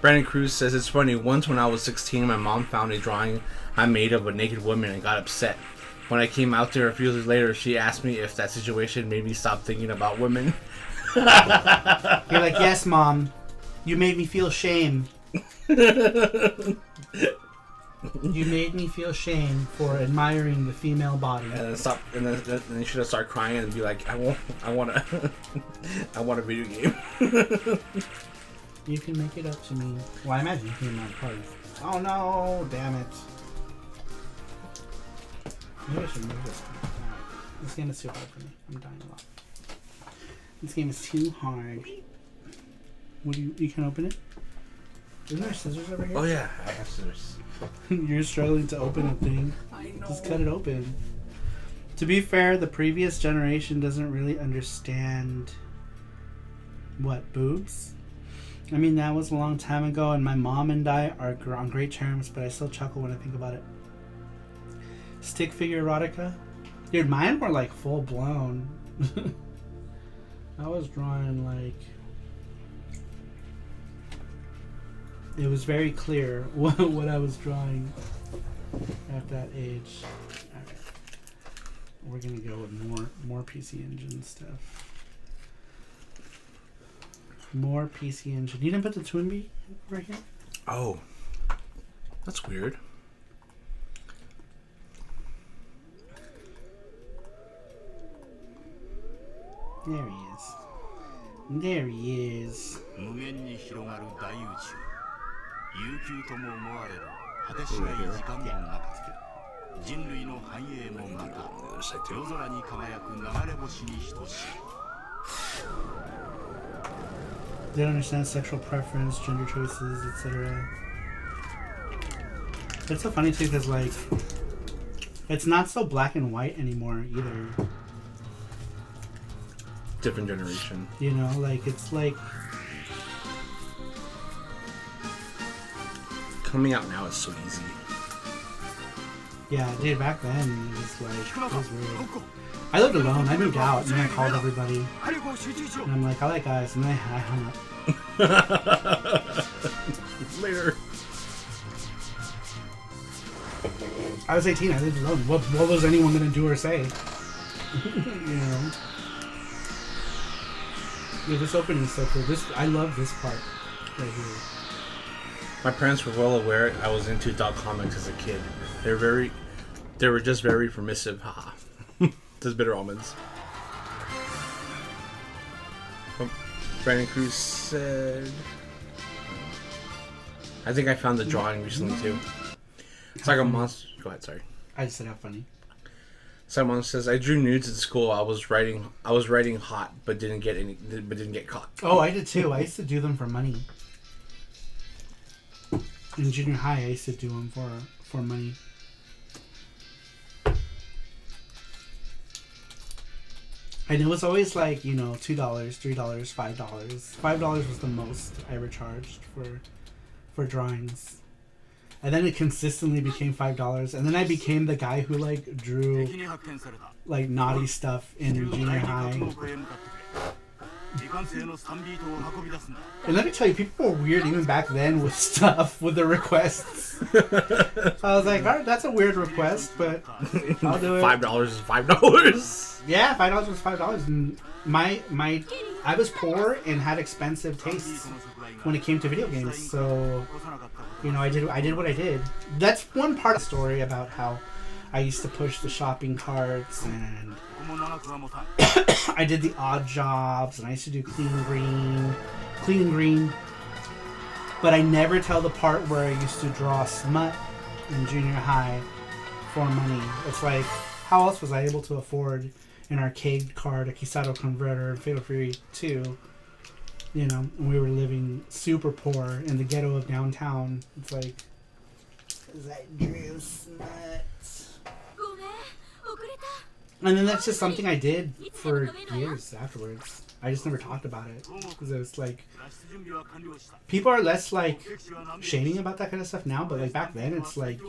Brandon Cruz says it's funny. Once when I was 16, my mom found a drawing I made of a naked woman and got upset. When I came out there a few years later, she asked me if that situation made me stop thinking about women. You're like, yes, Mom. You made me feel shame. You made me feel shame for admiring the female body. And then you should have started crying and be like, I want a video game. You can make it up to me. Well, I imagine you can not part. Oh no! Damn it. Maybe I should move this. Alright. This game is too hard for me. I'm dying a lot. This game is too hard. What do you can open it? Isn't there scissors over here? Oh yeah, I have scissors. You're struggling to open a thing. I know. Just cut it open. To be fair, the previous generation doesn't really understand what boobs. I mean, that was a long time ago, and my mom and I are on great terms, but I still chuckle when I think about it. Stick figure erotica? Dude, mine were like full blown. I was drawing like... It was very clear what I was drawing at that age. Alright. We're gonna go with more PC Engine stuff. More PC Engine. You didn't put the Twinbee right here? Oh. That's weird. There he is. There he is. They don't understand sexual preference, gender choices, etc. It's so funny too, because like, it's not so black and white anymore either. Different generation. You know, like it's like coming out now is so easy. Yeah, dude, back then it was like, it was weird. I lived alone, I moved out, and then I called everybody. And I'm like, I like guys, and then I hung up. Later. I was 18, I lived alone. What was anyone gonna do or say? You know? Yeah, this opening is so cool. I love this part right here. My parents were well aware I was into dog comics as a kid. They were just very permissive. Haha. Those bitter almonds. Brandon Cruz said, I think I found the drawing recently too. It's like a monster. Go ahead, sorry. I just said how funny. Someone says, I drew nudes at school. I was writing hot, but didn't get caught. Oh, I did too. I used to do them for money. In junior high, I used to do them for money. And it was always like, you know, $2, $3, $5. $5 was the most I ever charged for drawings. And then it consistently became $5. And then I became the guy who like drew like naughty stuff in junior high. And let me tell you, people were weird even back then with stuff, with the requests. I was like, alright, that's a weird request, but I'll do it. $5 is $5. Yeah, $5 was $5. And I was poor and had expensive tastes when it came to video games, so you know, I did what I did. That's one part of the story about how I used to push the shopping carts, and I did the odd jobs, and I used to do clean and green. But I never tell the part where I used to draw smut in junior high for money. It's like, how else was I able to afford an arcade card, a Kisato converter, and Fatal Fury 2? You know, and we were living super poor in the ghetto of downtown. It's like, because I drew smut. And then that's just something I did for years afterwards. I just never talked about it. Because it was like, people are less like shaming about that kind of stuff now, but like back then it's like,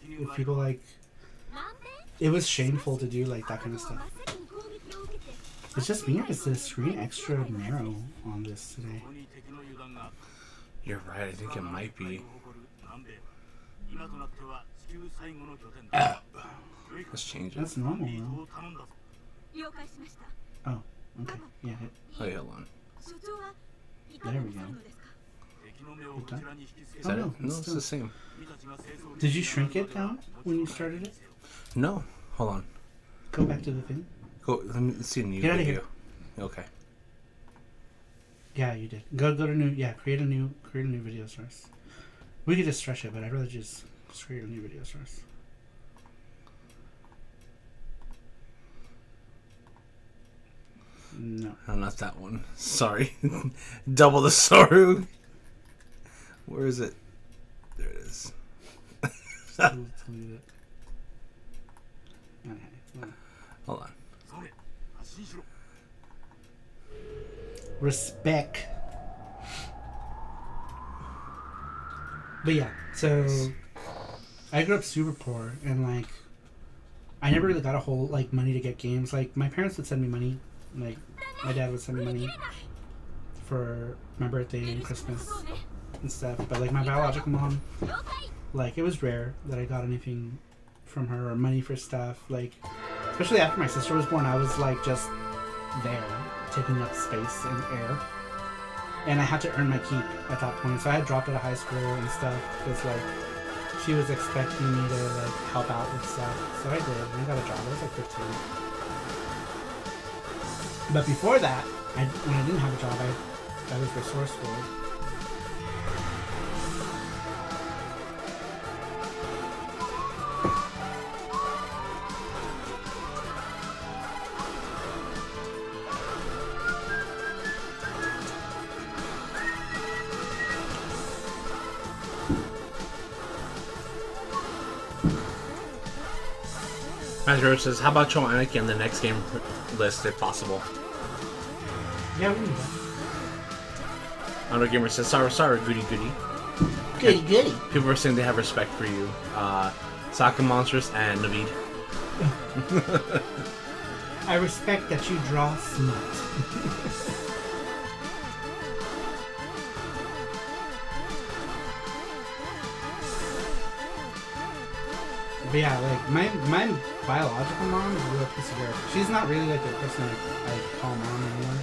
if people like, it was shameful to do like that kind of stuff. It's just me, or is the screen extra narrow on this today? You're right, I think it might be. Let's change it. That's normal though. Oh, okay. Yeah. Wait, hold on. There we go. Is that it? No, it's the same. Did you shrink it down when you started it? No. Hold on. Go back to the thing. Go. Let me see a new Get out of video. here. Okay. Yeah, you did. Go to new. Yeah, create a new video source. We could just stretch it, but I'd rather just create a new video source. No. No, not that one. Sorry. Double the Saru. Where is it? There it is. Delete it. Okay. Hold on. Respect. But yeah, so I grew up super poor, and like I never really got a whole like money to get games. Like my parents would send me money, like my dad would send me money for my birthday and Christmas and stuff. But like my biological mom, like it was rare that I got anything from her or money for stuff. Like especially after my sister was born, I was like just there, taking up space and air. And I had to earn my keep at that point. So I had dropped out of high school and stuff because like she was expecting me to like help out with stuff. So I did, and I got a job. I was like 15. But before that, when I didn't have a job, I was resourceful. Mazro says, how about Joe Anarchy on the next game list if possible? Yeah, we can do that. Under Gamer says, sorry, goody. Goody. People are saying they have respect for you. Saka Monsters and Navid. I respect that you draw smut. But yeah, like my biological mom is a real piece of work. She's not really like the person I call mom anymore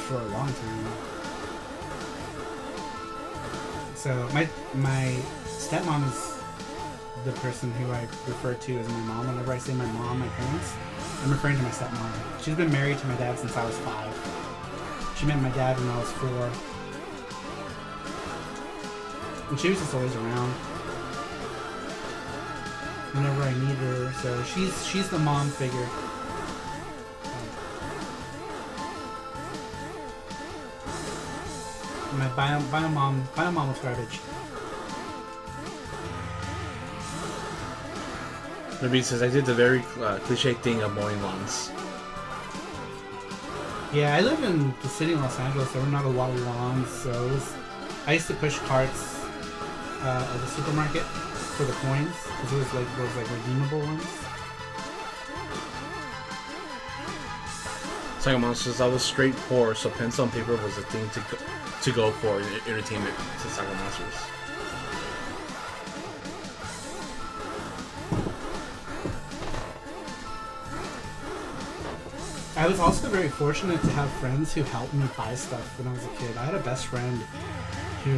for a long time. So my stepmom is the person who I refer to as my mom. Whenever I say my mom, my parents, I'm referring to my stepmom. She's been married to my dad since I was 5. She met my dad when I was 4. And she was just always around whenever I need her, so she's the mom figure. My bio mom was garbage. Navid says, I did the very cliche thing of mowing lawns. Yeah, I live in the city of Los Angeles. There were not a lot of lawns, so I used to push carts at the supermarket for the coins, because it was like those like redeemable ones. Saka Monsters, I was straight poor, so pencil and paper was a thing to go for in entertainment. Says Saka Monsters. I was also very fortunate to have friends who helped me buy stuff when I was a kid. I had a best friend who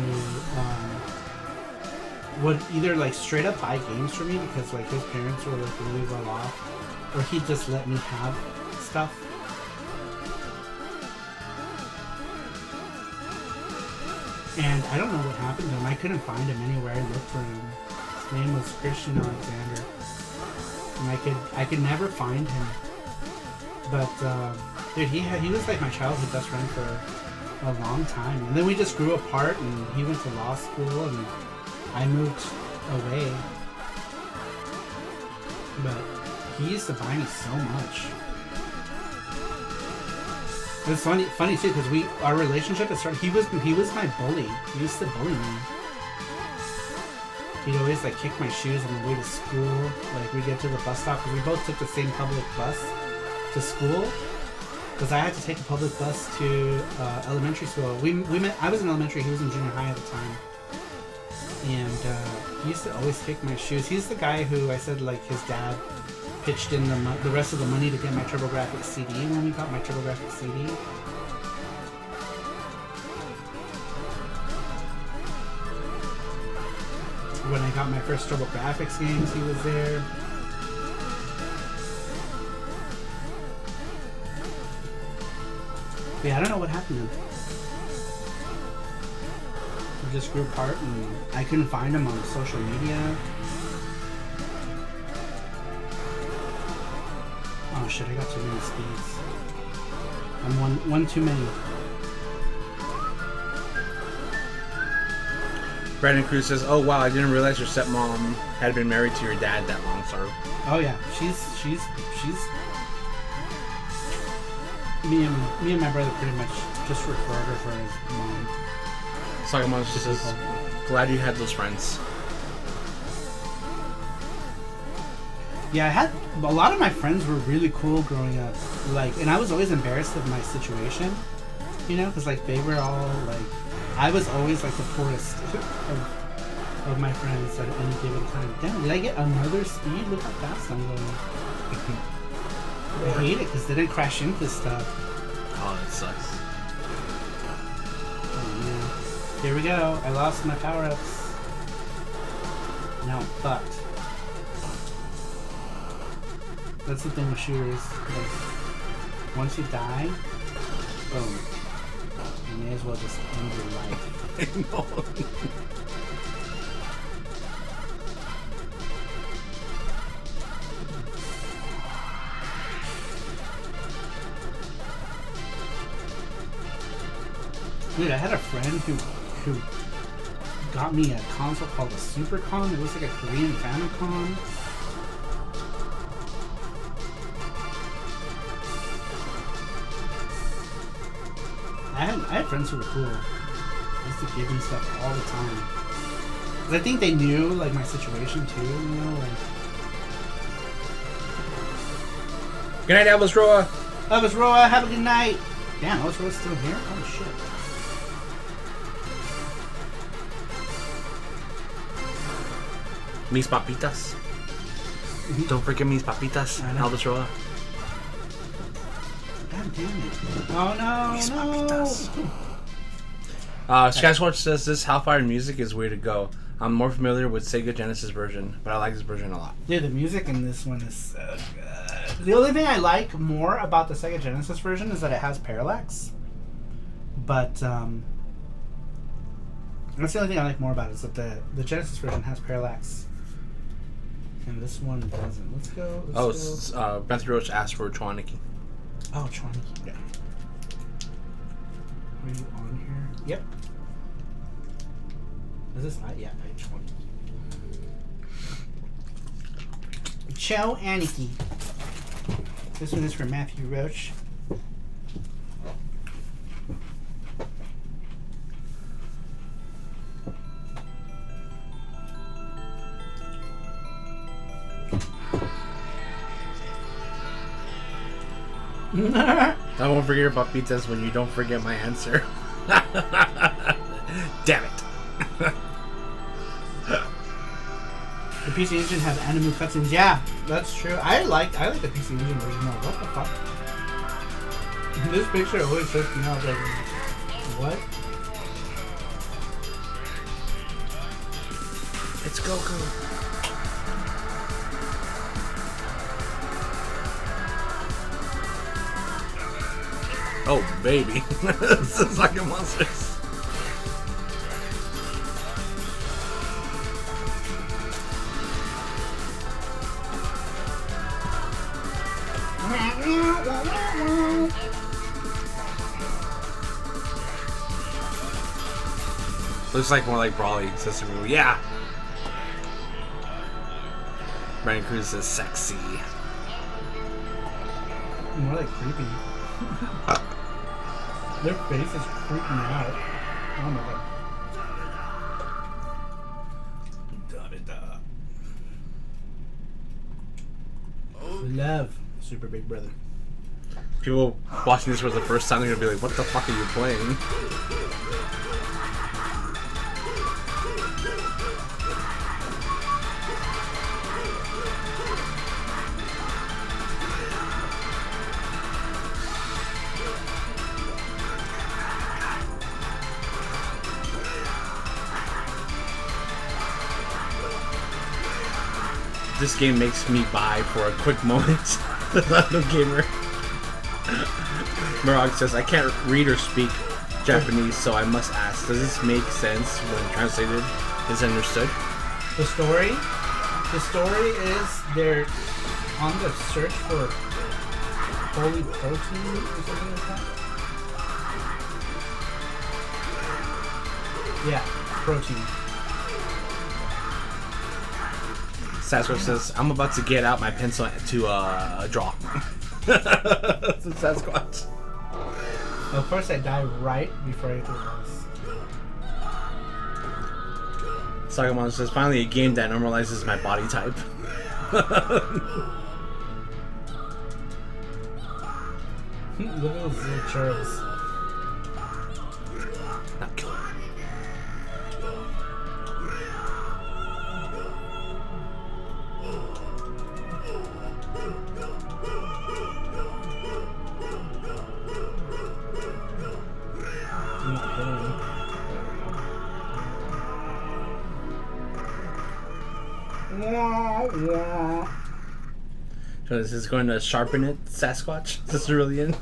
would either like straight up buy games for me because like his parents were like really well off, or he'd just let me have stuff. And I don't know what happened to him. I couldn't find him anywhere. I looked for him. His name was Christian Alexander, and I could never find him. But dude, he was like my childhood best friend for a long time, and then we just grew apart. And he went to law school, and I moved away. But he used to buy me so much. It was funny too, because our relationship had started. He was my bully. He used to bully me. he'd always like kick my shoes on the way to school. Like we get to the bus stop because we both took the same public bus to school. Because I had to take a public bus to elementary school. We met. I was in elementary. He was in junior high at the time. And he used to always kick my shoes. He's the guy who I said like his dad pitched in the rest of the money to get my TurboGrafx CD when we got my TurboGrafx CD. When I got my first TurboGrafx games, he was there. Yeah, I don't know what happened to him. We just grew apart and I couldn't find him on social media. Oh shit, I got too many speeds. I'm one too many. Brandon Cruz says, "Oh wow, I didn't realize your stepmom had been married to your dad that long." Sorry. Oh yeah, she's me and my brother pretty much just referred her for his mom. Sagamon just says, "Glad you had those friends." Yeah, I had a lot of my friends were really cool growing up. Like, and I was always embarrassed of my situation, you know, because like they were all like, I was always like the poorest of my friends at any given time. Damn, did I get another speed? Look how fast I'm going. I hate it because they didn't crash into stuff. Oh, that sucks. Oh man. Here we go. I lost my power-ups. Now I'm fucked. That's the thing with shooters. Like, once you die, boom. You may as well just end your life. I know. Dude, I had a friend who got me a console called a Supercon. It was like a Korean Famicom. I had friends who were cool. I used to give them stuff all the time. 'Cause I think they knew like my situation too, you know, like. Good night, Elvis Roa. Elvis Roa, have a good night. Damn, Elvis Roa's still here? Oh shit. Mis papitas. Don't forget mis papitas, Elvis Roa. God damn it. Oh no, Mis no. papitas. Skywatch says this Hellfire music is way to go. I'm more familiar with Sega Genesis version, but I like this version a lot. Dude, the music in this one is so good. The only thing I like more about the Sega Genesis version is that it has parallax. But that's the only thing I like more about it, is that the Genesis version has parallax. And this one doesn't. Let's go. Beth Roach asked for Chwaniki. Oh, Chwaniki. Yeah. Are you on here? Yep. Is this not? Yeah, Chwaniki. Cho Aniki. This one is for Matthew Roach. I won't forget about pizzas when you don't forget my answer. Damn it. The PC Engine has anime cutscenes. Yeah, that's true. I like the PC Engine version more. What the fuck? This picture always trips me out. Like, what? It's Goku. Oh, baby. This is like a monsters. Looks like more like Brawly, says Sarumaru. Yeah! Brandon Cruz says sexy. More like creepy. Their face is creeping me out. Oh my god. Damn it. love Super Big Brother. People watching this for the first time, they're gonna be like, "What the fuck are you playing?" This game makes me buy for a quick moment. No gamer. Murag says, I can't read or speak Japanese, so I must ask, does this make sense when translated is understood? The story is they're on the search for holy protein or something like that. Yeah, protein. Sasquatch says, I'm about to get out my pencil to draw. Sasquatch. Of course, I die right before I get to the boss. Sagamon says, finally a game that normalizes my body type. Look at those little churros. Not killer. So this is going to sharpen it, Sasquatch? Is this really in? Is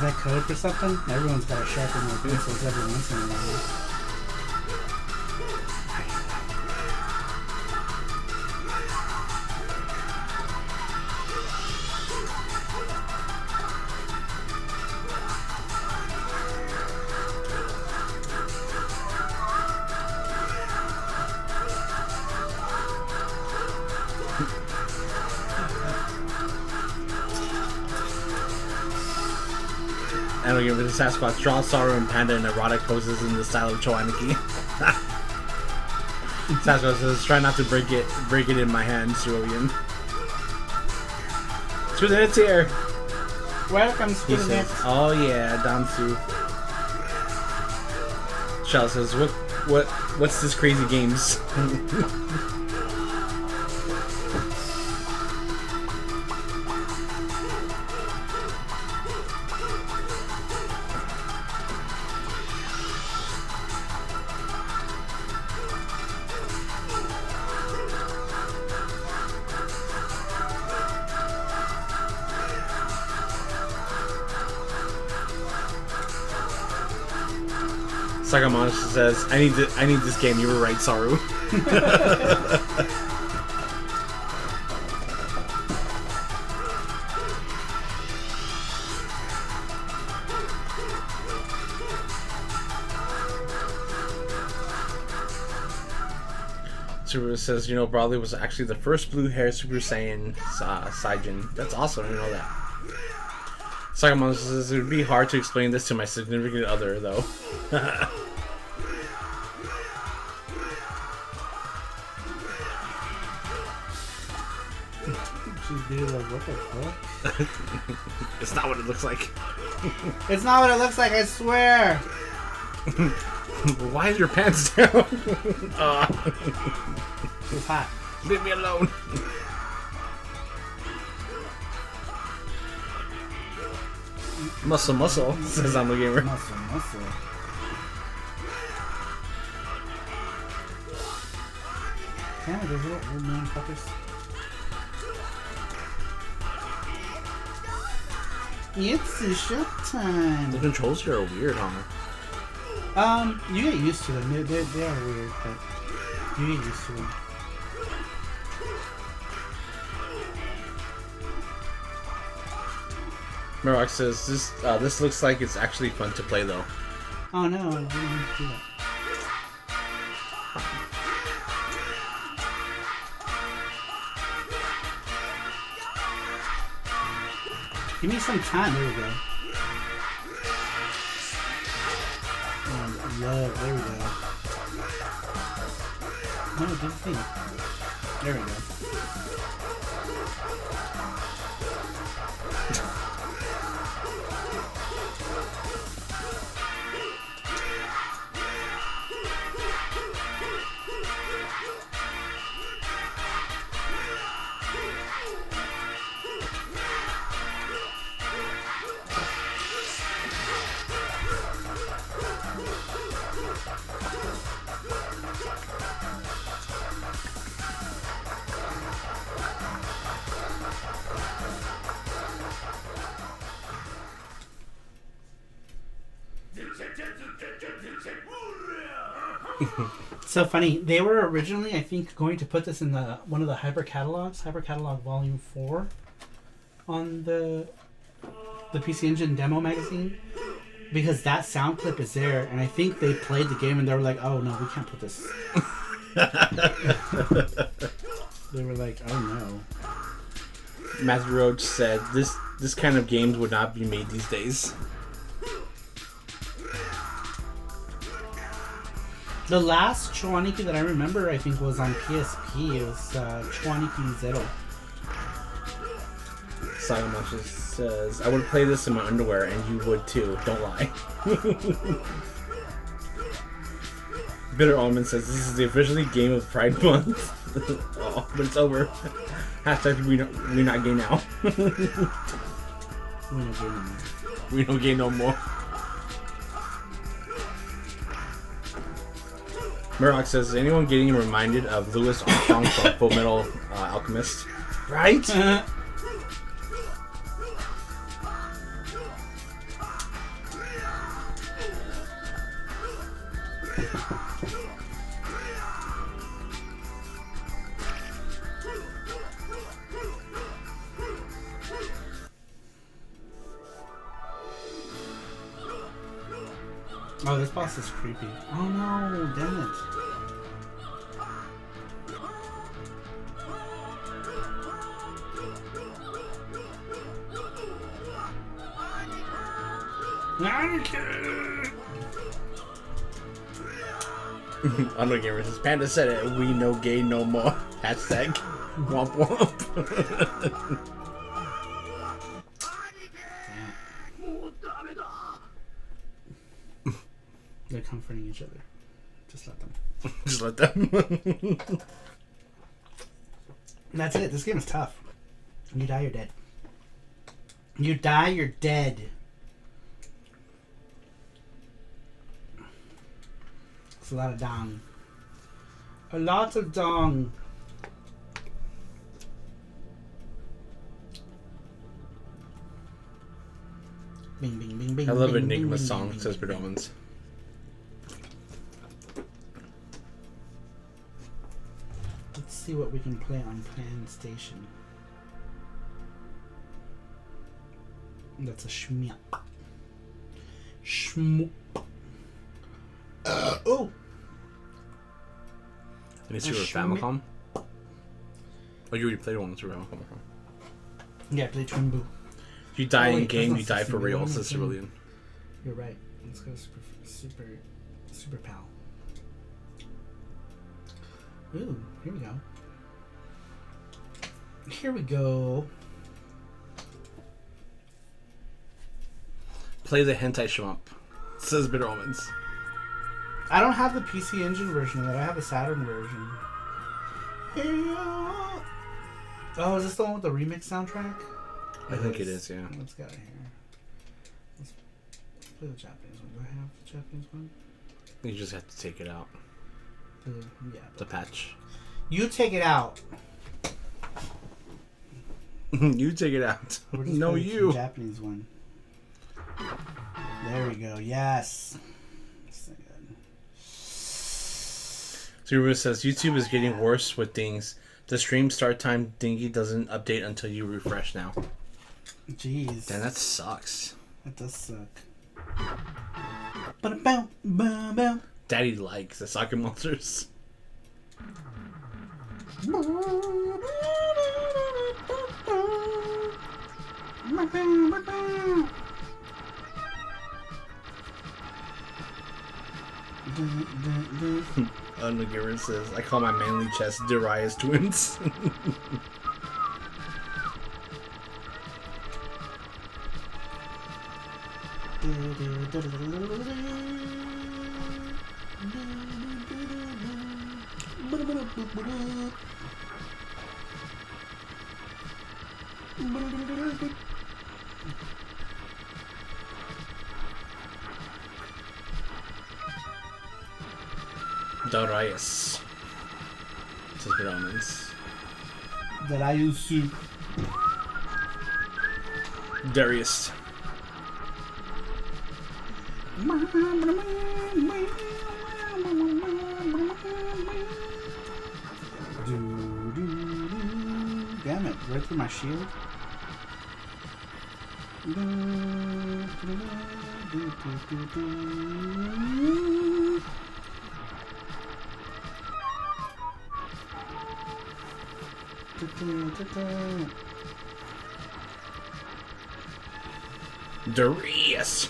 that code for something? Everyone's got to sharpen their pencils every once in a while. And again with the Sasquatch, draw Saru and Panda in erotic poses in the style of Choaniki. Sasquatch says, try not to break it in my hands, Julian. Student's here! Welcome, He student. says, oh yeah, Dansu. Shell says, what's this crazy games? Sagamon says, I need this game. You were right, Saru. Super says, Bradley was actually the first blue hair Super Saiyan Saiyajin. That's awesome. I didn't know that. Sagamon says, it would be hard to explain this to my significant other, though. She's being like, what the fuck? It's not what it looks like. It's not what it looks like, I swear! Why is your pants down? It's hot. Leave me alone. Muscle, says I'm a gamer. Muscle. Damn it, those little old man fuckers. It's the shop time. The controls are weird, huh? You get used to them. They are weird, but you get used to them. Murdoch says this looks like it's actually fun to play though. Oh no, I didn't mean to do that. Give me some time. There we go. Oh, love. There we go. No, good thing. There we go. So funny. They were originally, I think, going to put this in the one of the Hyper Catalogs, Hyper Catalog Volume 4, on the PC Engine demo magazine, because that sound clip is there, and I think they played the game and they were like, "Oh no, we can't put this." They were like, "Oh no." Matthew Roach said, "This kind of games would not be made these days." The last Chwaniki that I remember, I think, was on PSP. It was Chwaniki Zero. Sarumaru says, "I would play this in my underwear, and you would too. Don't lie." Bitter Almond says, "This is the officially game of Pride Month." Oh, but it's over. Hashtag we're not gay now. We don't gay no more. Murdoch says, "Is anyone getting reminded of Louis Armstrong from Full Metal Alchemist?" Right? Oh, this boss is creepy. Oh no, damn it. Undergamer says, "Panda said it, we no gay no more." Hashtag womp womp. They're comforting each other. Just let them. Just let them. That's it. This game is tough. You die, you're dead. You die, you're dead. It's a lot of dong. A lot of dong. Bing, bing, bing, bing. I love bing, Enigma's bing, song, bing, says bing, bing. Bedomans. Let's see what we can play on Plan Station. That's a shmup. Shmup. Oh! Any Super Famicom? Oh, you already played one with Super Famicom. Yeah, play Twin Boo. If you die Oh, wait, in game, that's you not die for 16, real, that's says 16. Cerulean. You're right. Let's go super pal. Ooh, here we go. Here we go. Play the hentai shmup, says Bitter Almonds. I don't have the PC Engine version of it. I have a Saturn version. Oh, is this the one with the remix soundtrack? I think it is, yeah. Let's get it here. Let's play the Japanese one. Do I have the Japanese one? You just have to take it out. Yeah. The patch. You take it out. You take it out. We're just No, playing you. the Japanese one. There we go. Yes. So good. Sarupro says, YouTube is getting worse with things. The stream start time dingy doesn't update until you refresh now. Jeez. Damn, that sucks. That does suck. Ba-da-bow, ba-bow. Daddy likes the soccer monsters. Nagira says, I call my manly chest Darius twins. Darius. This is what that means. Darius. Darius. Damn it, right through my shield. Darius.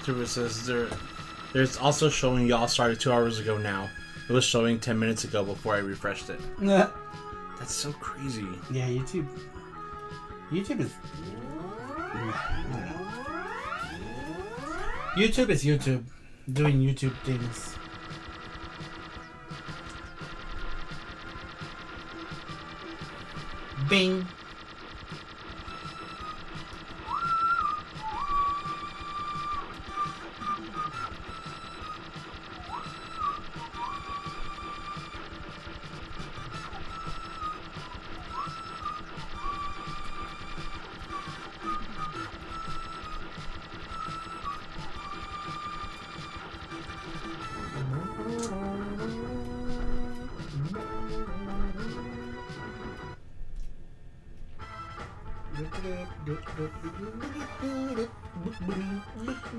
It says there's also showing y'all started 2 hours ago now. It was showing 10 minutes ago before I refreshed it. Yeah. That's so crazy. Yeah, YouTube is... YouTube is YouTube. Doing YouTube things. Bing.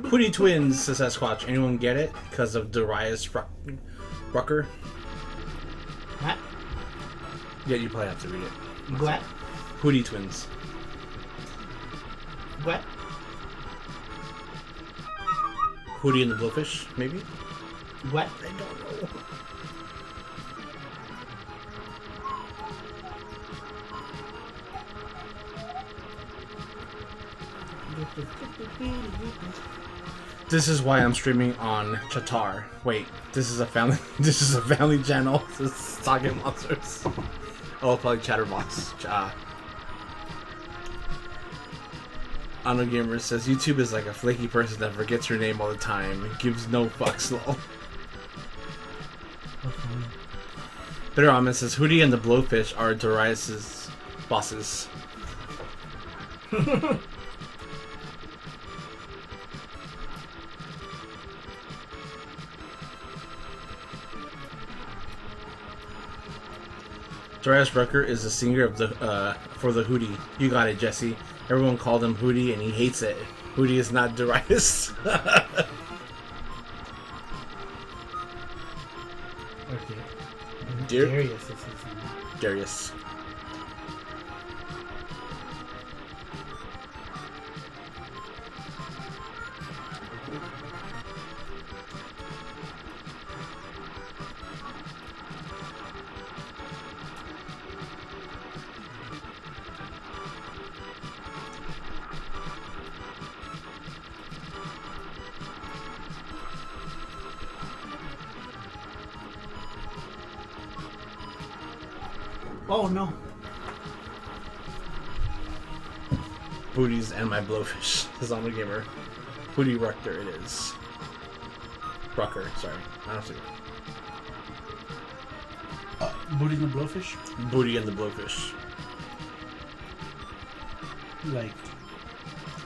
Hootie Twins, says Sasquatch. Anyone get it? Because of Darius Rucker? What? Yeah, you probably have to read it. What? Hootie Twins. What? Hootie and the Blowfish, maybe? What? I don't know. This is why I'm streaming on Chatar. Wait, this is a family. This is a family channel. This is Talking Monsters. Oh, probably Chatterbox. Ano Gamer says YouTube is like a flaky person that forgets her name all the time. It gives no fucks. Lol. Bitter Almond says Hootie and the Blowfish are Darius's bosses. Darius Rucker is the singer of the for the Hootie. You got it, Jesse. Everyone called him Hootie and he hates it. Hootie is not Darius. Okay. Darius is his name. Darius. Oh no. Booties and my Blowfish. This is on the gamer. Hootie Rucker it is. Rucker, sorry. I don't see it. Booty and the Blowfish? Booty and the Blowfish. Like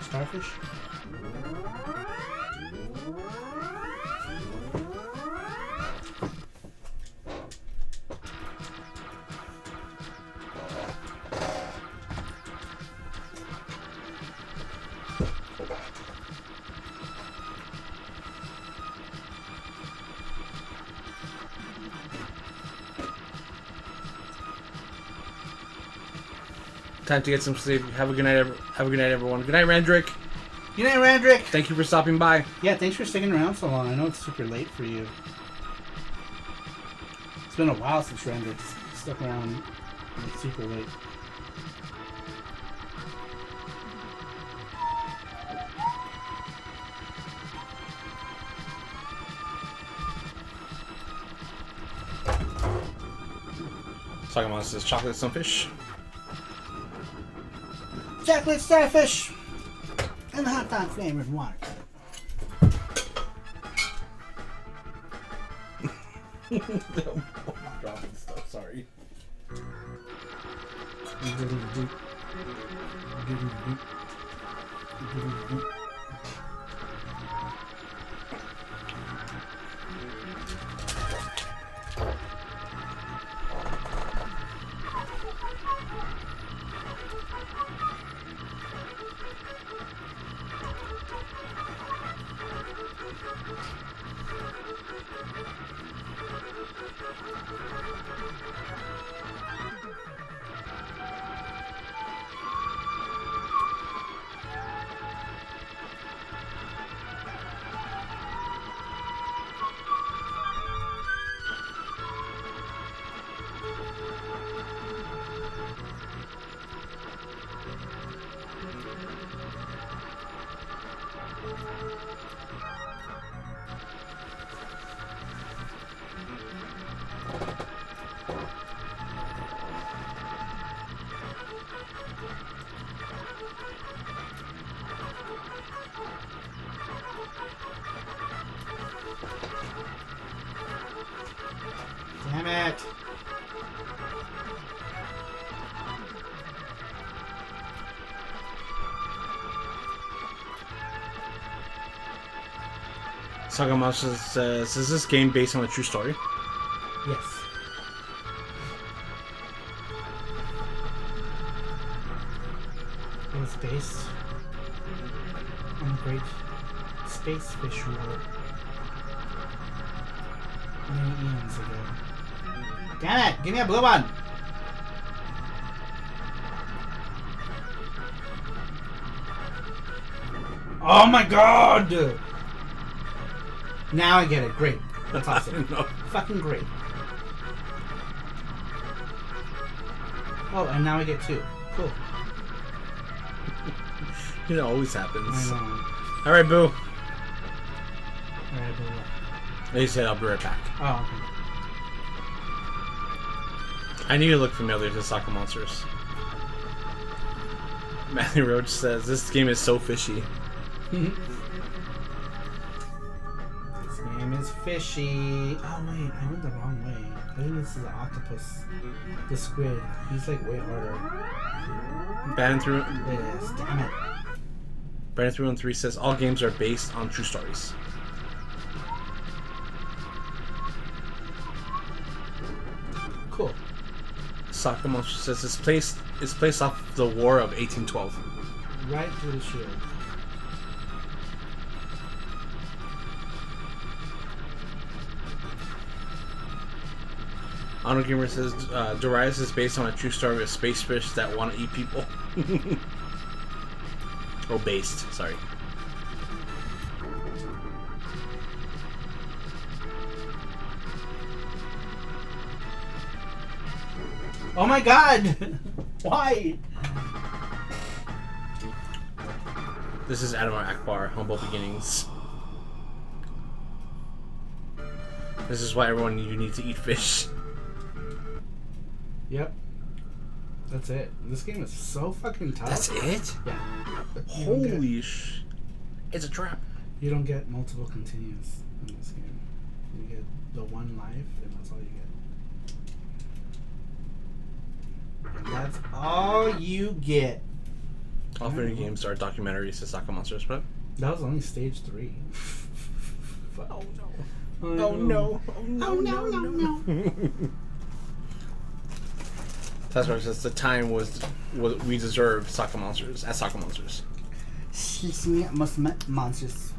starfish? Time to get some sleep. Have a good night, everyone. Good night, Randrick. Good night, Randrick. Thank you for stopping by. Yeah, thanks for sticking around so long. I know it's super late for you. It's been a while since Randrick's stuck around super late. Sarumaru says chocolate sunfish. Chocolate starfish and hot dog flavored water. Dropping stuff, sorry. Damn it. Sarumaru says, is this game based on a true story? Yes. It was based on the great space fish war many eons ago. Damn it! Give me a blue one! Oh my god! Now I get it. Great. That's awesome. No. Fucking great. Oh, and now I get two. Cool. It always happens. I know. Alright, Boo. Alright, blue one. He said I'll be right back. Oh, okay. I knew you looked familiar to Soccer Monsters. Matthew Roach says, this game is so fishy. This game is fishy. Oh wait, I went the wrong way. I think this is the octopus. The squid. He's like way harder. Bannon through It is. Damn it. Brandon 313 says all games are based on true stories. Cool. Soccer Monster says it's placed off the War of 1812. Right through the shield. Honor Gamer says Darius is based on a true story of space fish that want to eat people. Oh, based. Sorry. Oh my god! Why? This is Adamar Akbar, Humble Beginnings. This is why everyone you need to eat fish. Yep. That's it. This game is so fucking tough. That's it? Yeah. Holy sh... It's a trap. You don't get multiple continues in this game. You get the one life, and that's all you get. And that's all you get. All video games are documentaries to Soccer Monsters, but... That was only stage 3. Oh no. Oh Oh no. Oh no, no, no. Taskmaster says the time was we deserve Soccer Monsters as Soccer Monsters. She's me must met monsters.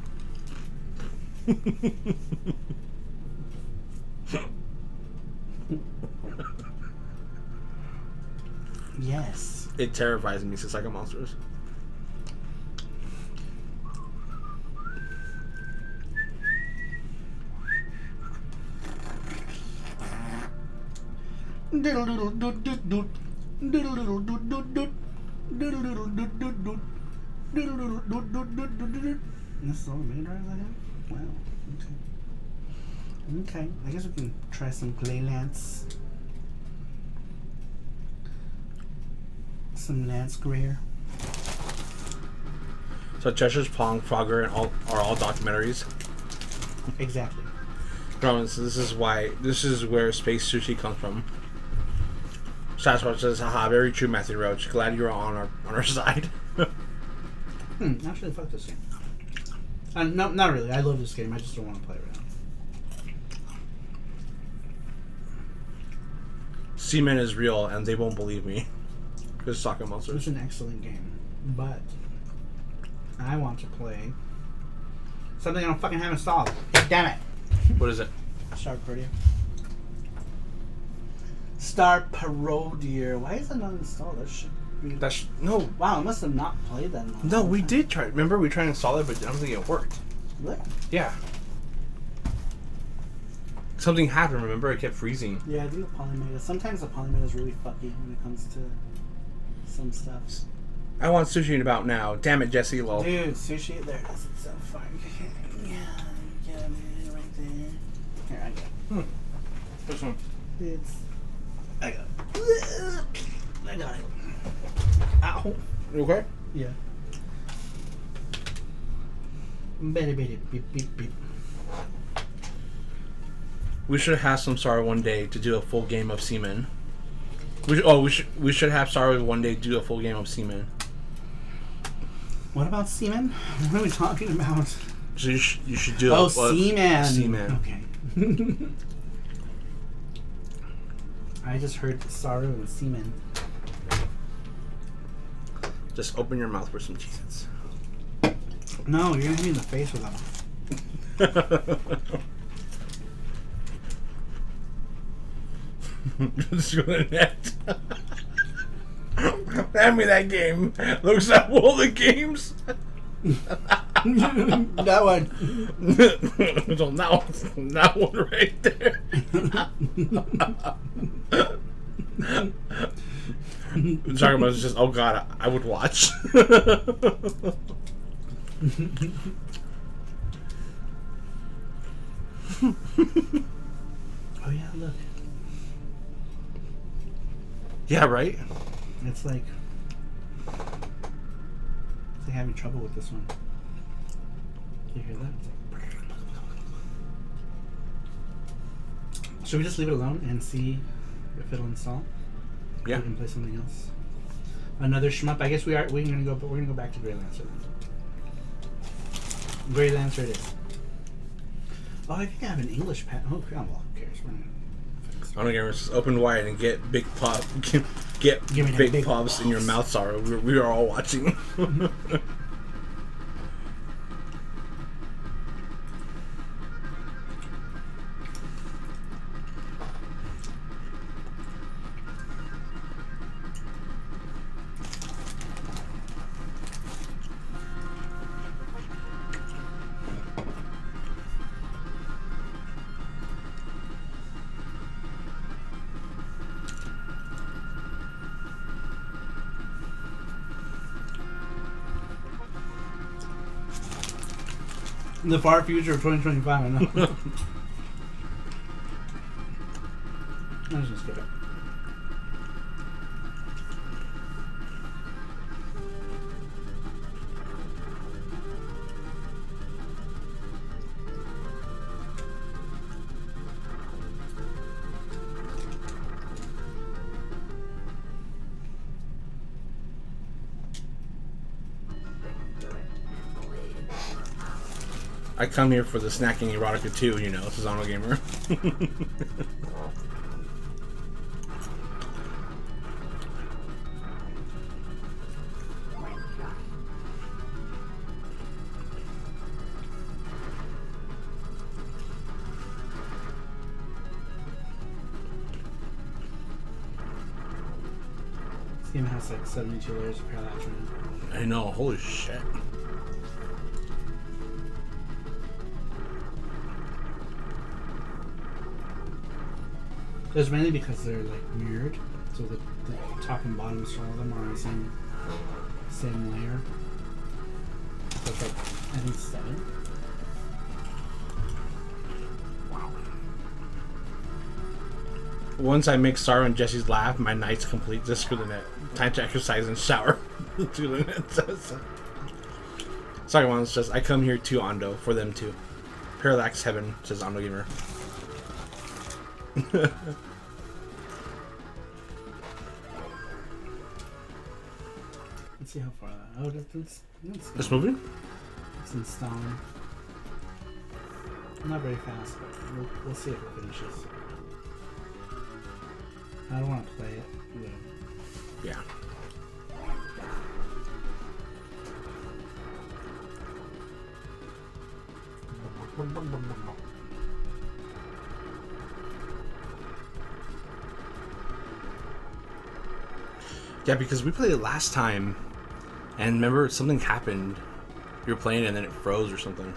Yes. It terrifies me, Psycho Monsters. This is all the Mega Drives I have? Wow, okay. Okay, I guess we can try some Glaylance. Some Lance Greer. So Cheshire's Pong, Frogger, and all are all documentaries. Exactly. Promise, this is where Space Sushi comes from. Sasquatch says, haha, very true, Matthew Roach. Glad you're on our side. Actually, fuck this game. No, not really. I love this game. I just don't want to play it right now. Seaman is real, and they won't believe me. Because Soccer Monsters. It's an excellent game, but I want to play something I don't fucking have installed. Damn it! What is it? Star Parodier. Star Parodier. Why is it not installed? That shit. No. Wow, I must have not played that. No, we did try. Remember, we tried to install it, but I don't think it worked. What? Yeah. Something happened. Remember, it kept freezing. Yeah, I think the polymeta. Sometimes the polymeta is really fucky when it comes to some stuff. I want sushi about now. Damn it, Jesse. Lol. Dude, sushi. There it is. It's so far. Yeah, get it right there. Here, I got it. This one. I got it. I got it. Ow. You okay? Yeah. Beep, beep, beep, beep. We should have some Saru one day to do a full game of Seaman. We should have Saru one day do a full game of Seaman. What about Seaman? What are we talking about? So you should do Seaman. Seaman. Okay. I just heard Saru and Seaman. Just open your mouth for some Cheez-Its. No, you're gonna hit me in the face with them. Just go to net. Hand me that game. Looks like all the games. That one. So that one right there. Talking about just, oh god, I would watch. Oh yeah, look. Yeah, right? It's like having trouble with this one. You hear that? Should we just leave it alone and see if it'll install? Yeah. We can play something else. Another shmup. I guess we're gonna go back to Grey Lancer. Grey Lancer it is. Oh, I think I have an English patent. Oh, well, who cares? We're gonna fix it. I don't care. Just open wide and get big pop. Get big pops in your mouth, Saru. We are all watching. The far future of 2025, I know. I'm just gonna skip it. I come here for the snacking erotica too, you know, Susanoo Gamer. game has like 72 layers of parallax right now. I know, holy shit. It's mainly because they're like mirrored, so the top and bottom of all of them are on the same layer. So it's like, I think 7. Wow. Once I make Sarah and Jesse's laugh, my night's complete. Just screw the net. Time to exercise and shower. To the net. Sorry, one says I come here to Ando for them too. Parallax heaven, says Ando Gamer. Let's see how far that. Oh, that's This movie? It's installing. Not very fast, but we'll see if it finishes. I don't want to play it. Yeah. Yeah, because we played it last time, and remember something happened. You were playing and then it froze or something.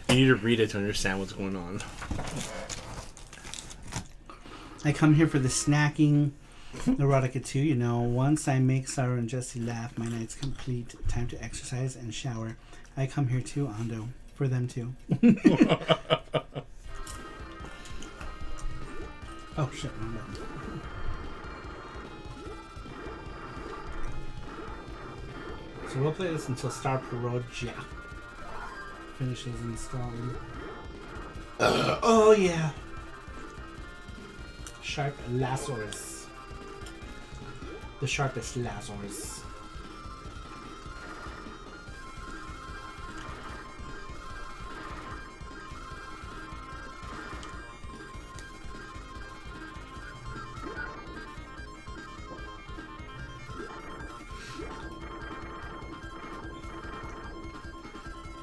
You need to read it to understand what's going on. I come here for the snacking erotica too, you know. Once I make Sarah and Jesse laugh, my night's complete. Time to exercise and shower. I come here too, Ando. For them too. Oh shit, wrong button. So we'll play this until Sarupro finishes installing. Oh yeah. Sharp Lazarus. The sharpest Lazarus.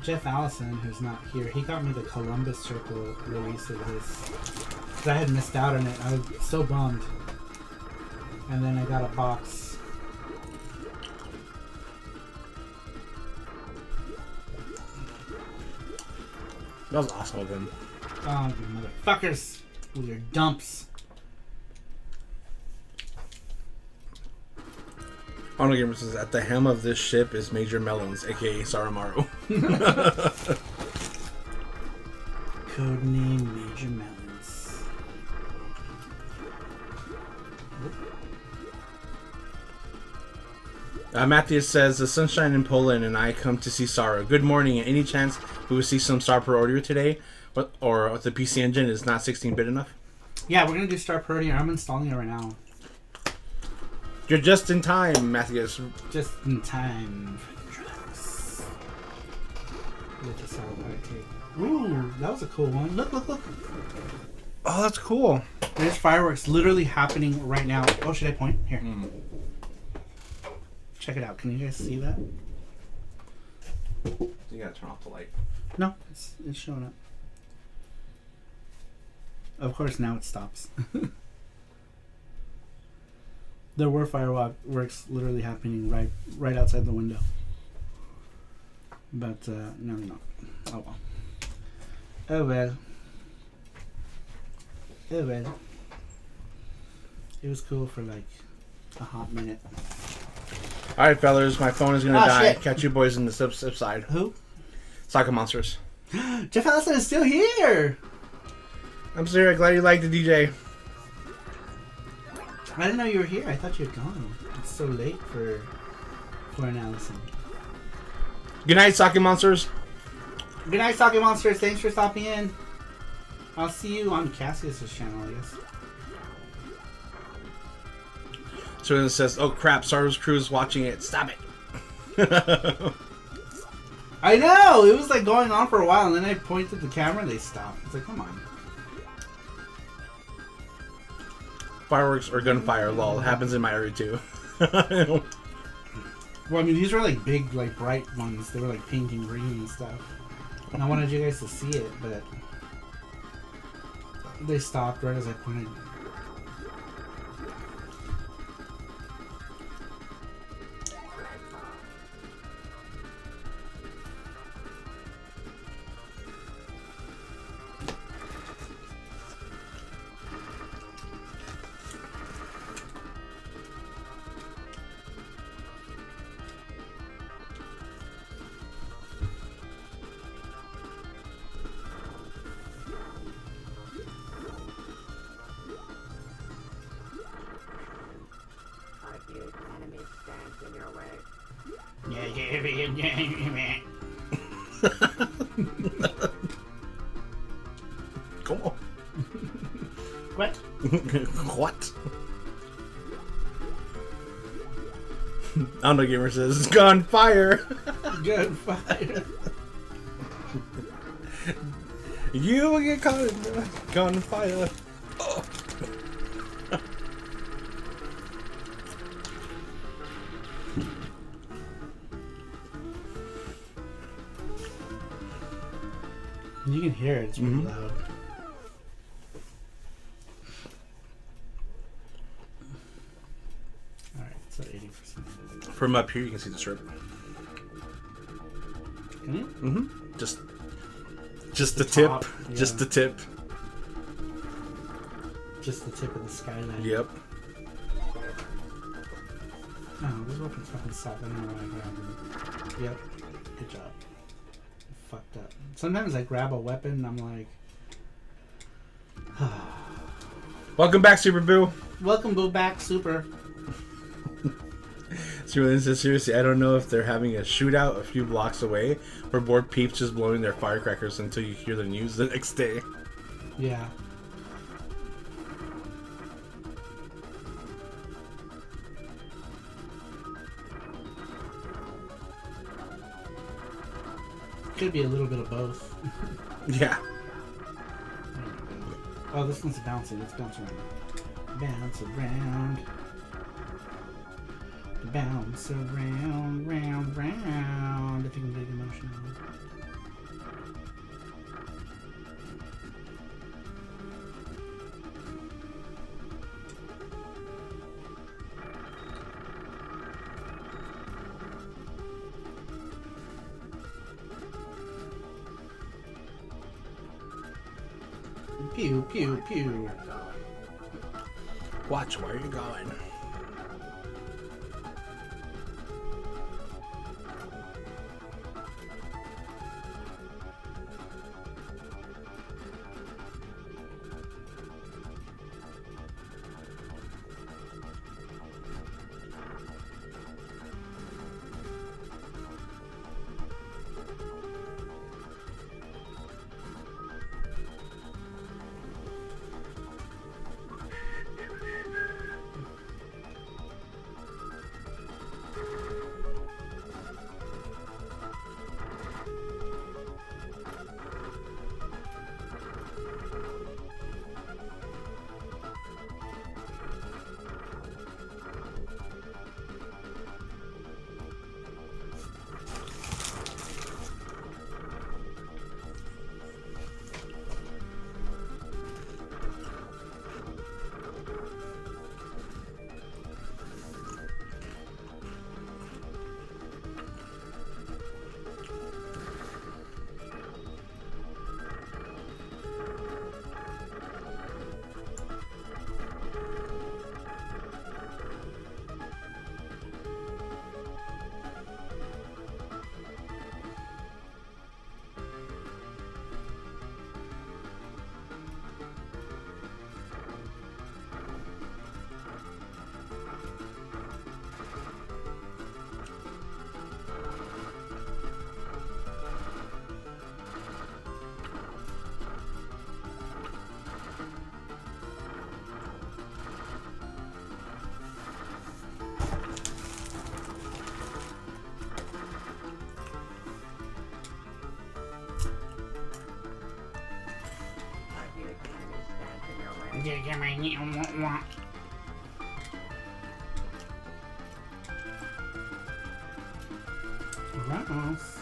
Jeff Allison, who's not here, he got me the Columbus Circle release of his. Because I had missed out on it. I was so bummed. And then I got a box. That was awesome of him. Oh, you motherfuckers! With your dumps. Honor Gamer says, at the helm of this ship is Major Melons, aka Sarumaru. Codename Major Melons. Matthias says, the sunshine in Poland and I come to see Sarah. Good morning. Any chance we will see some Sarupro audio today? Or the PC Engine is not 16-bit enough? Yeah, we're going to do Sarupro audio. I'm installing it right now. You're just in time, Matthias. Just in time for the drugs. With the Sarumaru tape. Ooh, that was a cool one. Look, look, look. Oh, that's cool. There's fireworks literally happening right now. Oh, should I point? Here. Check it out. Can you guys see that? You gotta turn off the light. No, it's showing up. Of course, now it stops. There were fireworks literally happening right outside the window. But, no. Oh well. Oh well. Oh well. It was cool for like a hot minute. Alright, fellas, my phone is gonna die. Shit. Catch you boys in the flip side. Who? Soccer Monsters. Jeff Allison is still here! I'm sorry, glad you liked the DJ. I didn't know you were here. I thought you had gone. It's so late for an Allison. Good night, Sake Monsters. Good night, Sake Monsters. Thanks for stopping in. I'll see you on Cassius's channel, I guess. So then it says, "Oh crap, Saru's crew is watching it. Stop it." I know! It was like going on for a while, and then I pointed the camera and they stopped. It's like, come on. Fireworks or gunfire, lol. Happens in my area too. Well, I mean, these were like big, like bright ones. They were like pink and green and stuff. And I wanted you guys to see it, but they stopped right as I pointed. Come on. What? What? Ando Gamer says, gunfire! Gunfire. You will get caught in the gunfire. Oh. You can hear it. It's really loud. Alright, so 80%. From up here, you can see the strip. Can you? Mm-hmm. Just the top, tip. yeah. Just the tip. Just the tip of the skyline. Yep. Oh, this weapon's fucking suck. I don't know why I grabbed it. Yep. Good job. Fucked up. Sometimes I grab a weapon and I'm like... Welcome back, Super Boo. Welcome, Boo, back, Super. Seriously, says, seriously, I don't know if they're having a shootout a few blocks away or bored peeps just blowing their firecrackers until you hear the news the next day. Yeah. Could be a little bit of both. Yeah. Oh, this one's bouncing. Let's bounce around. Bounce around. Bounce around, round, round. If you can get emotional. Pew, pew, pew. Watch where you're going. Gross.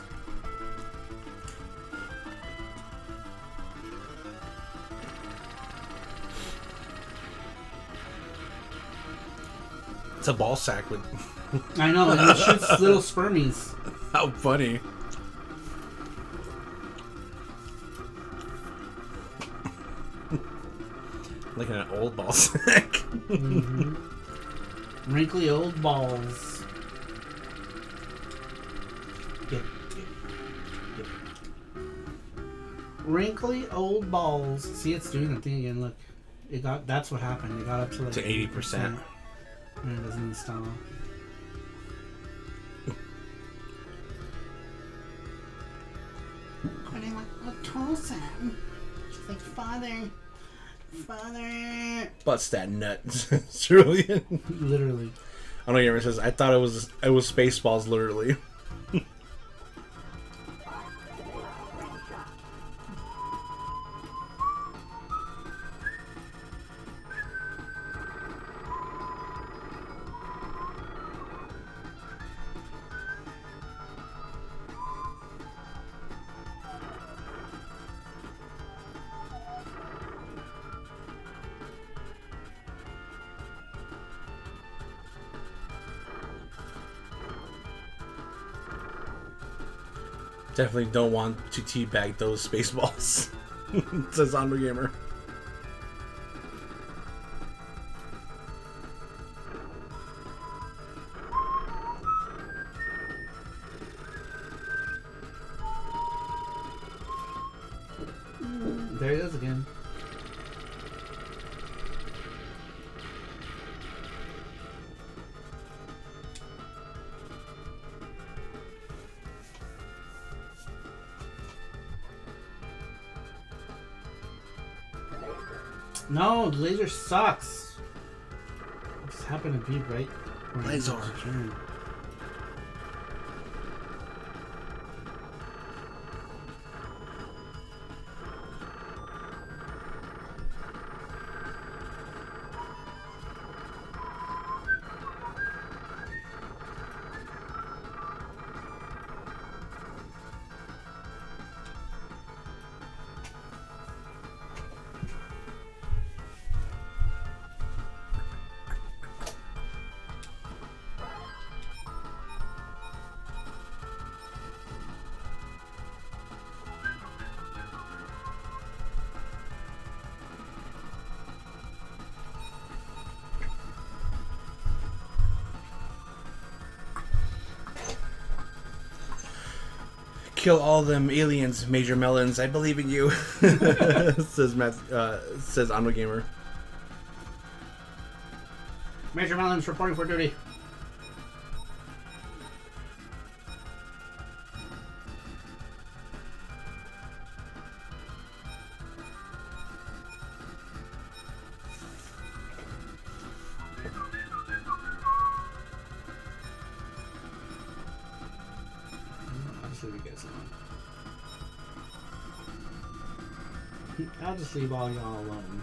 It's a ball sack with. I know, and it shoots little spermies. How funny. Like an old ball sack. Mm-hmm. Wrinkly old balls. Get. Wrinkly old balls. See, it's doing the thing again. Look, it got. That's what happened. It got up to like 80%. And it doesn't install. Her name like Tosin. She's like, Father. Butts that nut. Cerulean. Literally. I know Yerman says, I thought it was Spaceballs, literally. Definitely don't want to teabag those Spaceballs. Says Onward Gamer. There it is again. No, the laser sucks. It just happened to be right where it Laser. was turned. Kill all them aliens, Major Melons. I believe in you. Says Matt. Says Onward Gamer. Major Melons reporting for duty. I'll just leave all y'all alone.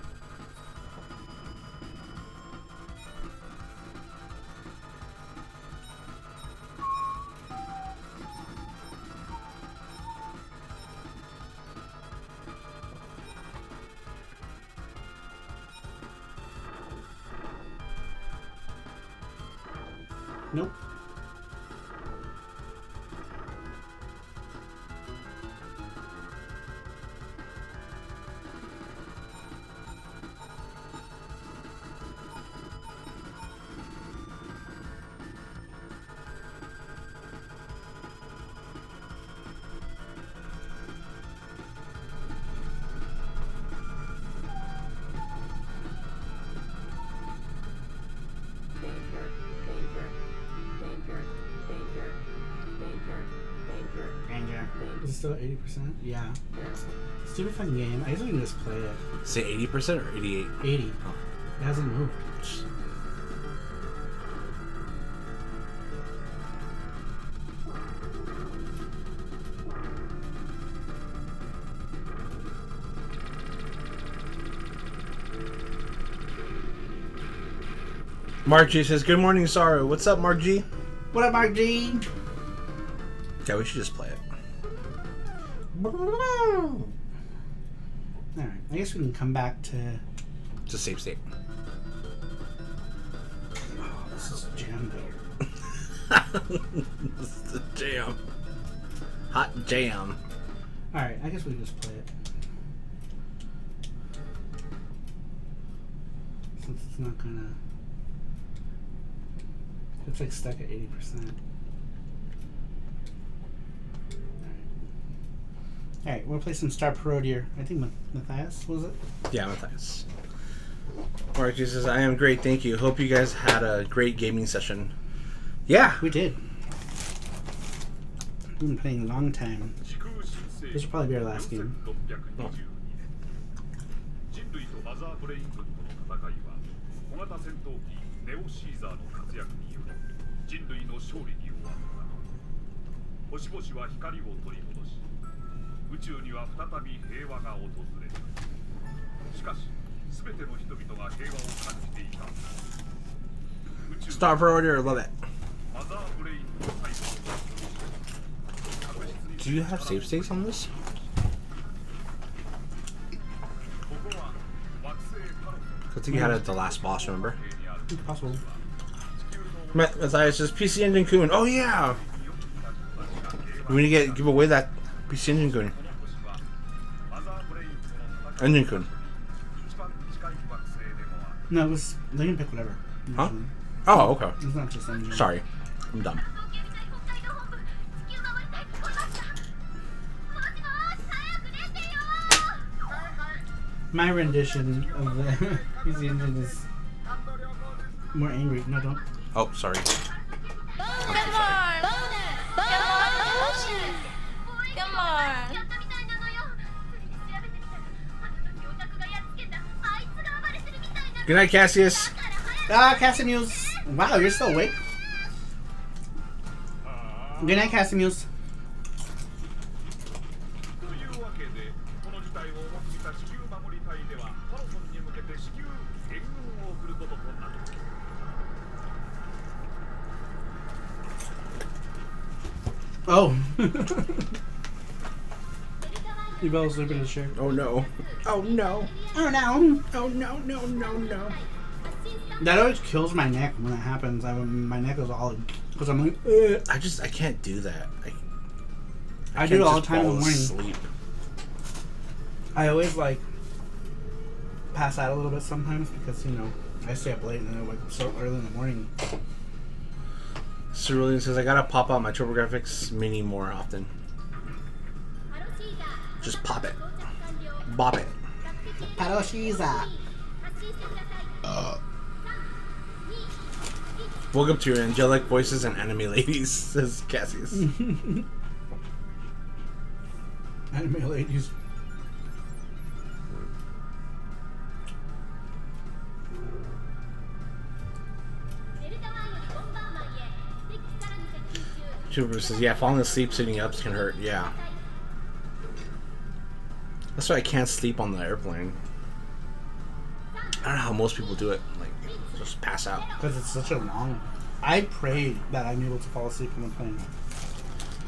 Nope. Is it still 80%? Yeah. Stupid fun game. I usually just play it. Say 80% or 88? 80. Oh. It hasn't moved. Mark G says, "Good morning, Saru." What's up, Mark G? What up, Mark G? Yeah, we should just play it. Alright, I guess we can come back to... It's a safe state. Oh, this is jam beer. This is the jam. Hot jam. Alright, I guess we can just play it. Since it's not gonna... It's like stuck at 80%. Alright, we'll play some Sarupro here. I think Matthias, was it? Yeah, Matthias. Mark G says, "I am great, thank you. Hope you guys had a great gaming session." Yeah. We did. We've been playing a long time. This will probably be our last game. Oh. 宇宙には再び平和が訪れる。しかし、すべての人々が平和を感じていた。 Start for order, love it. Do you have save states on this? I think you had it at the last boss, remember? Possible. Matthias says, PC Engine Kun. Oh yeah! We need to give away that PC Engine Kun. Engine Kun. No, it was... They can pick whatever. Huh? Oh, okay. It's not just engine. Sorry. I'm dumb. My rendition of the PC Engine is more angry. No, don't. Oh, sorry. Good night, Cassius. Ah, Casimuse. Wow, you're still awake. Good night, Casimuse. Oh. You fell asleep in his chair. Oh no. Oh no. Oh no. Oh no, no, no, no. That always kills my neck when that happens. My neck is all... Because I'm like... I can't do that. I do it all the time in the morning. Sleep. I always, like, pass out a little bit sometimes because, you know, I stay up late and then I wake up so early in the morning. Cerulean says, "I gotta pop out my TurboGrafx Mini more often." Just pop it. Bop it. Paroshiza. Woke up to your angelic voices and enemy ladies, says Cassius. Anime ladies. Trooper says, "Yeah, falling asleep sitting up can hurt." Yeah. That's why I can't sleep on the airplane. I don't know how most people do it. Like, just pass out. Because it's such a long... I pray that I'm able to fall asleep on the plane.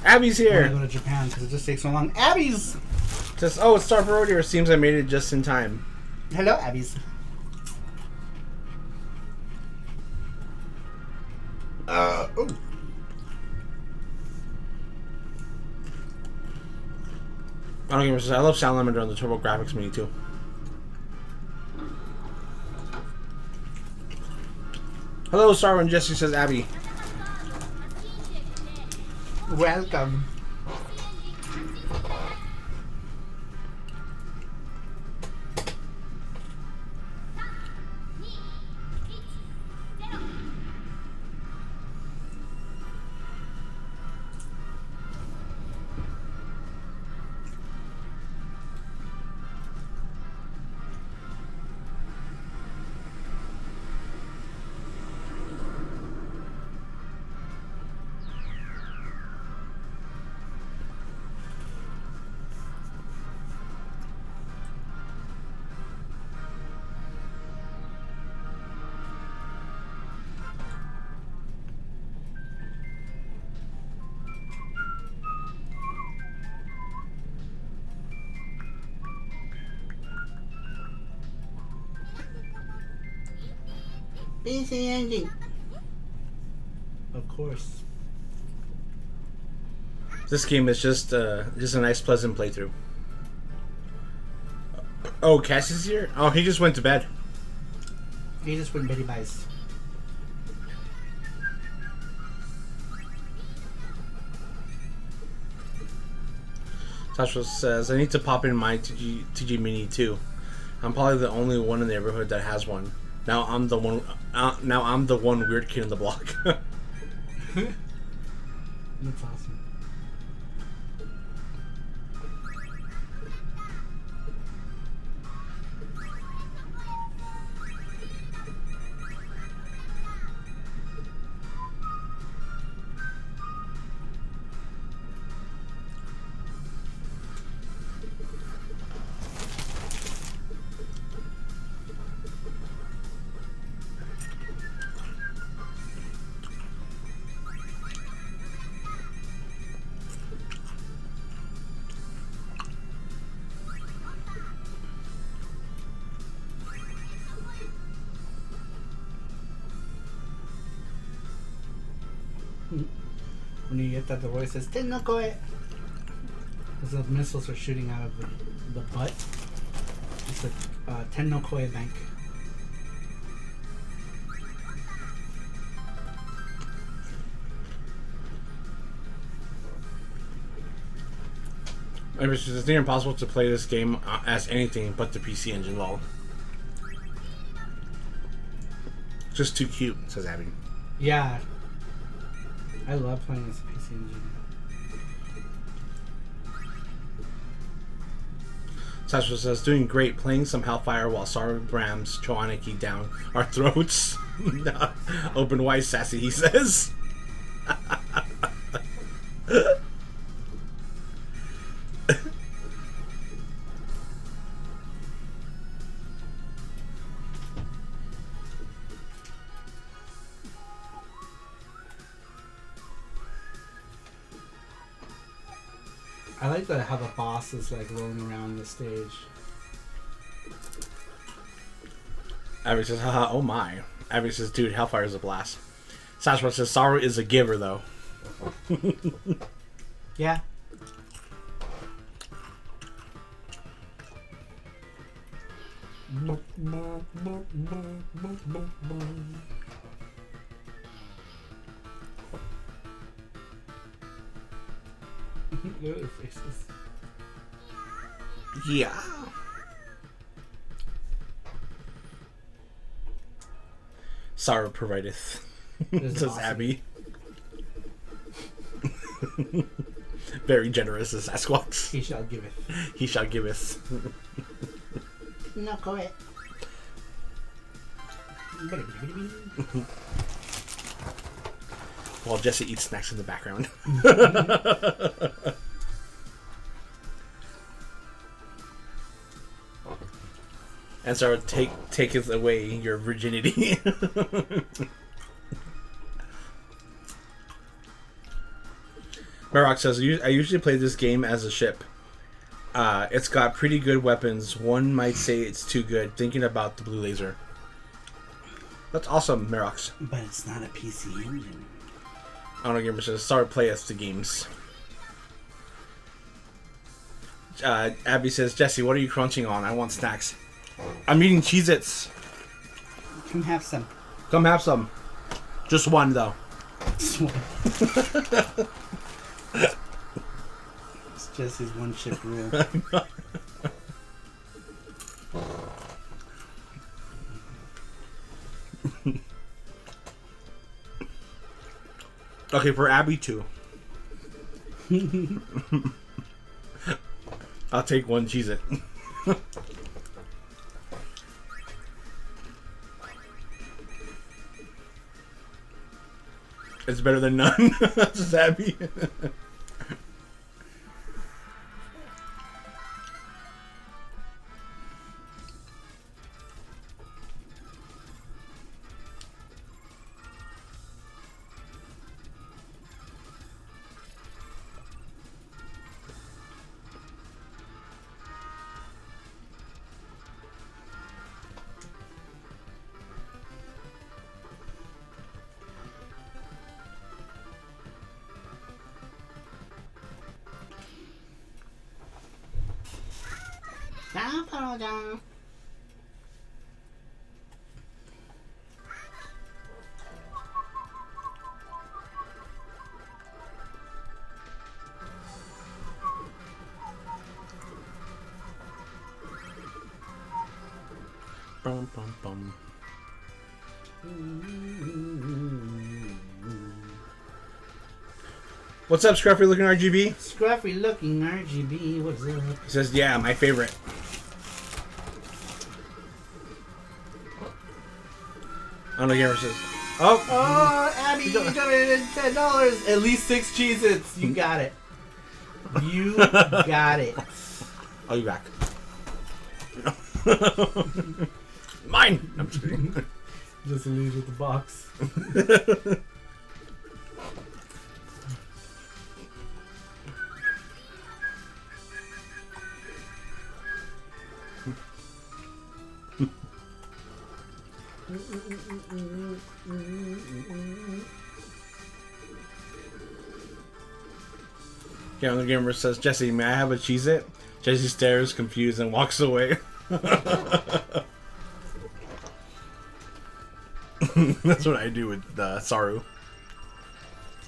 Abby's When I here! go to Japan because it just takes so long. Abby's! Says, "Oh, it's Star Road here. Seems I made it just in time." Hello, Abby's. Oh. I don't get me. I love Salamander on the TurboGrafx Mini too. Hello, Star and Jesse, says Abby. Welcome. PC Engine. Of course. This game is just a nice, pleasant playthrough. Oh, Cassie's here? Oh, he just went to bed. He just went Betty Bice. Tasha says, I need to pop in my TG Mini too. I'm probably the only one in the neighborhood that has one. Now I'm the one. Now I'm the one weird kid in the block. That's awesome. When you get that, the voice says "Tennokoe," because the missiles are shooting out of the butt. It's a Tennokoe bank. It's near impossible to play this game as anything but the PC Engine lol. Just too cute, says Abby. Yeah. I love playing as a PC Engine. Sasha says, doing great, playing some Hellfire while Saru rams Choaniki down our throats. Open wide, sassy, he says. I like how the boss is like rolling around the stage. Abby says, haha, oh my. Abby says, dude, Hellfire is a blast. Sasha says, Saru is a giver, though. Yeah. Look at their faces. Yeah. Saru provideth, says awesome. Abby. Very generous as Sasquatch. He shall giveth. He shall giveth. No, go ahead. While Jesse eats snacks in the background. And so taketh away your virginity. Marok says, I usually play this game as a ship. It's got pretty good weapons. One might say it's too good, thinking about the blue laser. That's awesome, Merox. But it's not a PC Engine. I don't know, Gamer says, start play us the games. Abby says, Jesse, what are you crunching on? I want snacks. I'm eating Cheez-Its. Come have some. Come have some. Just one, though. It's Jesse's one chip rule. Okay, for Abby, too. I'll take one Cheez-It. It's better than none. That's Abby. Bum, bum, bum. What's up, Scruffy looking RGB? Scruffy looking RGB. What's up? He says, yeah, my favorite. I don't know, Gamer says, Oh, Abby, you donated $10. At least 6 Cheez-Its. You got it. You got it. I'll be back. Mine! I'm just kidding. Just leave with the box. Yeah, the Gamer says, Jesse, may I have a Cheez-It? Jesse stares, confused, and walks away. That's what I do with Saru.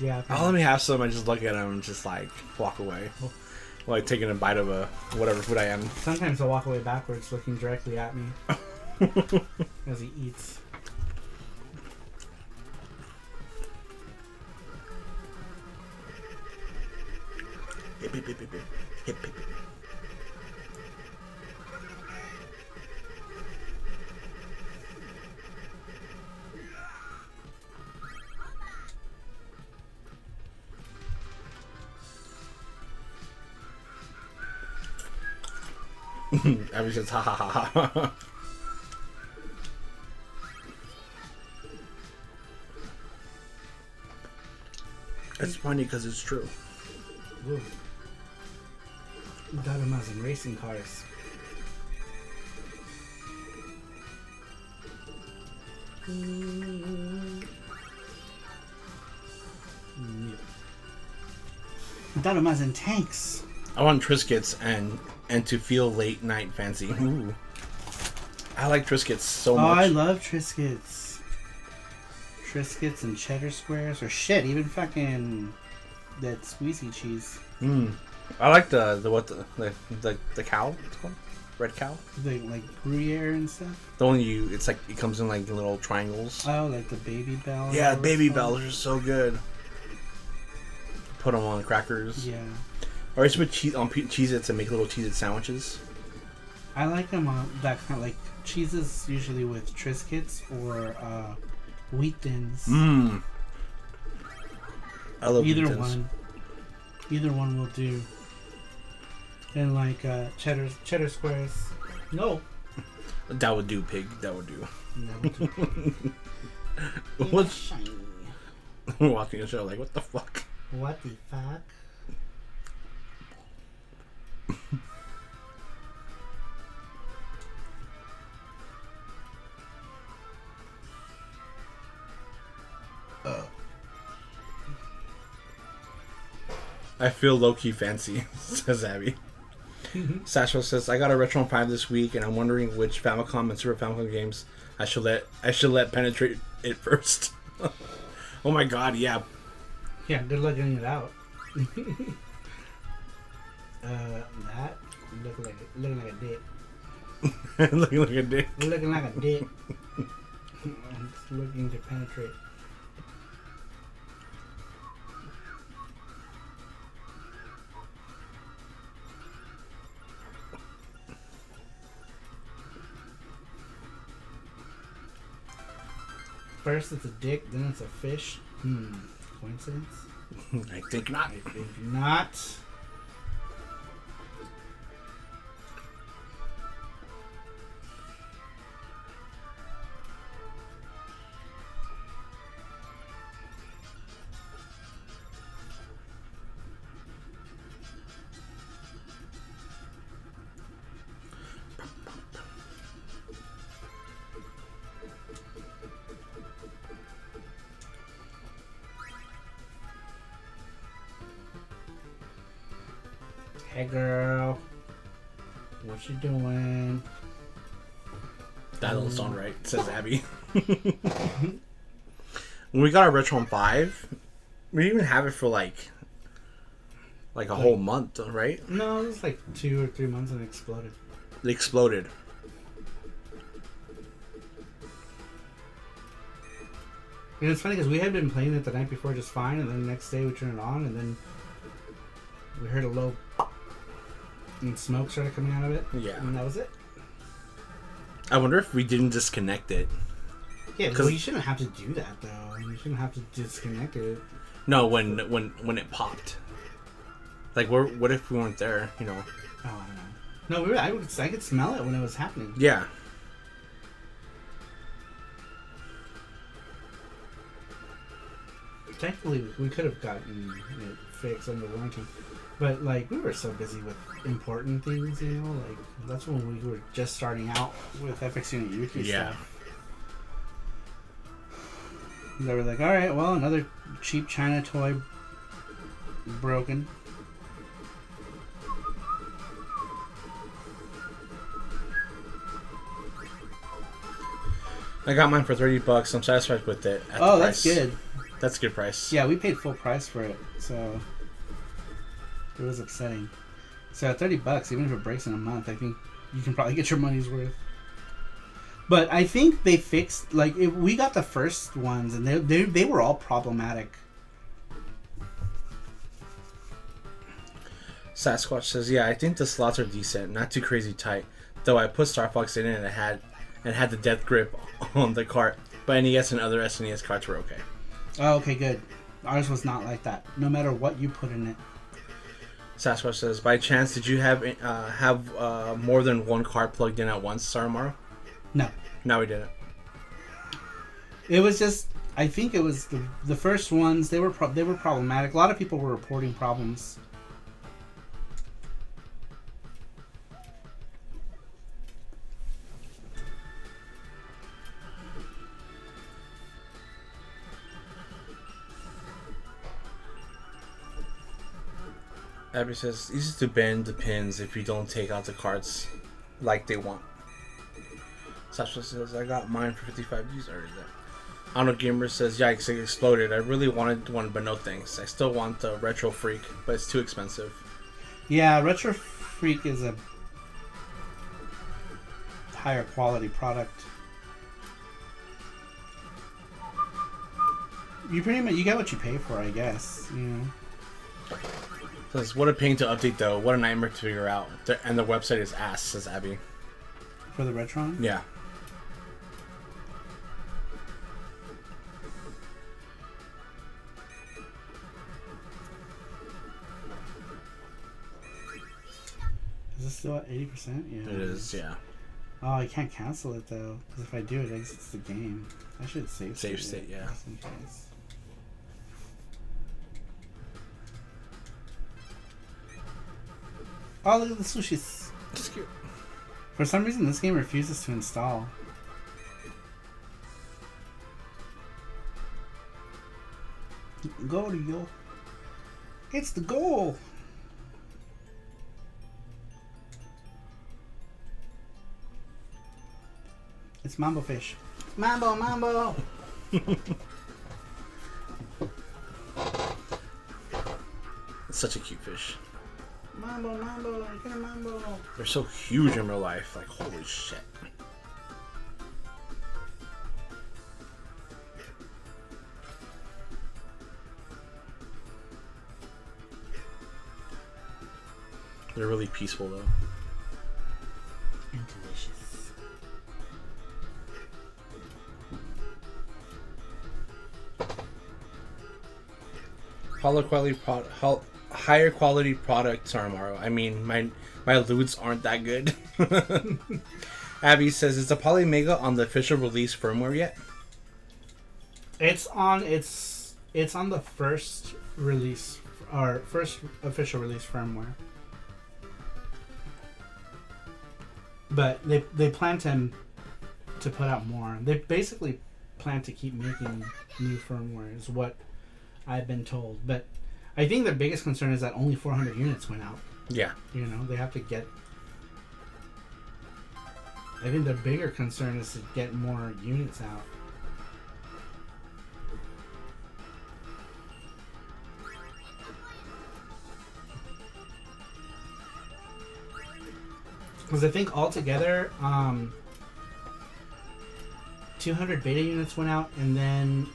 Yeah. Oh, let me have some. I just look at him and just like walk away. Like taking a bite of a whatever food I am. Sometimes I'll walk away backwards looking directly at me as he eats. Hip, hip, hip, hip, hip. Hip, hip, hip. Abby says, ha ha ha ha. It's funny because it's true. Ooh. Dadamas and racing cars. Dadamas and tanks. I want Triscuits and to feel late night fancy. Ooh. I like Triscuits so much. Oh, I love Triscuits. Triscuits and cheddar squares, or shit, even fucking that squeezy cheese. I like the cow. What's it called? Red cow. The like Gruyere and stuff. The one it's like it comes in like little triangles. Oh, like the Baby Bell. Yeah, Baby Bells are so good. Put them on crackers. Yeah. Or I used to put cheese on Cheez-Its and make little Cheez-It sandwiches. I like them on that kind of like cheeses usually with Triscuits or wheat thins. I love either wheat thins. one. Either one will do. And like cheddar squares. No. That would do, pig. That would do. No. What's we're watching the show like what the fuck? What the fuck? I feel low-key fancy, says Abby. Sasha says, I got a Retron 5 this week, and I'm wondering which Famicom and Super Famicom games I should let penetrate it first. Oh my god, yeah. Yeah, good luck getting it out. That looking like a dick. Looking like a dick. Looking like a dick. I'm just looking to penetrate. First it's a dick, then it's a fish. Coincidence? I think not. I think not. Hey girl. What you doing? That don't sound right, says Abby. When we got our Retro 5, we didn't even have it for like a whole month, right? No, it was like 2 or 3 months and it exploded. It exploded. And it's funny because we had been playing it the night before just fine, and then the next day we turned it on, and then we heard a low and smoke started coming out of it. Yeah. And that was it. I wonder if we didn't disconnect it. Yeah, well, you shouldn't have to do that though. You shouldn't have to disconnect it. No, when it popped. Like, what if we weren't there? You know. Oh, I don't know. No, I could smell it when it was happening. Yeah. Technically, we could have gotten it fixed under warranty, but like we were so busy with important things, you know. Like that's when we were just starting out with FX Unit Yuki stuff. They were like, "All right, well, another cheap China toy broken." I got mine for $30. I'm satisfied with it. Oh, that's good. That's a good price. Yeah, we paid full price for it, so it was upsetting. So at $30, even if it breaks in a month, I think you can probably get your money's worth. But I think they fixed, like, we got the first ones, and they were all problematic. Sasquatch says, "Yeah, I think the slots are decent, not too crazy tight. Though I put Star Fox in it and it had the death grip on the cart, but NES and other SNES carts were okay." Oh, okay, good. Ours was not like that. No matter what you put in it. Sasquatch says, "By chance, did you have more than one cart plugged in at once, Sarumaru?" No. No, we didn't. It was just, I think it was the first ones. They were problematic. A lot of people were reporting problems. Abby says, "Easy to bend the pins if you don't take out the carts like they want." Sasha says, "I got mine for 55 G's already." Arnold Gamer says, "Yikes, it exploded. I really wanted one, but no thanks. I still want the Retro Freak, but it's too expensive." Yeah, Retro Freak is a higher quality product. You pretty much, you get what you pay for, I guess. You know. Says, "What a pain to update though. What a nightmare to figure out. And the website is ass," says Abby. For the Retron? Yeah. Is this still at 80%? Yeah. It is, yeah. Oh, I can't cancel it though, because if I do, it exits the game. I should save state, yeah. Just in case. Oh, look at the sushis. It's cute. For some reason, this game refuses to install. Go to yo. It's the goal. It's Mambo Fish. Mambo, Mambo. It's such a cute fish. Mambo, Mambo, get a Mambo. They're so huge in real life. Like, holy shit. They're really peaceful though. And delicious. Higher quality product, Sarumaru. I mean, my loots aren't that good. Abby says, "Is the Polymega on the official release firmware yet?" It's on the first release, or first official release firmware. But they plan to put out more. They basically plan to keep making new firmware, is what I've been told. But I think the biggest concern is that only 400 units went out. Yeah. You know, they have to get I think the bigger concern is to get more units out. Because I think altogether, 200 beta units went out, and then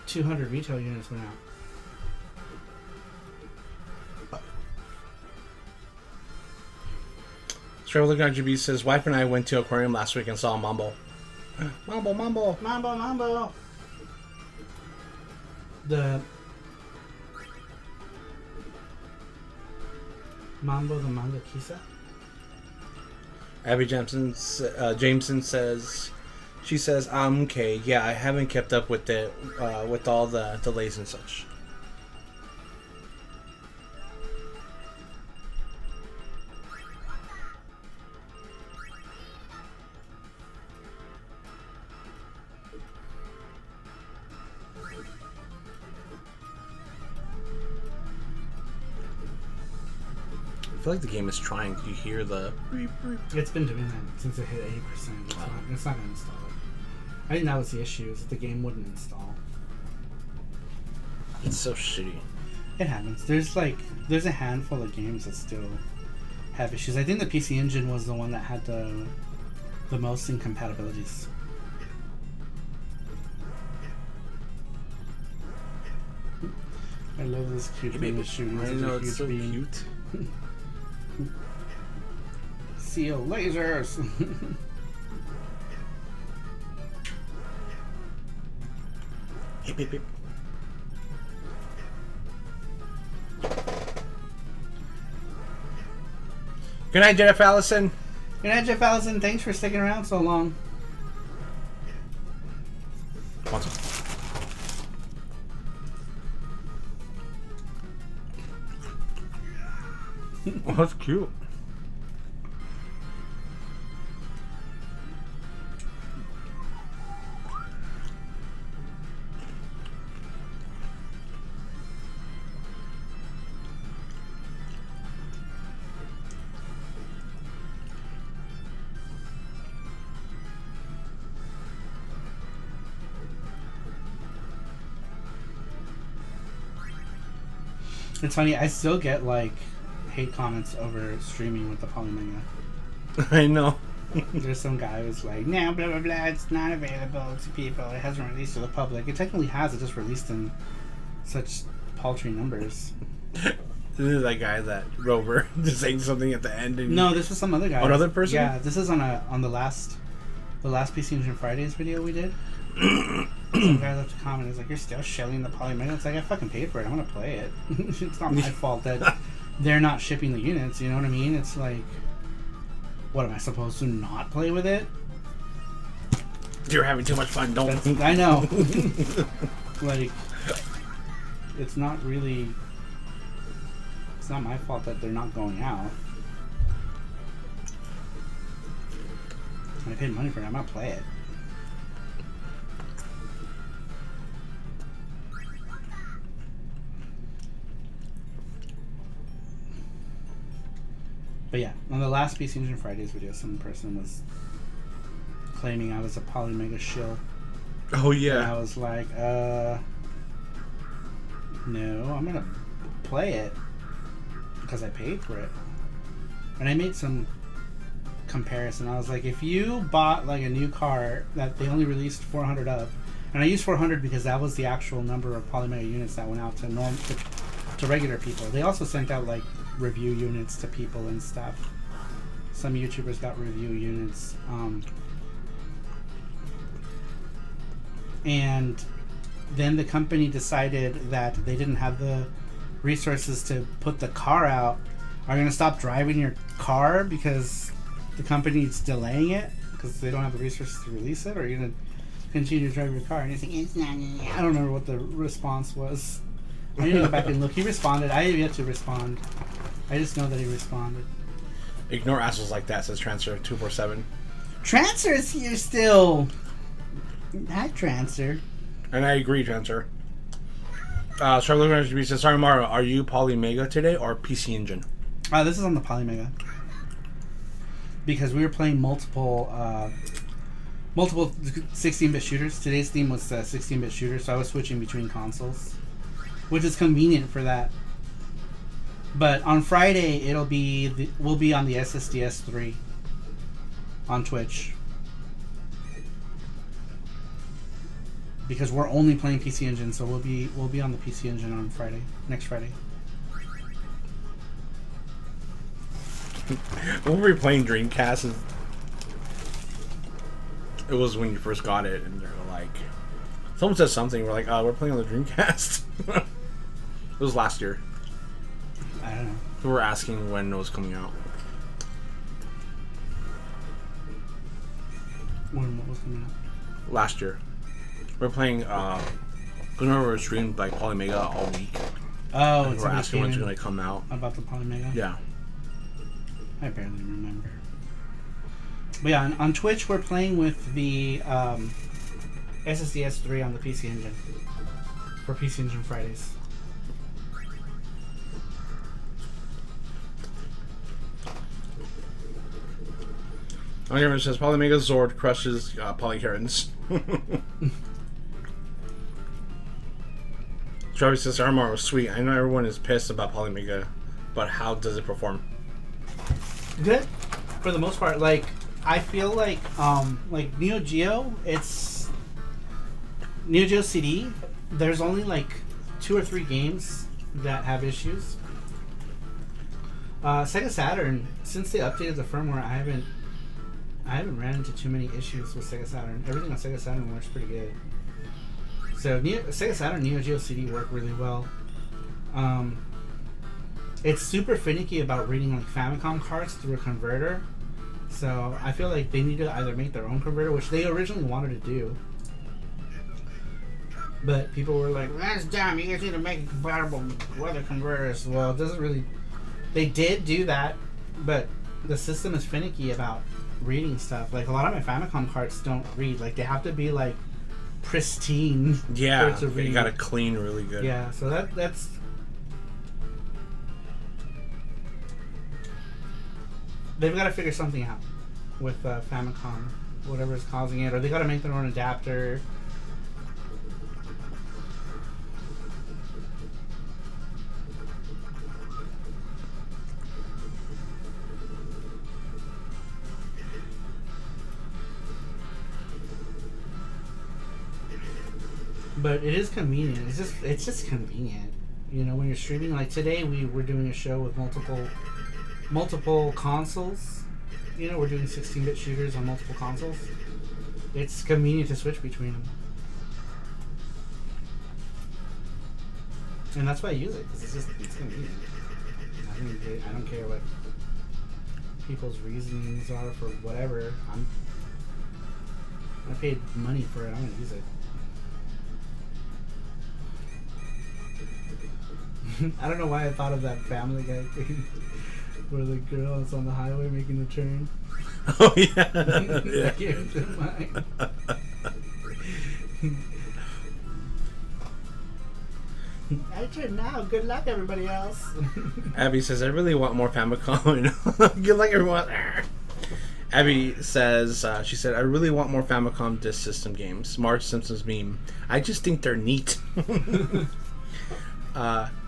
200 retail units went out. Travel Looking RGB says, wife and I went to aquarium last week and saw a mambo. Mambo, mambo. Mambo, mambo. The Mambo, the manga kisa. Abby Jameson says, she says, okay, yeah, I haven't kept up with it, with all the delays and such. I feel like the game is trying. Do you hear the beep, beep? It's been doing that since it hit 80%. It's not going to install it. I think that was the issue, is that the game wouldn't install. It's so shitty. It happens. There's a handful of games that still have issues. I think the PC Engine was the one that had the most incompatibilities. I love this cute beam shooting. I know, it's so cute. Seal lasers. Hip, hip, hip. Good night, Jeff Allison. Good night, Jeff Allison. Thanks for sticking around so long. Oh, that's cute. It's funny, I still get hate comments over streaming with the Polymega. I know. There's some guy who's like, no, blah blah blah, it's not available to people, it hasn't released to the public. It technically has, it just released in such paltry numbers. This is that guy, that Rover, just saying something at the end. And no, this was some other guy. Another person? Yeah, this is on the last PC Engine Fridays video we did. Some guy left a comment. He's like, "You're still shelling the Polymega." It's like, I fucking paid for it. I'm gonna play it. It's not my fault that they're not shipping the units. You know what I mean? It's like, what am I supposed to not play with it? You're having too much fun. Don't. I know. It's not really. It's not my fault that they're not going out. I paid money for it. I'm gonna play it. But yeah, on the last PC Engine Fridays video, some person was claiming I was a Polymega shill. Oh yeah. And I was like, no, I'm gonna play it because I paid for it. And I made some comparison. I was like, if you bought a new car that they only released 400 of, and I used 400 because that was the actual number of Polymega units that went out to regular people. They also sent out review units to people and stuff. Some YouTubers got review units. And then the company decided that they didn't have the resources to put the car out. Are you going to stop driving your car because the company's delaying it because they don't have the resources to release it? Or are you going to continue to drive your car? And he's like, it's not. I don't remember what the response was. I need to go back and look. He responded. I have yet to respond. I just know that he responded. Ignore assholes like that, says Transfer 247. Transfer is here still. Hi, Transfer. And I agree, Transfer. Charlotte RGB says, Sarumaru, are you Polymega today or PC Engine? This is on the Polymega. because we were playing multiple 16-bit shooters. Today's theme was 16-bit shooters, so I was switching between consoles, which is convenient for that. But on Friday, we'll be on the SSDS 3 on Twitch, because we're only playing PC Engine, so we'll be on the PC Engine on Friday, next Friday. When we were playing Dreamcast, it was when you first got it, and they're like, someone said something. We're like, we're playing on the Dreamcast. It was last year. I don't know. We were asking when it was coming out. What was coming out? Last year. We were playing, remember we were streamed like Polymega all week. Oh, and it's we're asking when it's going to come out. About the Polymega? Yeah. I barely remember. But yeah, on Twitch we're playing with the SSDS 3 on the PC Engine for PC Engine Fridays. It says Polymega Zord crushes Polyherons. Travis says Sarumaru was sweet. I know everyone is pissed about Polymega, but how does it perform? Good, for the most part. Like, I feel like Neo Geo, it's Neo Geo CD. There's only like 2 or 3 games that have issues. Sega Saturn, since they updated the firmware, I haven't ran into too many issues with Sega Saturn. Everything on Sega Saturn works pretty good. So Sega Saturn Neo Geo CD work really well. It's super finicky about reading like Famicom cards through a converter. So I feel like they need to either make their own converter, which they originally wanted to do. But people were like, that's dumb, you guys need to make it compatible with other converters. Well, it doesn't really... They did do that, but the system is finicky about reading stuff. Like, a lot of my Famicom cards don't read. Like, they have to be like pristine. Yeah, for it to read. you gotta clean really good. Yeah, so that's they've got to figure something out with Famicom, whatever is causing it, or they got to make their own adapter. But it is convenient. It's just convenient, you know, when you're streaming. Like today, we were doing a show with multiple consoles. You know, we're doing 16-bit shooters on multiple consoles. It's convenient to switch between them, and that's why I use it, because it's convenient. I don't care what people's reasonings are for whatever. I paid money for it. I'm gonna use it. I don't know why I thought of that Family Guy thing where the girl is on the highway making the turn. Oh, yeah. That came to mind. I turn now. Good luck, everybody else. Abby says, I really want more Famicom. Good luck, everyone. Abby says, she said, I really want more Famicom Disk System games. Marge Simpson's meme. I just think they're neat.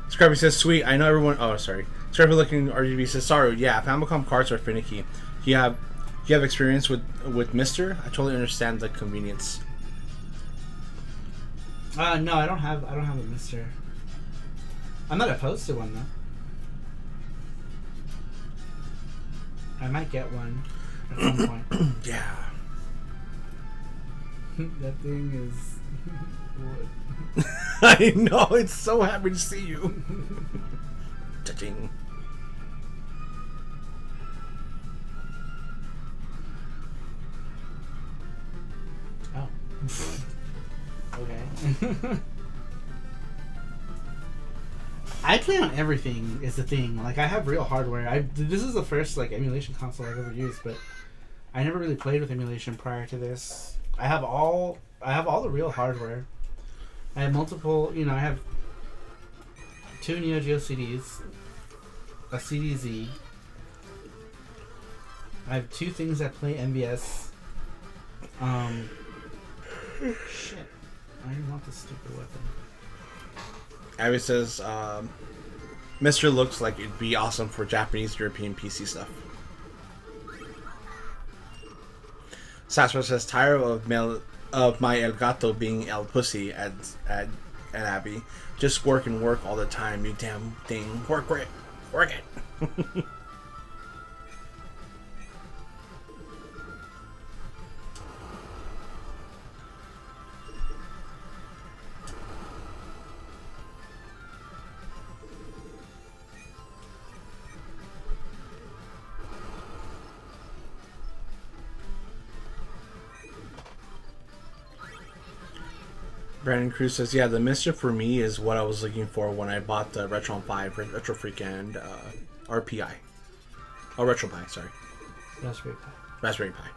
Scrappy says, sweet, I know everyone... Oh, sorry. Scrappy looking RGB says, Saru, yeah, Famicom cards are finicky. You have experience with Mister? I totally understand the convenience. No, I don't have a Mister. I'm not opposed to one, though. I might get one at some point. Yeah. That thing is... wood. I know, it's so happy to see you. Touching. Oh. Okay. I play on everything is the thing. Like, I have real hardware. This is the first like emulation console I've ever used, but I never really played with emulation prior to this. I have all the real hardware. I have multiple, you know, I have 2 Neo Geo CDs, a CDZ, I have 2 things that play MVS. Shit. I didn't want this stupid weapon. Abby says, Mr. looks like it'd be awesome for Japanese European PC stuff. Sasra says, tired of my El Gato being El Pussy at Abby. Just work and work all the time, you damn thing. Work it. Work it. Brandon Cruz says, yeah, the mischief for me is what I was looking for when I bought the Retron 5, Retro Freak, and RPI. Oh, RetroPie, sorry. Raspberry Pi. Raspberry Pi.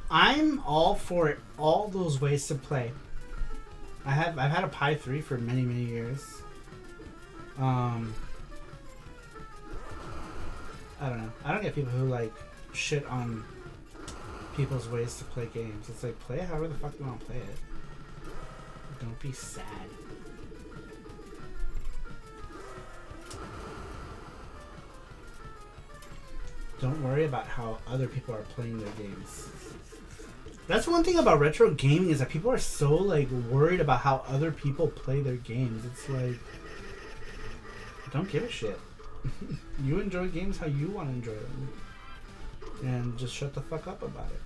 I'm all for it, all those ways to play. I've had a Pi 3 for many years. I don't know. I don't get people who like shit on people's ways to play games. It's like, play it however the fuck you want to play it. Don't be sad. Don't worry about how other people are playing their games. That's one thing about retro gaming, is that people are so like worried about how other people play their games. It's like, don't give a shit. You enjoy games how you want to enjoy them. And just shut the fuck up about it.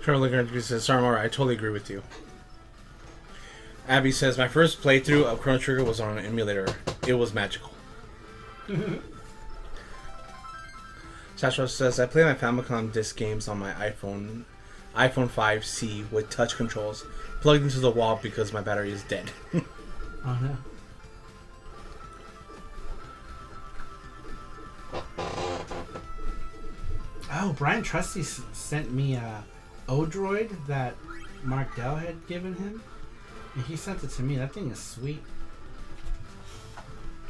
Charlie says, Sarumaru, I totally agree with you. Abby says, my first playthrough of Chrono Trigger was on an emulator. It was magical. Sasha says, I play my Famicom disc games on my iPhone 5C with touch controls plugged into the wall because my battery is dead. Oh no. Oh, Brian Trusty sent me a Odroid that Mark Dell had given him. And he sent it to me. That thing is sweet.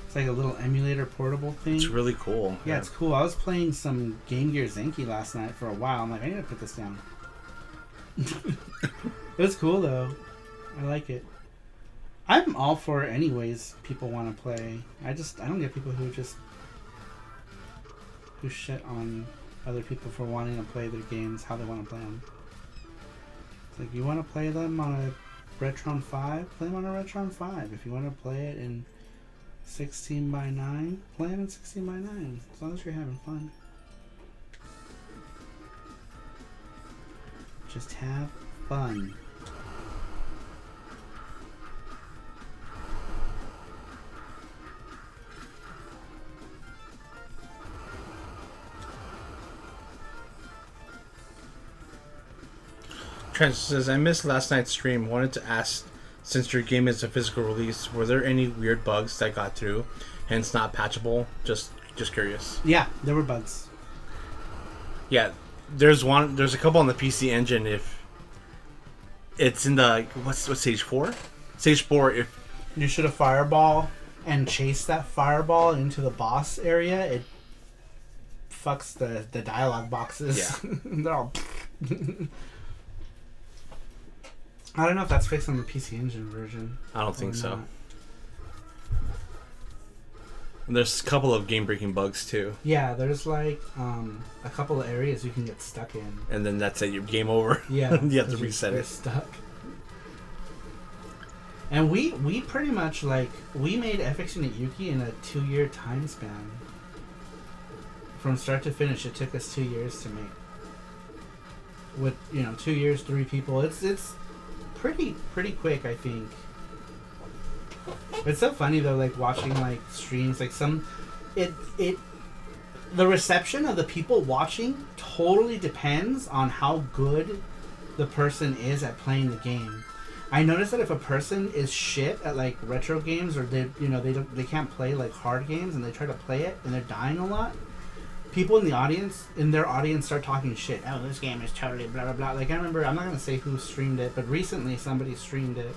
It's like a little emulator portable thing. It's really cool. Yeah, it's cool. I was playing some Game Gear Zenki last night for a while. I'm like, I need to put this down. It was cool though. I like it. I'm all for it anyways. People want to play. I don't get people who shit on other people for wanting to play their games how they want to play them. It's like, you want to play them on a Retron 5? Play them on a Retron 5. If you want to play it in 16:9, play it in 16:9. As long as you're having fun. Just have fun. Trent says, I missed last night's stream. Wanted to ask, since your game is a physical release, were there any weird bugs that got through, hence not patchable? Just curious. Yeah, there were bugs. Yeah, there's a couple on the PC Engine. If it's in the what's stage 4? Stage 4. If you should have fireball and chase that fireball into the boss area, it fucks the dialogue boxes. Yeah. They're all. I don't know if that's fixed on the PC Engine version. I don't think so. And there's a couple of game-breaking bugs too. Yeah, there's like a couple of areas you can get stuck in. And then that's it. You're game over. Yeah, you have to reset you're it. Stuck. And we pretty much we made FX Unit Yuki in a 2-year time span. From start to finish, it took us 2 years to make. With 2 years, 3 people, it's pretty quick, I think. It's so funny though, like watching streams, the reception of the people watching totally depends on how good the person is at playing the game. I noticed that if a person is shit at retro games, or they can't play hard games and they try to play it and they're dying a lot, people in their audience start talking shit. Oh, this game is totally blah blah blah. Like I remember, I'm not gonna say who streamed it, but recently somebody streamed it,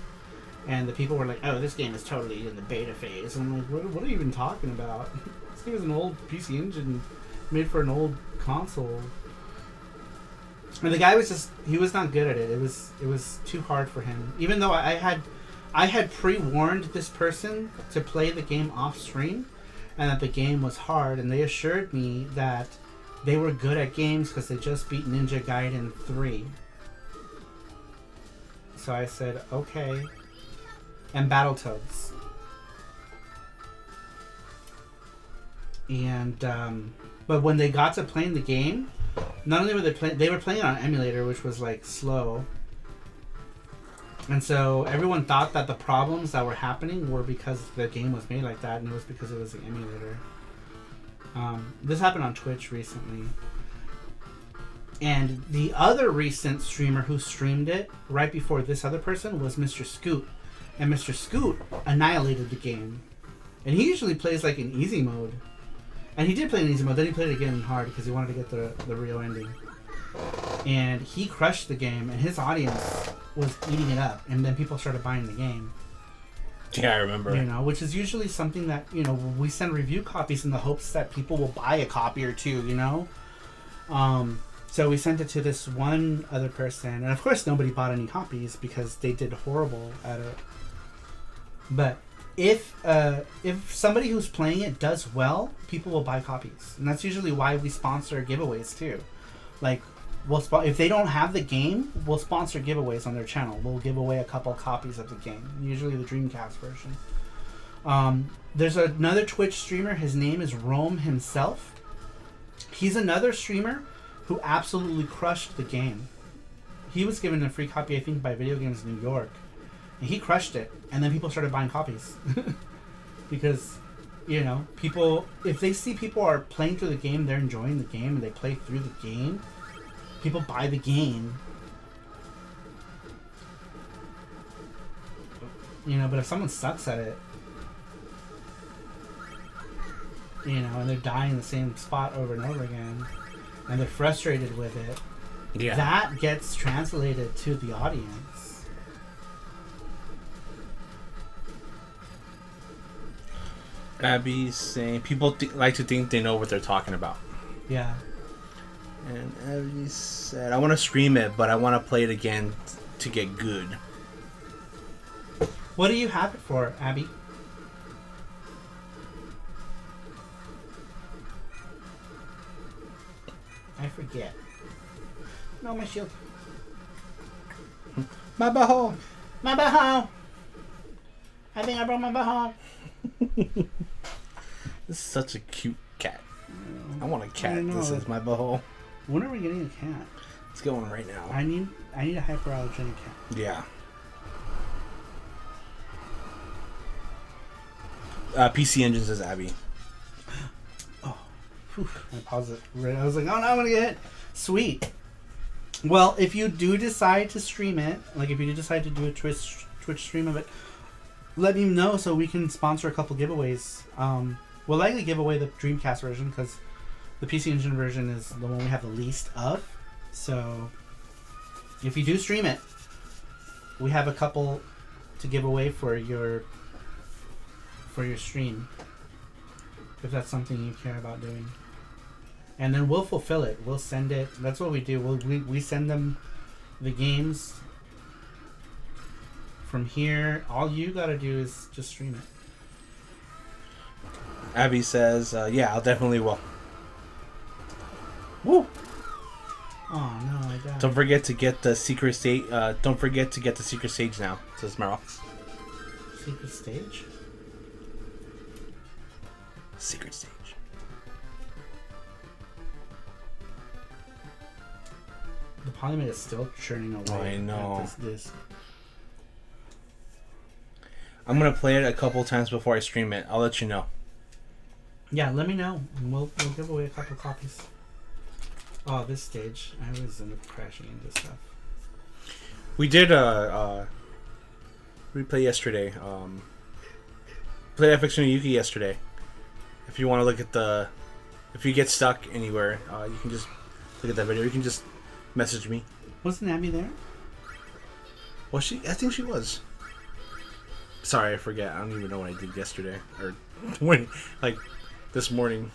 and the people were like, "Oh, this game is totally in the beta phase." And I'm like, what are you even talking about? This game is an old PC engine made for an old console. And the guy he was not good at it. It was too hard for him. Even though I had pre-warned this person to play the game off stream, and that the game was hard, and they assured me that they were good at games because they just beat Ninja Gaiden 3. So I said, okay. And Battletoads. And, but when they got to playing the game, not only were they were playing on an emulator, which was like slow. And so everyone thought that the problems that were happening were because the game was made like that, and it was because it was the emulator. This happened on Twitch recently. And the other recent streamer who streamed it right before this other person was Mr. Scoot. And Mr. Scoot annihilated the game. And he usually plays like in easy mode. And he did play in easy mode, then he played it again in hard because he wanted to get the real ending. And he crushed the game, and his audience was eating it up, and then people started buying the game. Yeah, I remember. You know, which is usually something that, you know, we send review copies in the hopes that people will buy a copy or two, you know? So we sent it to this one other person, and of course nobody bought any copies because they did horrible at it. But if somebody who's playing it does well, people will buy copies. And that's usually why we sponsor giveaways too. Like, if they don't have the game, we'll sponsor giveaways on their channel. We'll give away a couple copies of the game, usually the Dreamcast version. There's another Twitch streamer. His name is Rome himself. He's another streamer who absolutely crushed the game. He was given a free copy, I think, by Video Games New York. And he crushed it. And then people started buying copies. Because, you know, people, if they see people are playing through the game, they're enjoying the game, and they play through the game, people buy the game. You know, but if someone sucks at it, you know, and they're dying in the same spot over and over again, and they're frustrated with it, yeah, that gets translated to the audience. Abby's saying people like to think they know what they're talking about. Yeah. And Abby said, I want to stream it, but I want to play it again to get good. What do you have it for, Abby? I forget. No, my shield. My baho. My baho. I think I broke my baho. This is such a cute cat. I want a cat. This is my baho. When are we getting a cat? Let's get one right now. I need a hyperallergenic cat. Yeah. PC Engine says Abby. Oh, whew, I paused it. Right, I was like, oh no, I'm gonna get hit. Sweet. Well, if you do decide to stream it, like if you do decide to do a Twitch stream of it, let me know so we can sponsor a couple giveaways. We'll likely give away the Dreamcast version because the PC Engine version is the one we have the least of. So if you do stream it, we have a couple to give away for your stream, if that's something you care about doing. And then we'll fulfill it. We'll send it. That's what we do. We send them the games from here. All you gotta do is just stream it. Abby says, yeah, I'll definitely will. Woo! Oh no, I got Don't forget to get the secret stage. Don't forget to get the secret stage now, says Meryl. Secret stage? Secret stage. The Polymer is still churning away. I know. At this disc. I'm gonna play it a couple times before I stream it. I'll let you know. Yeah, let me know, and we'll give away a couple copies. Oh, this stage, I always end up crashing into stuff. We did replay yesterday. Played FX no Yuki yesterday. If you want to look at the If you get stuck anywhere, you can just look at that video. You can just message me. Wasn't Abby there? Was she? I think she was. Sorry, I forget. I don't even know what I did yesterday or when, like this morning.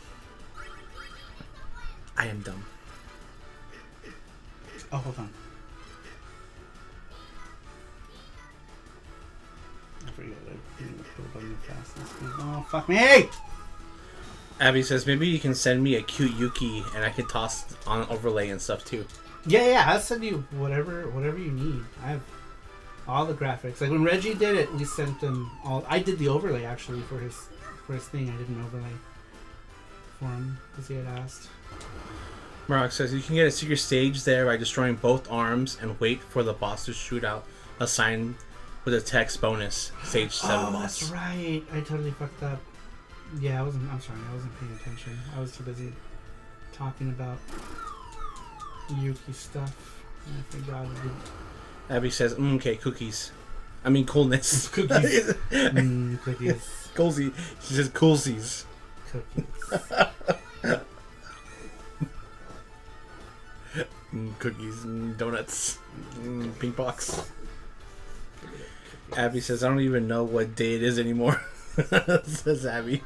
I am dumb. Oh, hold on. I forget. I put on the fastest. Oh, fuck me! Abby says maybe you can send me a cute Yuki and I can toss on overlay and stuff too. Yeah, I'll send you whatever you need. I have all the graphics. Like when Reggie did it, we sent him all. I did the overlay actually for his thing. I did an overlay for him because he had asked. Marok says you can get a secret stage there by destroying both arms and wait for the boss to shoot out a sign with a text bonus. Stage 7 Oh, boss. that's right. I totally fucked up. Yeah, I'm sorry. I wasn't paying attention. I was too busy talking about Yuki stuff. And I forgot to do. Abby says, okay, cookies. I mean, coolness. Cookies. Cookies. Coolsy. She says, coolsies. Cookies. Cookies and donuts. Pink box. Abby says, I don't even know what day it is anymore. Says Abby.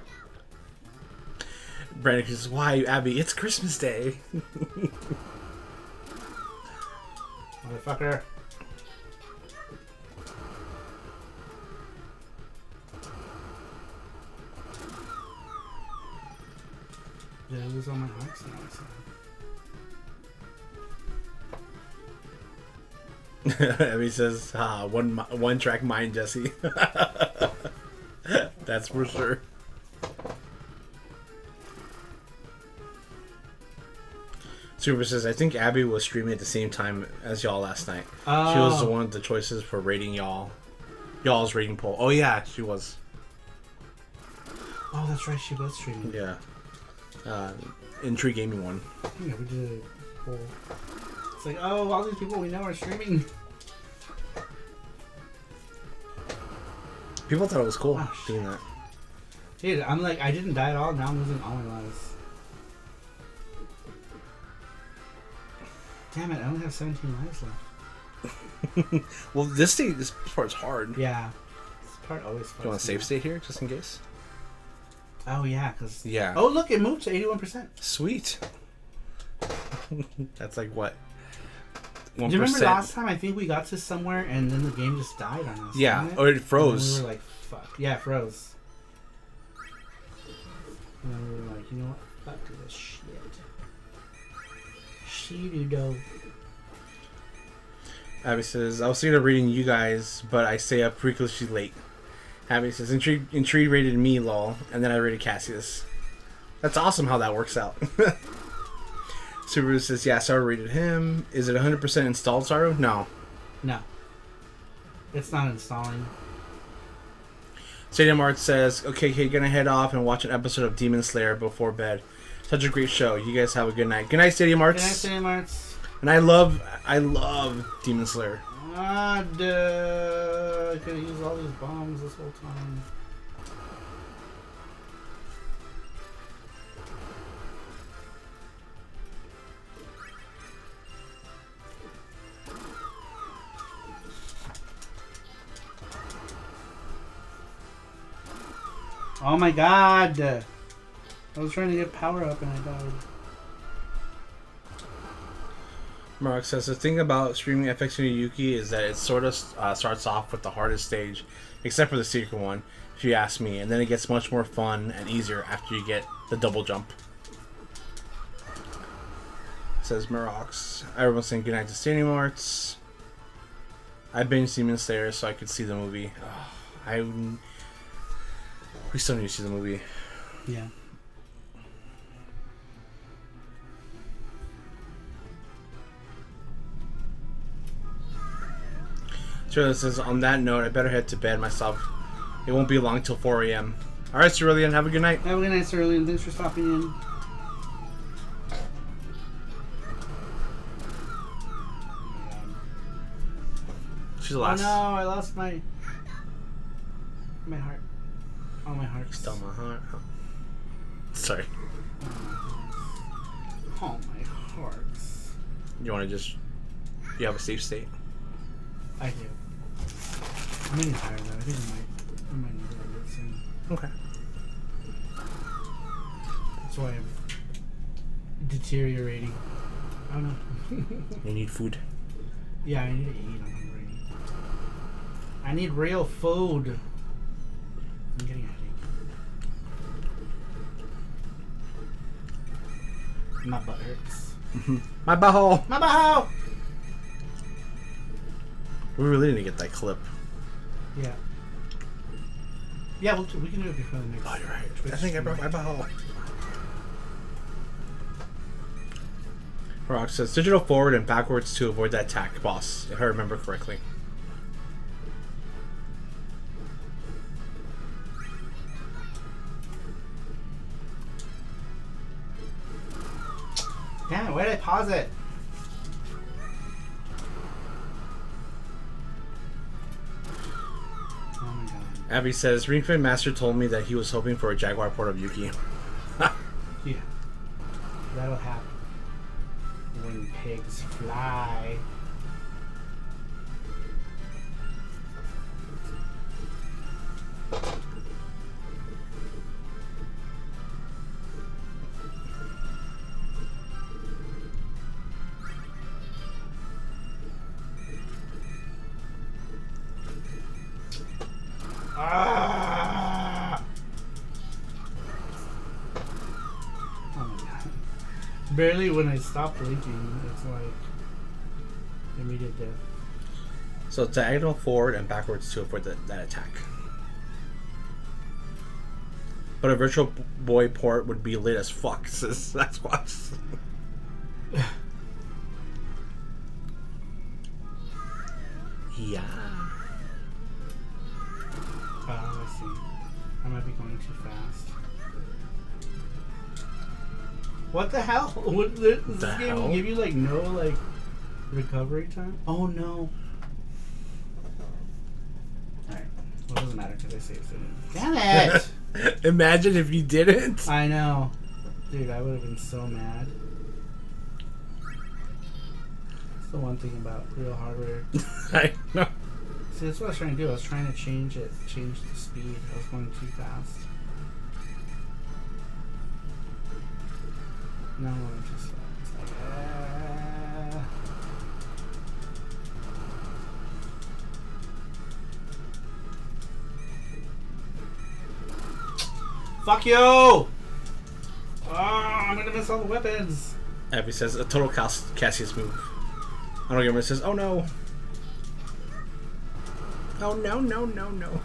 Brandon says, why, Abby? It's Christmas Day. Motherfucker. Did I lose all my hearts now? Abby says, one track mind, Jesse. That's for sure. Super says, I think Abby was streaming at the same time as y'all last night. Oh. She was one of the choices for rating y'all's rating poll. Oh yeah, she was. Oh, that's right, she was streaming. Yeah. Intrigue Gaming one. Yeah, we did a poll. It's like, oh, all these people we know are streaming. People thought it was cool Oh, doing that. Dude, I'm like, I didn't die at all, now I'm losing all my lives. Damn it, I only have 17 lives left. Well, this part's hard. Yeah. This part always fucks Do you want a me save up. state here, just in case? Oh, yeah, because... Yeah. Oh, look, it moved to 81%. Sweet. That's like what? 1%? Do you remember last time? I think we got to somewhere and then the game just died on us. Yeah, didn't it? or it froze. And we were like, fuck. Yeah, it froze. And then we were like, you know what? Fuck this shit. Shit-do-do. Abby says, I was thinking of reading you guys, but I stay up freakishly late. Abby says, Intrigue rated me, lol, and then I rated Cassius. That's awesome how that works out. Subaru says, yeah, Saru rated him. Is it 100% installed, Saru? No. No. It's not installing. Stadium Art says, okay, gonna head off and watch an episode of Demon Slayer before bed. Such a great show. You guys have a good night. Good night, Stadium Arts. Good night, Stadium Arts. And I love Demon Slayer. Ah, duh. I could have used all these bombs this whole time. Oh my god! I was trying to get power up and I died. Mark says, the thing about streaming FX and Yuki is that it sort of starts off with the hardest stage, except for the secret one, if you ask me, and then it gets much more fun and easier after you get the double jump. Says Marox. Everyone's saying goodnight to Stadium Arts. I've been Demon Slayer so I could see the movie. We still need to see the movie. Yeah. Shirley says, on that note, I better head to bed myself. It won't be long till 4 a.m. Alright, Cerulean, have a good night. Have a good night, Cerulean. Thanks for stopping in. She's the last. Oh no, I lost my heart. Oh, my heart. Stole my heart. Oh. Sorry. Oh. Oh, my hearts. You want to just... You have a safe state? I do. I'm getting tired though. I think I might need to end it soon. Okay. That's why I'm deteriorating. I don't know. You need food. Yeah, I need to eat. I'm hungry. I need real food. I'm getting a headache. My butt hurts. My butthole! My butthole! We really need to get that clip. Yeah. Yeah, we can do it before the next. Oh, you're right. Twitch I think I stream. broke my butthole. Rock says digital forward and backwards to avoid that attack, boss, if I remember correctly. Damn it, why did I pause it? Oh my god. Abby says Ring Fit Master told me that he was hoping for a Jaguar port of Yuki. Yeah. That'll happen. When pigs fly. Ah! Oh my god. Barely when I stop blinking, it's like immediate death. So diagonal forward and backwards to avoid that attack. But a Virtual Boy port would be lit as fuck, says that's what. Yeah. Oh, I see. I might be going too fast. What the hell? What, does this The game hell? give you like no like recovery time? Oh no. Alright. Well, it doesn't matter because I saved it. Damn it! Imagine if you didn't. I know. Dude, I would have been so mad. That's the one thing about real hardware. I know. See, that's what I was trying to do. I was trying to change the speed. I was going too fast. Now I'm going too slow. It's like, fuck you! Oh, I'm gonna miss all the weapons. Abby says a total Cassius move. I don't get what it says. Oh no. Oh no no no no.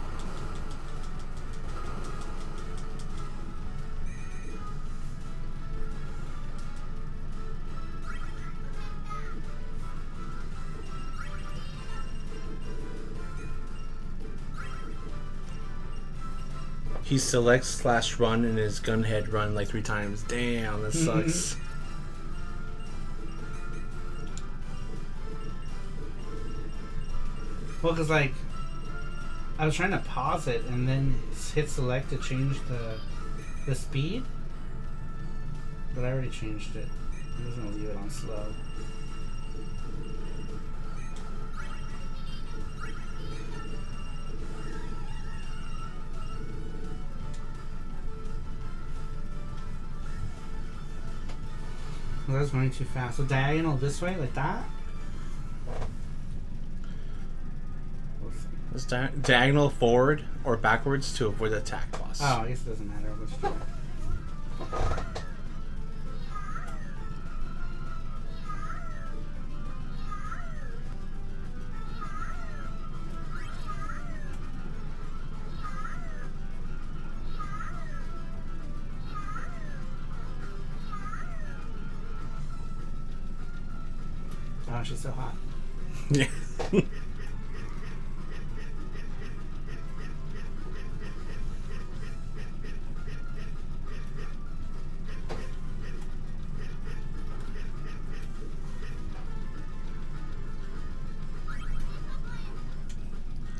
He selects / run and his gunhead run like 3 times. Damn, that sucks. Well, because, like, I was trying to pause it and then hit select to change the speed. But I already changed it. I'm just going to leave it on slow. Well, that's going too fast. So diagonal this way, like that? It's diagonal forward or backwards to avoid the attack, boss. Oh, I guess it doesn't matter which way. Oh, she's so hot. Yeah.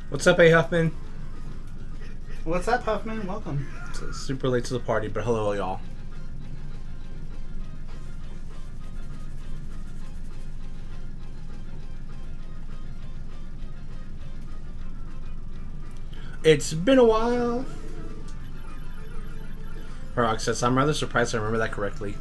What's up, A. Huffman? What's up, Huffman? Welcome. It's super late to the party, but hello, y'all. It's been a while. Rock says, I'm rather surprised I remember that correctly.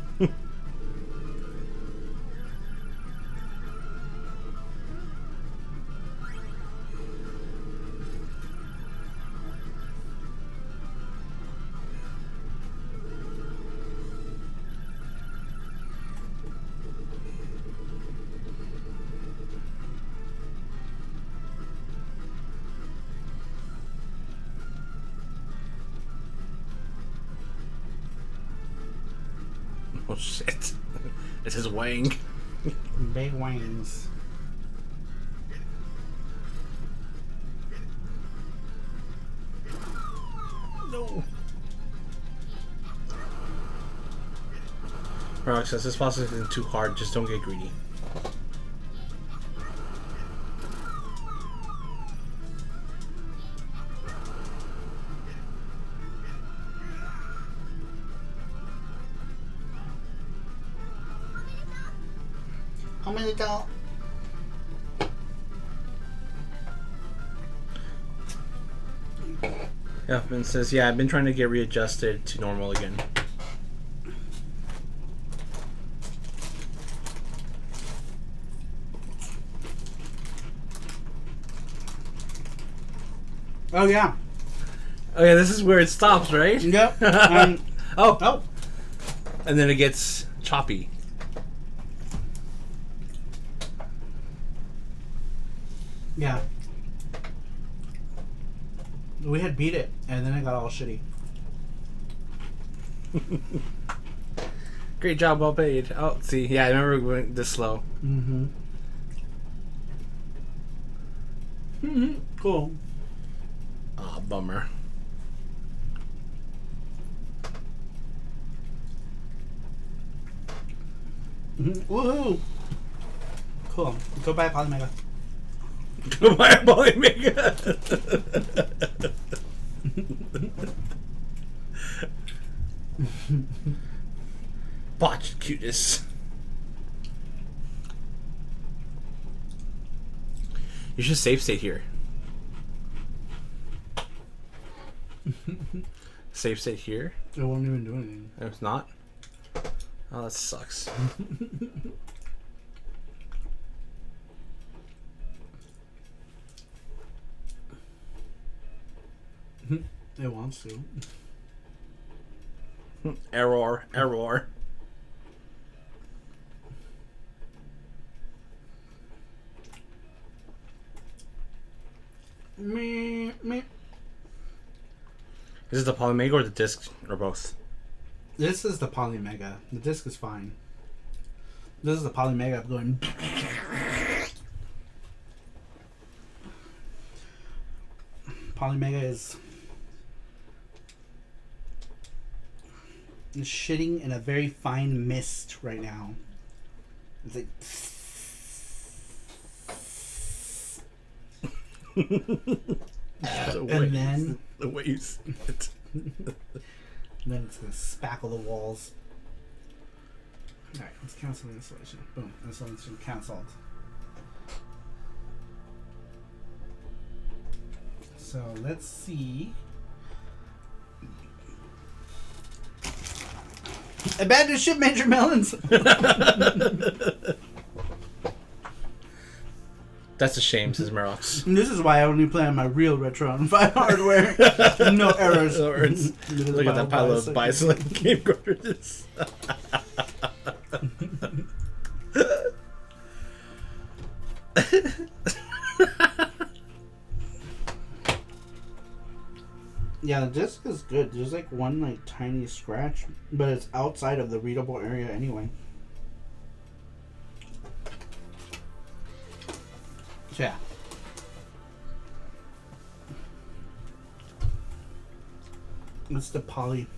Oh shit. This is Wang. Big wings. No. Rock says, this boss isn't too hard, just don't get greedy. How many dollars? Huffman says, yeah, I've been trying to get readjusted to normal again. Oh yeah. Oh yeah, this is where it stops, right? Yep. Oh. And then it gets choppy. Yeah. We had beat it, and then it got all shitty. Great job, well paid. Oh, see, yeah, I remember we went this slow. Mm-hmm. Mm-hmm. Cool. Aw, bummer. Mm-hmm. Woohoo! Cool. Go buy a Polymega. Why am I mega? Botched cuteness. You should save state here. Save state here? It won't even do anything. It's not? Oh, that sucks. It wants to. Error. Error. Me. Is it the Polymega or the disc or both? This is the Polymega. The disc is fine. This is the Polymega. I'm going. Polymega is shitting in a very fine mist right now. It's like. And then the way you see it. And then it's gonna spackle the walls. Alright, let's cancel the installation. Boom, installation cancelled. So let's see. Abandoned ship, Major Melons! That's a shame, says Merox. And this is why I only play on my real Retro on 5 hardware. No errors. Look at that pile of Biosolic game cartridges. Yeah, the disc is good. There's like one like tiny scratch, but it's outside of the readable area anyway. So yeah. It's the polish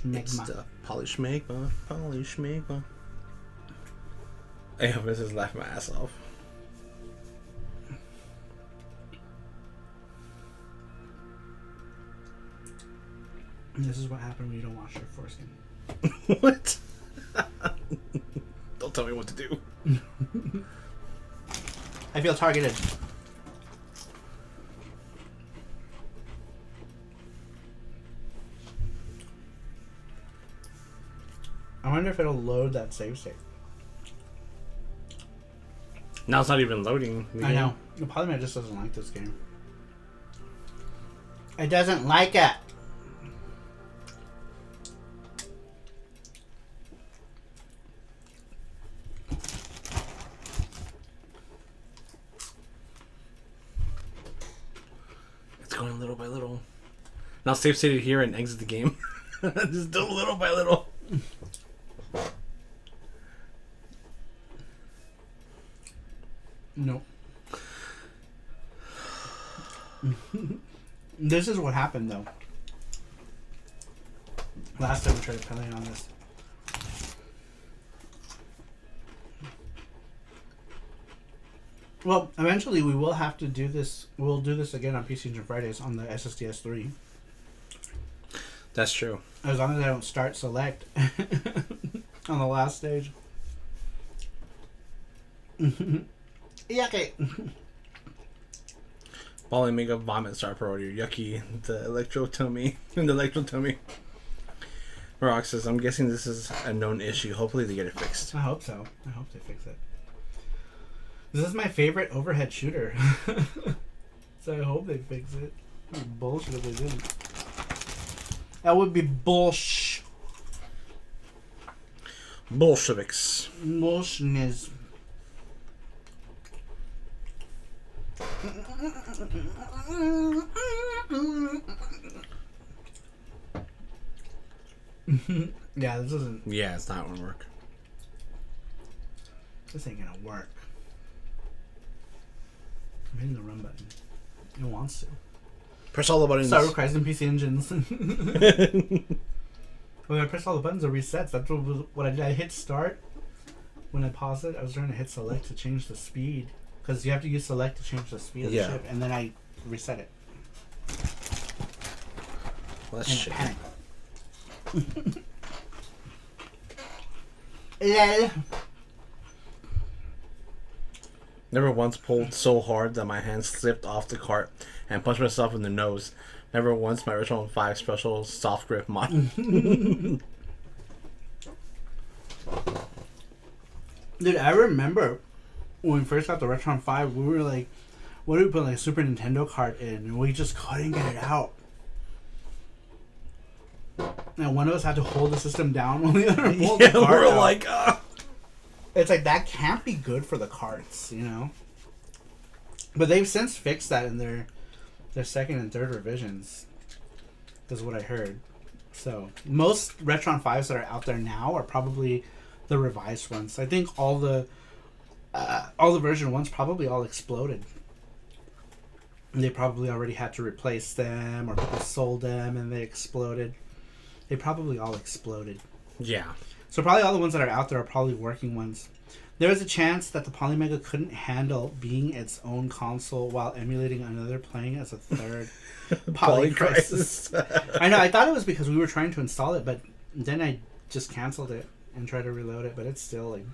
magma. It's the polish magma. I hope this is laughing my ass off. And this is what happened when you don't wash your foreskin. What? Don't tell me what to do. I feel targeted. wonder if it'll load that save state. Now it's not even loading. I know. The Polymer just doesn't like this game. It doesn't like it. It's going little by little. Now save state it here and exit the game. Just do little by little. Nope. This is what happened though. Last time we tried playing on this. Well, eventually we will have to do this. We'll do this again on PC Engine Fridays on the SSDS 3. That's true. As long as I don't start select on the last stage. Yucky. Bali Mega Vomit Sarupro, you're yucky. The electrotomy. And the electrotomy. Rock says, I'm guessing this is a known issue. Hopefully they get it fixed. I hope so. I hope they fix it. This is my favorite overhead shooter. So I hope they fix it. That'd be bullshit if they didn't. That would be bullsh. Bolsheviks. Motionism. Yeah, this isn't. Yeah, it's not gonna work. This ain't gonna work. I'm hitting the run button. It wants to. Press all the buttons. Sorry, Christ and PC Engines. When I press all the buttons, it resets. That's what I did. I hit start. When I paused it, I was trying to hit select to change the speed. Because you have to use select to change the speed of the ship. And then I reset it. Well, that's shit. Panic. Lol. Never once pulled so hard that my hand slipped off the cart and punched myself in the nose. Never once my original 5 special soft grip mod. Dude, I remember when we first got the Retron 5, we were like, what do we put like a Super Nintendo cart in? And we just couldn't get it out. And one of us had to hold the system down while the other pulled the cart we're out. like, It's like, that can't be good for the carts, you know? But they've since fixed that in their second and third revisions, is what I heard. So, most Retron 5s that are out there now are probably the revised ones. I think all the version 1s probably all exploded. They probably already had to replace them, or people sold them and they exploded. They probably all exploded. yeah. So probably all the ones that are out there are probably working ones. There is a chance that the Polymega couldn't handle being its own console while emulating another playing as a third Polycrisis. I know, I thought it was because we were trying to install it, but then I just canceled it and tried to reload it, but it's still like...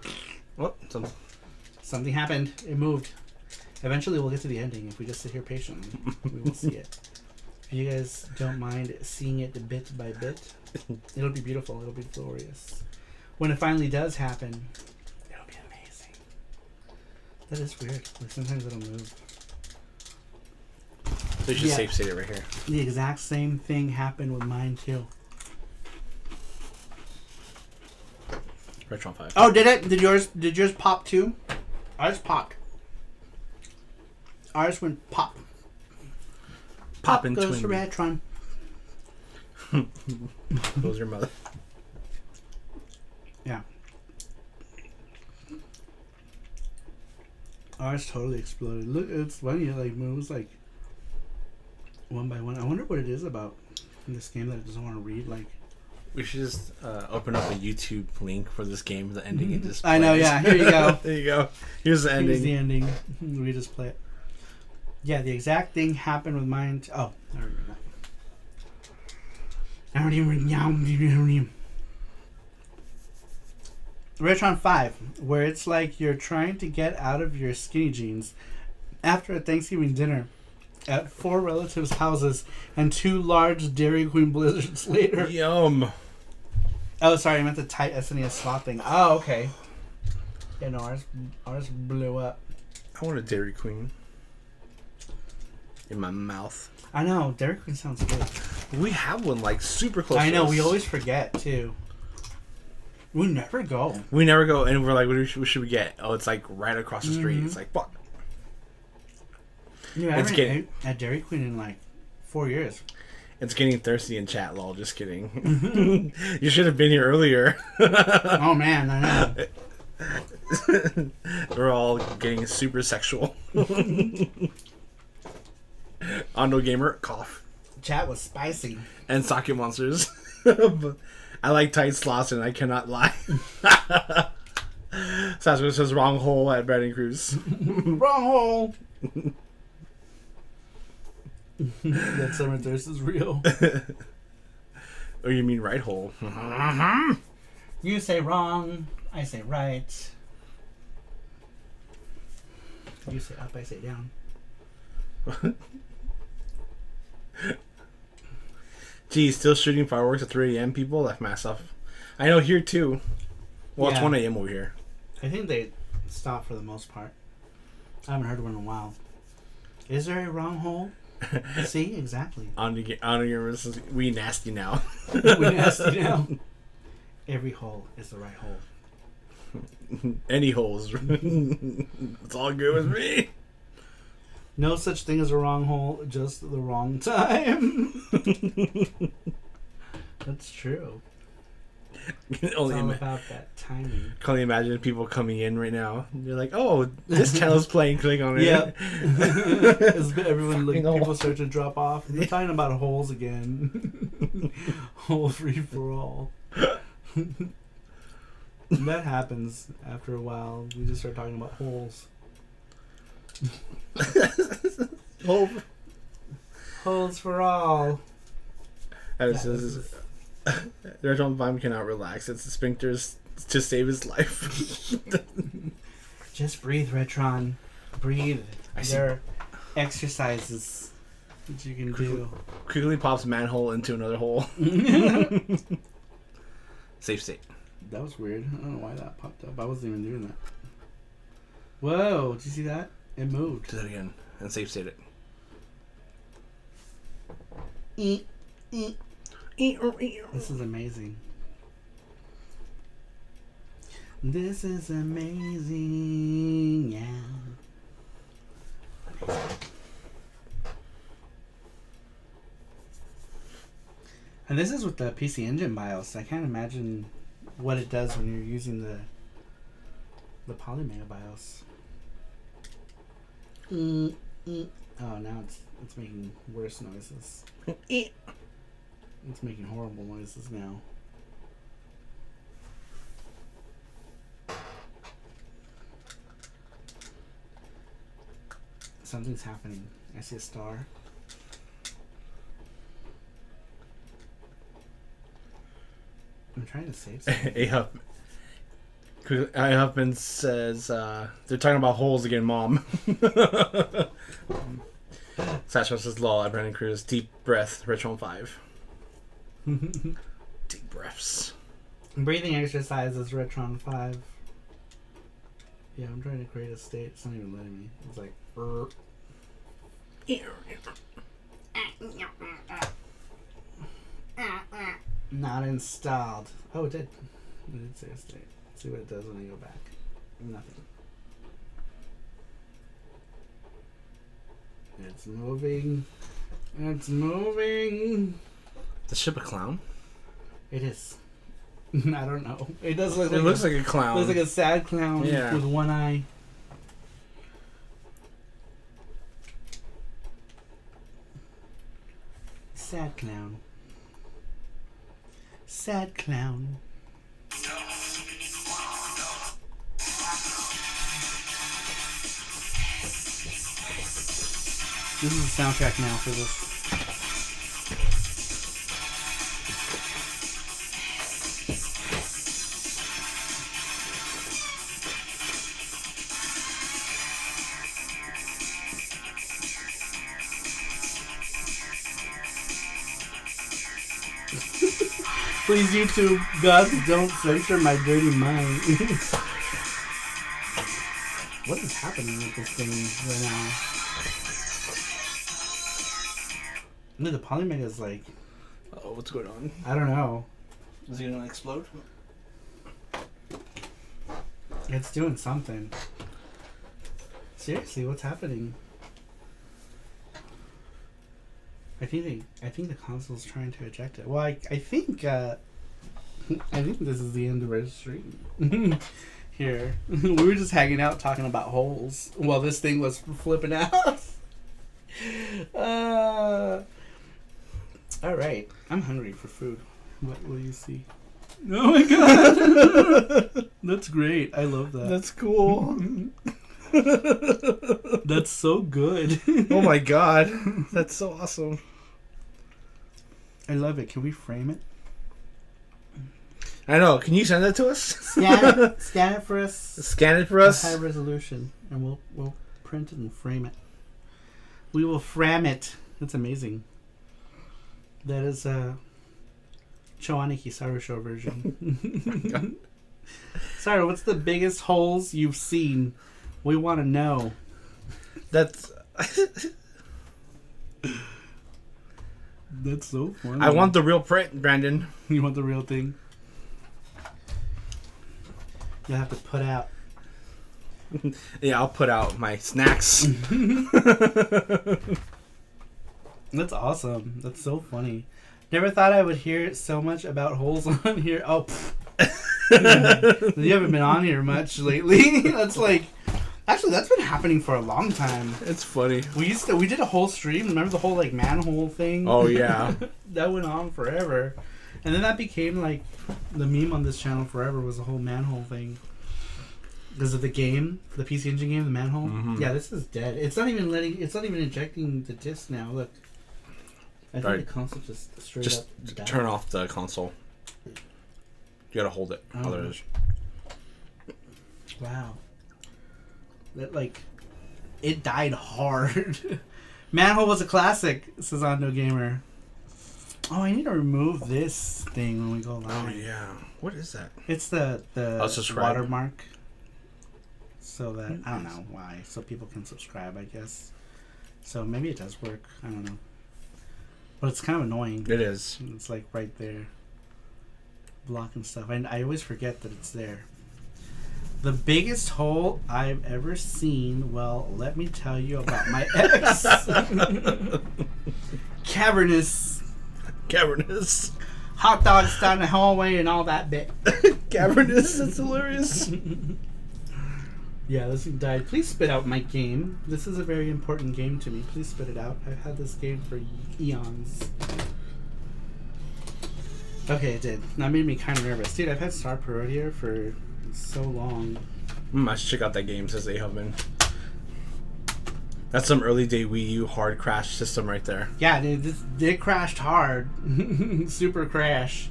What? Something happened. It moved. Eventually we'll get to the ending if we just sit here patiently. We will see it. If you guys don't mind seeing it bit by bit, it'll be beautiful. It'll be glorious. When it finally does happen, it'll be amazing. That is weird. Like sometimes it'll move. So you should save state it right here. The exact same thing happened with mine too. Retron 5. Oh, did it? Did yours pop too? Ours popped. Ours went pop. Pop into goes the Retron. Goes your mother. Yeah. Ours totally exploded. Look, it's funny. It like moves like one by one. I wonder what it is about in this game that it doesn't want to read. Like, We should just open up a YouTube link for this game, the ending, and just I know, play it. yeah. Here you go. There you go. Here's the ending. Here's the ending. We just play it. Yeah, the exact thing happened with mine. Oh, I remember that. Retron 5, where it's like you're trying to get out of your skinny jeans after a Thanksgiving dinner at 4 relatives' houses and 2 large Dairy Queen blizzards later. Yum. Oh, sorry, I meant the tight SNES slot thing. Oh, okay. Yeah, no, ours blew up. I want a Dairy Queen in my mouth. I know, Dairy Queen sounds good. We have one like super close. I know, to us. we always forget too. We never go. We never go, and we're like, what should we get? Oh, it's like right across the street. Mm-hmm. It's like, fuck. Yeah, I haven't ate at Dairy Queen in like 4 years. It's getting thirsty in chat, lol. Just kidding. You should have been here earlier. Oh man, I know. We're all getting super sexual. Ondo Gamer, cough. Chat was spicy. And Socket Monsters. I like tight slots and I cannot lie. Sasha says wrong hole at Brandon Cruz. Wrong hole. That summer thirst is real. Oh, you mean right hole? You say wrong, I say right. You say up, I say down. Geez, still shooting fireworks at 3 a.m. people? That's myself. I know here too. Well, it's Yeah. 1 a.m. over here. I think they stop for the most part. I haven't heard one in a while. Is there a wrong hole? See, exactly. Ondo Gamer says, we nasty now. We nasty now. Every hole is the right hole. Any holes. It's all good with me. No such thing as a wrong hole, just the wrong time. That's true. It's all about that timing. Can only imagine people coming in right now. They're like, "Oh, this channel's playing." Click on it. Yep. Everyone, like, people start to drop off. They're talking about holes again. Hole free for all. That happens after a while. We just start talking about holes. Holes for all. There's one Vime cannot relax. It's the sphincters to save his life. Just breathe, Retron. Breathe. I see. There are exercises that you can do. Quickly pops manhole into another hole. Safe state. That was weird. I don't know why that popped up. I wasn't even doing that. Whoa, did you see that? It moved. Do that again and safe state it. This is amazing. This is amazing, yeah. And this is with the PC Engine BIOS. I can't imagine what it does when you're using the Polymega BIOS. Oh, now it's making worse noises. It's making horrible noises now. Something's happening. I see a star. I'm trying to save something. Huffman says they're talking about holes again, Mom. Sasha says lol at Brandon Cruz. Deep breath, Rich on 5. Deep breaths. Breathing exercises, Retron 5. Yeah, I'm trying to create a state. It's not even letting me. It's like, not installed. Oh, it did. It did say a state. Let's see what it does when I go back. Nothing. It's moving. It's moving. The ship a clown? It is. I don't know. It does look. It looks like a clown. Looks like a sad clown with one eye. Sad clown. Sad clown. This is the soundtrack now for this. Please, YouTube gods, don't censor my dirty mind. What is happening with this thing right now? Look, the Polymega is like... Oh, what's going on? I don't know. Is he gonna explode? It's doing something. Seriously, what's happening? I think the console's trying to eject it. Well, I think this is the end of our stream. Here, we were just hanging out talking about holes while this thing was flipping out. All right, I'm hungry for food. What will you see? Oh my god, that's great. I love that. That's cool. That's so good. Oh my god, that's so awesome. I love it. Can we frame it? I know. Can you send that to us? Scan it for us. Scan it for us. High resolution, and we'll print it and frame it. We will frame it. That's amazing. That is a Choaniki SARUSHOW version. Sorry, what's the biggest holes you've seen? We want to know. That's. That's so funny. I want the real print, Brandon. You want the real thing? You'll have to put out. Yeah, I'll put out my snacks. That's awesome. That's so funny. Never thought I would hear so much about holes on here. Oh, you haven't been on here much lately. That's like, actually, that's been happening for a long time. It's funny. We did a whole stream. Remember the whole like manhole thing? Oh yeah. That went on forever, and then that became like the meme on this channel forever. Was the whole manhole thing. Because of the game, the PC Engine game, the manhole. Mm-hmm. Yeah, this is dead. It's not even injecting the disc now. Look, I think the console just straight up died. Turn off the console. You gotta hold it. Oh. Others. Wow. That it died hard. Manhole was a classic, says Ondo Gamer. Oh, I need to remove this thing when we go live. Oh yeah. What is that? It's the subscribe. watermark. So that I don't know why. So people can subscribe, I guess. So maybe it does work. I don't know. But it's kind of annoying. It is. It's like right there. Blocking stuff. I always forget that it's there. The biggest hole I've ever seen, well, let me tell you about my ex. Cavernous. Hot dogs down the hallway and all that bit. Cavernous, that's hilarious. Yeah, this thing died. Please spit out my game. This is a very important game to me. Please spit it out. I've had this game for eons. Okay, it did. That made me kind of nervous. Dude, I've had Sarupro here for so long. I should check out that game, says Ahelman. That's some early day Wii U hard crash system right there. Yeah, dude, it crashed hard. Super crash.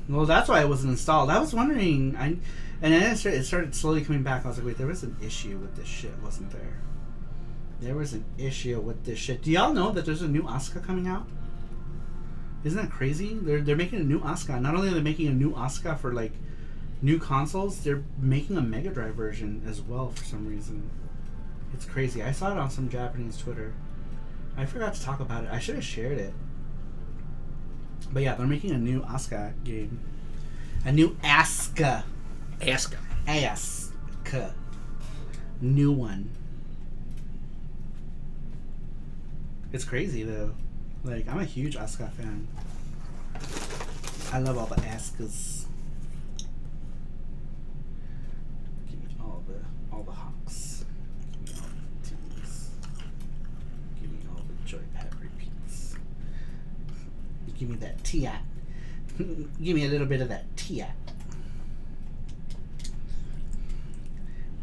Well, that's why it wasn't installed. I was wondering... And then it started slowly coming back. I was like, wait, there was an issue with this shit, wasn't there? There was an issue with this shit. Do y'all know that there's a new Asuka coming out? Isn't that crazy? They're making a new Asuka. Not only are they making a new Asuka for, like, new consoles, they're making a Mega Drive version as well for some reason. It's crazy. I saw it on some Japanese Twitter. I forgot to talk about it. I should have shared it. But yeah, they're making a new Asuka game. A new Asuka. Asuka. New one. It's crazy though. Like, I'm a huge Asuka fan. I love all the Asukas. Give me all the hawks. Give me all the titties. Give me all the joypad repeats. Give me that Tiat. Give me a little bit of that Tiat.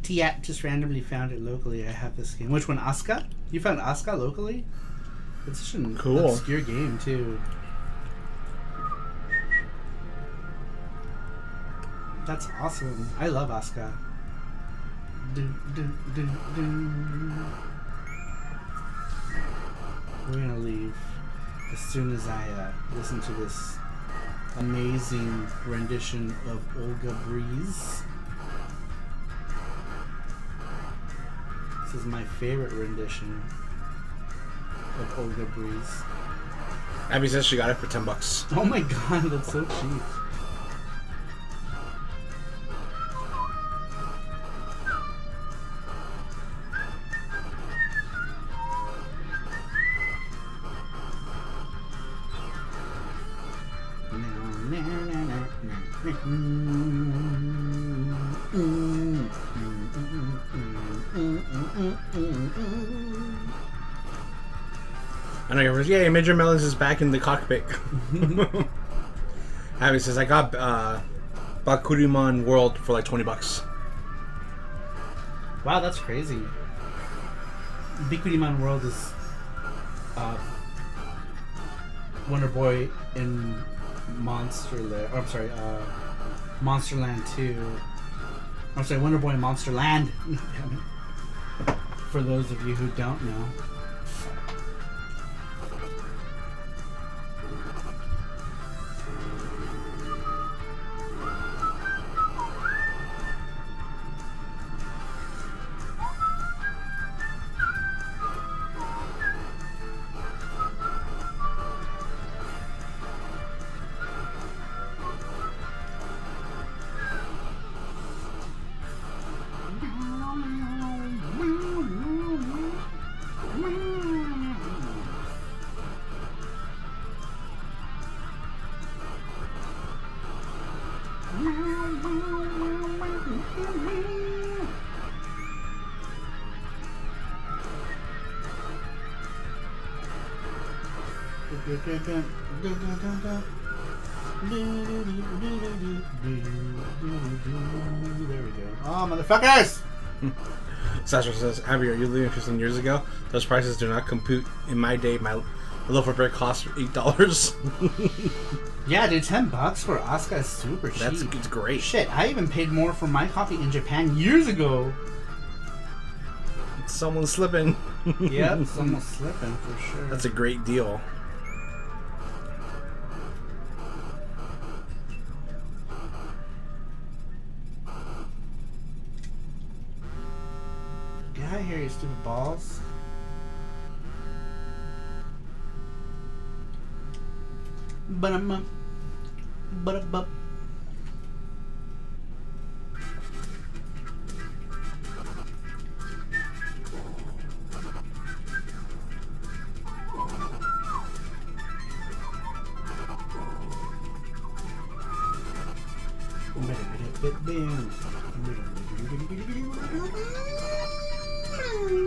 Tiat just randomly found it locally. I have this game. Which one? Asuka? You found Asuka locally? It's such an obscure game, too. That's awesome. I love Asuka. We're gonna leave. as soon as I listen to this amazing rendition of Olga Breeze. This is my favorite rendition of Olga Breeze. Abby says she got it for $10. Oh my god, that's so cheap. I know you're yeah, Major Melons is back in the cockpit. Abby says I got Bakuriman World for like $20. Wow, that's crazy. Bikuriman World is Wonder Boy in Monsterland. Oh, I'm sorry, Monsterland 2. I'm sorry, Wonder Boy in Monsterland. For those of you who don't know. There we go. Oh, motherfuckers! Sasha says, Abby, are you leaving 15 years ago? Those prices do not compute. In my day, my loaf of bread cost $8. Yeah, dude, $10 for Asuka is super cheap. It's great. Shit, I even paid more for my coffee in Japan years ago. Someone's slipping. Yep, someone's slipping for sure. That's a great deal. Get out of here, you stupid balls. Ba-dum-bum. Ba-dum-bum.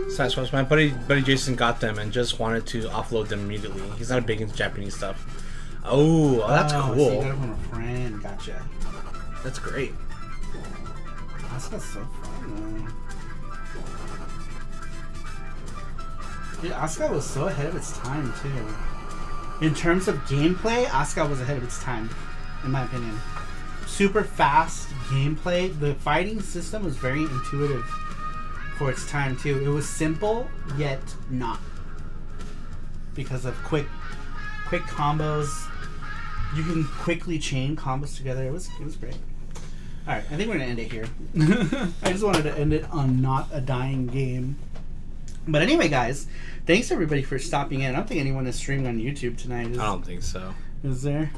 Sasha, my buddy Jason got them and just wanted to offload them immediately. He's not big into Japanese stuff. Oh, that's cool. So you got it from a friend. Gotcha. That's great. That's so fun, though. Dude, Asuka was so ahead of its time, too. In terms of gameplay, Asuka was ahead of its time, in my opinion. Super fast gameplay. The fighting system was very intuitive for its time, too. It was simple, yet not. Because of quick combos. You can quickly chain combos together. It was great. Alright, I think we're going to end it here. I just wanted to end it on not a dying game. But anyway, guys, thanks everybody for stopping in. I don't think anyone is streaming on YouTube tonight. I don't think so. Is there?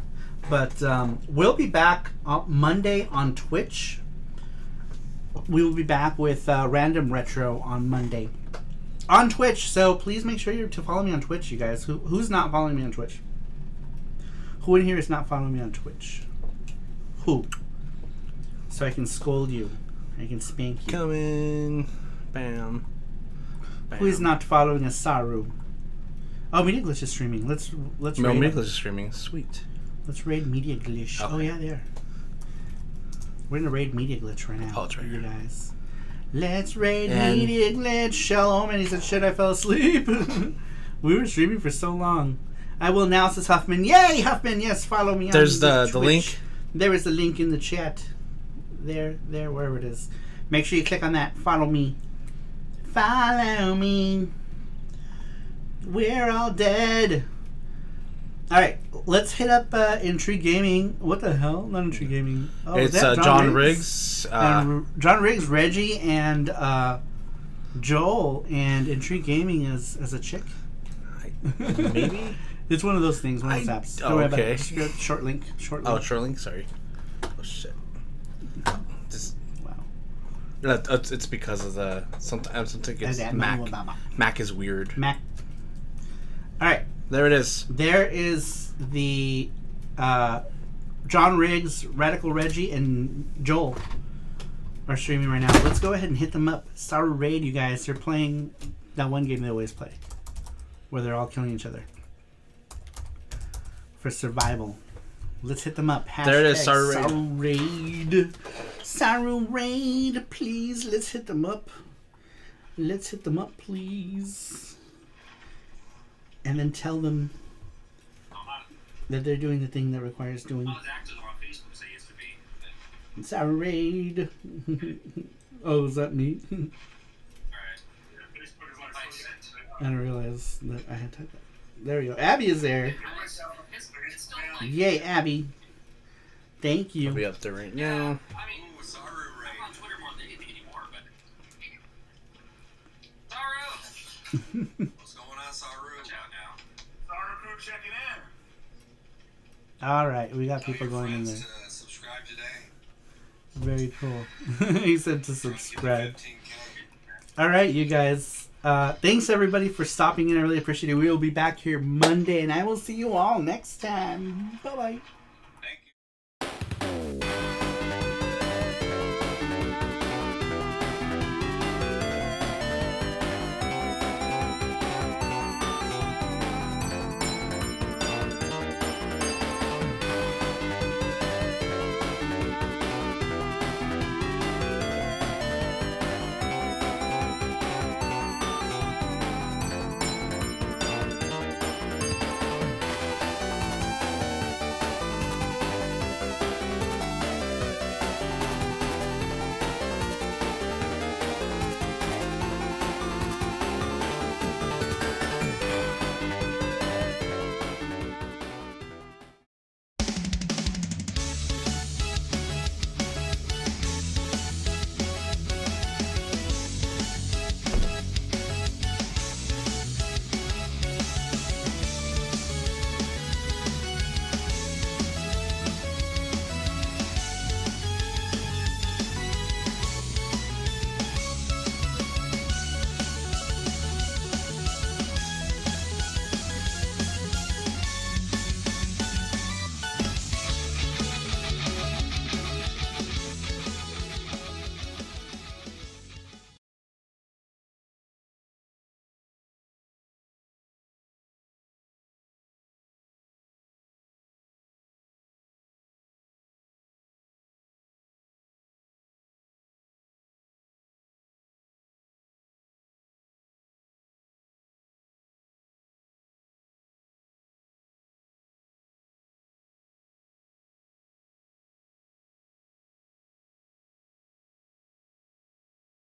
But we'll be back on Monday on Twitch. We will be back with Random Retro on Monday. On Twitch, so please make sure you're to follow me on Twitch, you guys. Who's not following me on Twitch? Who in here is not following me on Twitch? Who? So I can scold you. I can spank you. Come in. Bam. Bam. Who is not following a Saru? Oh, Media Glitch is streaming. Let's No, raid Media him. Glitch is streaming. Sweet. Let's raid Media Glitch. Okay. Oh yeah, there. We're gonna raid Media Glitch right now. Oh, it's right you here. guys. Let's raid And- Media Glitch. Shalom, and he said, "Shit, I fell asleep." We were streaming for so long. I will now, says Huffman. Yay, Huffman! Yes, follow me. There's on the Twitch. link. There is the link in the chat. There, wherever it is. Make sure you click on that. Follow me. Follow me. We're all dead. All right, let's hit up Intrigue Gaming. What the hell? Not Intrigue Gaming. Oh, It's is that John Riggs. John Riggs, Reggie, and Joel. And Intrigue Gaming as a chick. Maybe. It's one of those things. One of those apps. Don't worry about it. Just go to short link. Short link. Oh, short link. Sorry. Oh shit. Just Wow. it's because of the sometimes it's Mac. Mac is weird. Mac. All right. There it is. There is the John Riggs, Radical Reggie, and Joel are streaming right now. Let's go ahead and hit them up. Saru Raid, you guys. They're playing that one game they always play, where they're all killing each other for survival. Let's hit them up. There it is, Saru Raid. Saru Raid. Saru Raid, please. Let's hit them up. Let's hit them up, please. And then tell them that they're doing the thing that requires doing. Saru Raid. Oh, is that me? I didn't realize that I had typed that. There we go. Abby is there. Yay, Abby. Thank you. I'll be up there right now. What's going on, Saru? Sarupro checking in. Alright, we got people going in there. Subscribe today. Very cool. He said to subscribe. Alright, you guys. Thanks everybody for stopping in. I really appreciate it. We will be back here Monday, and I will see you all next time. Bye-bye.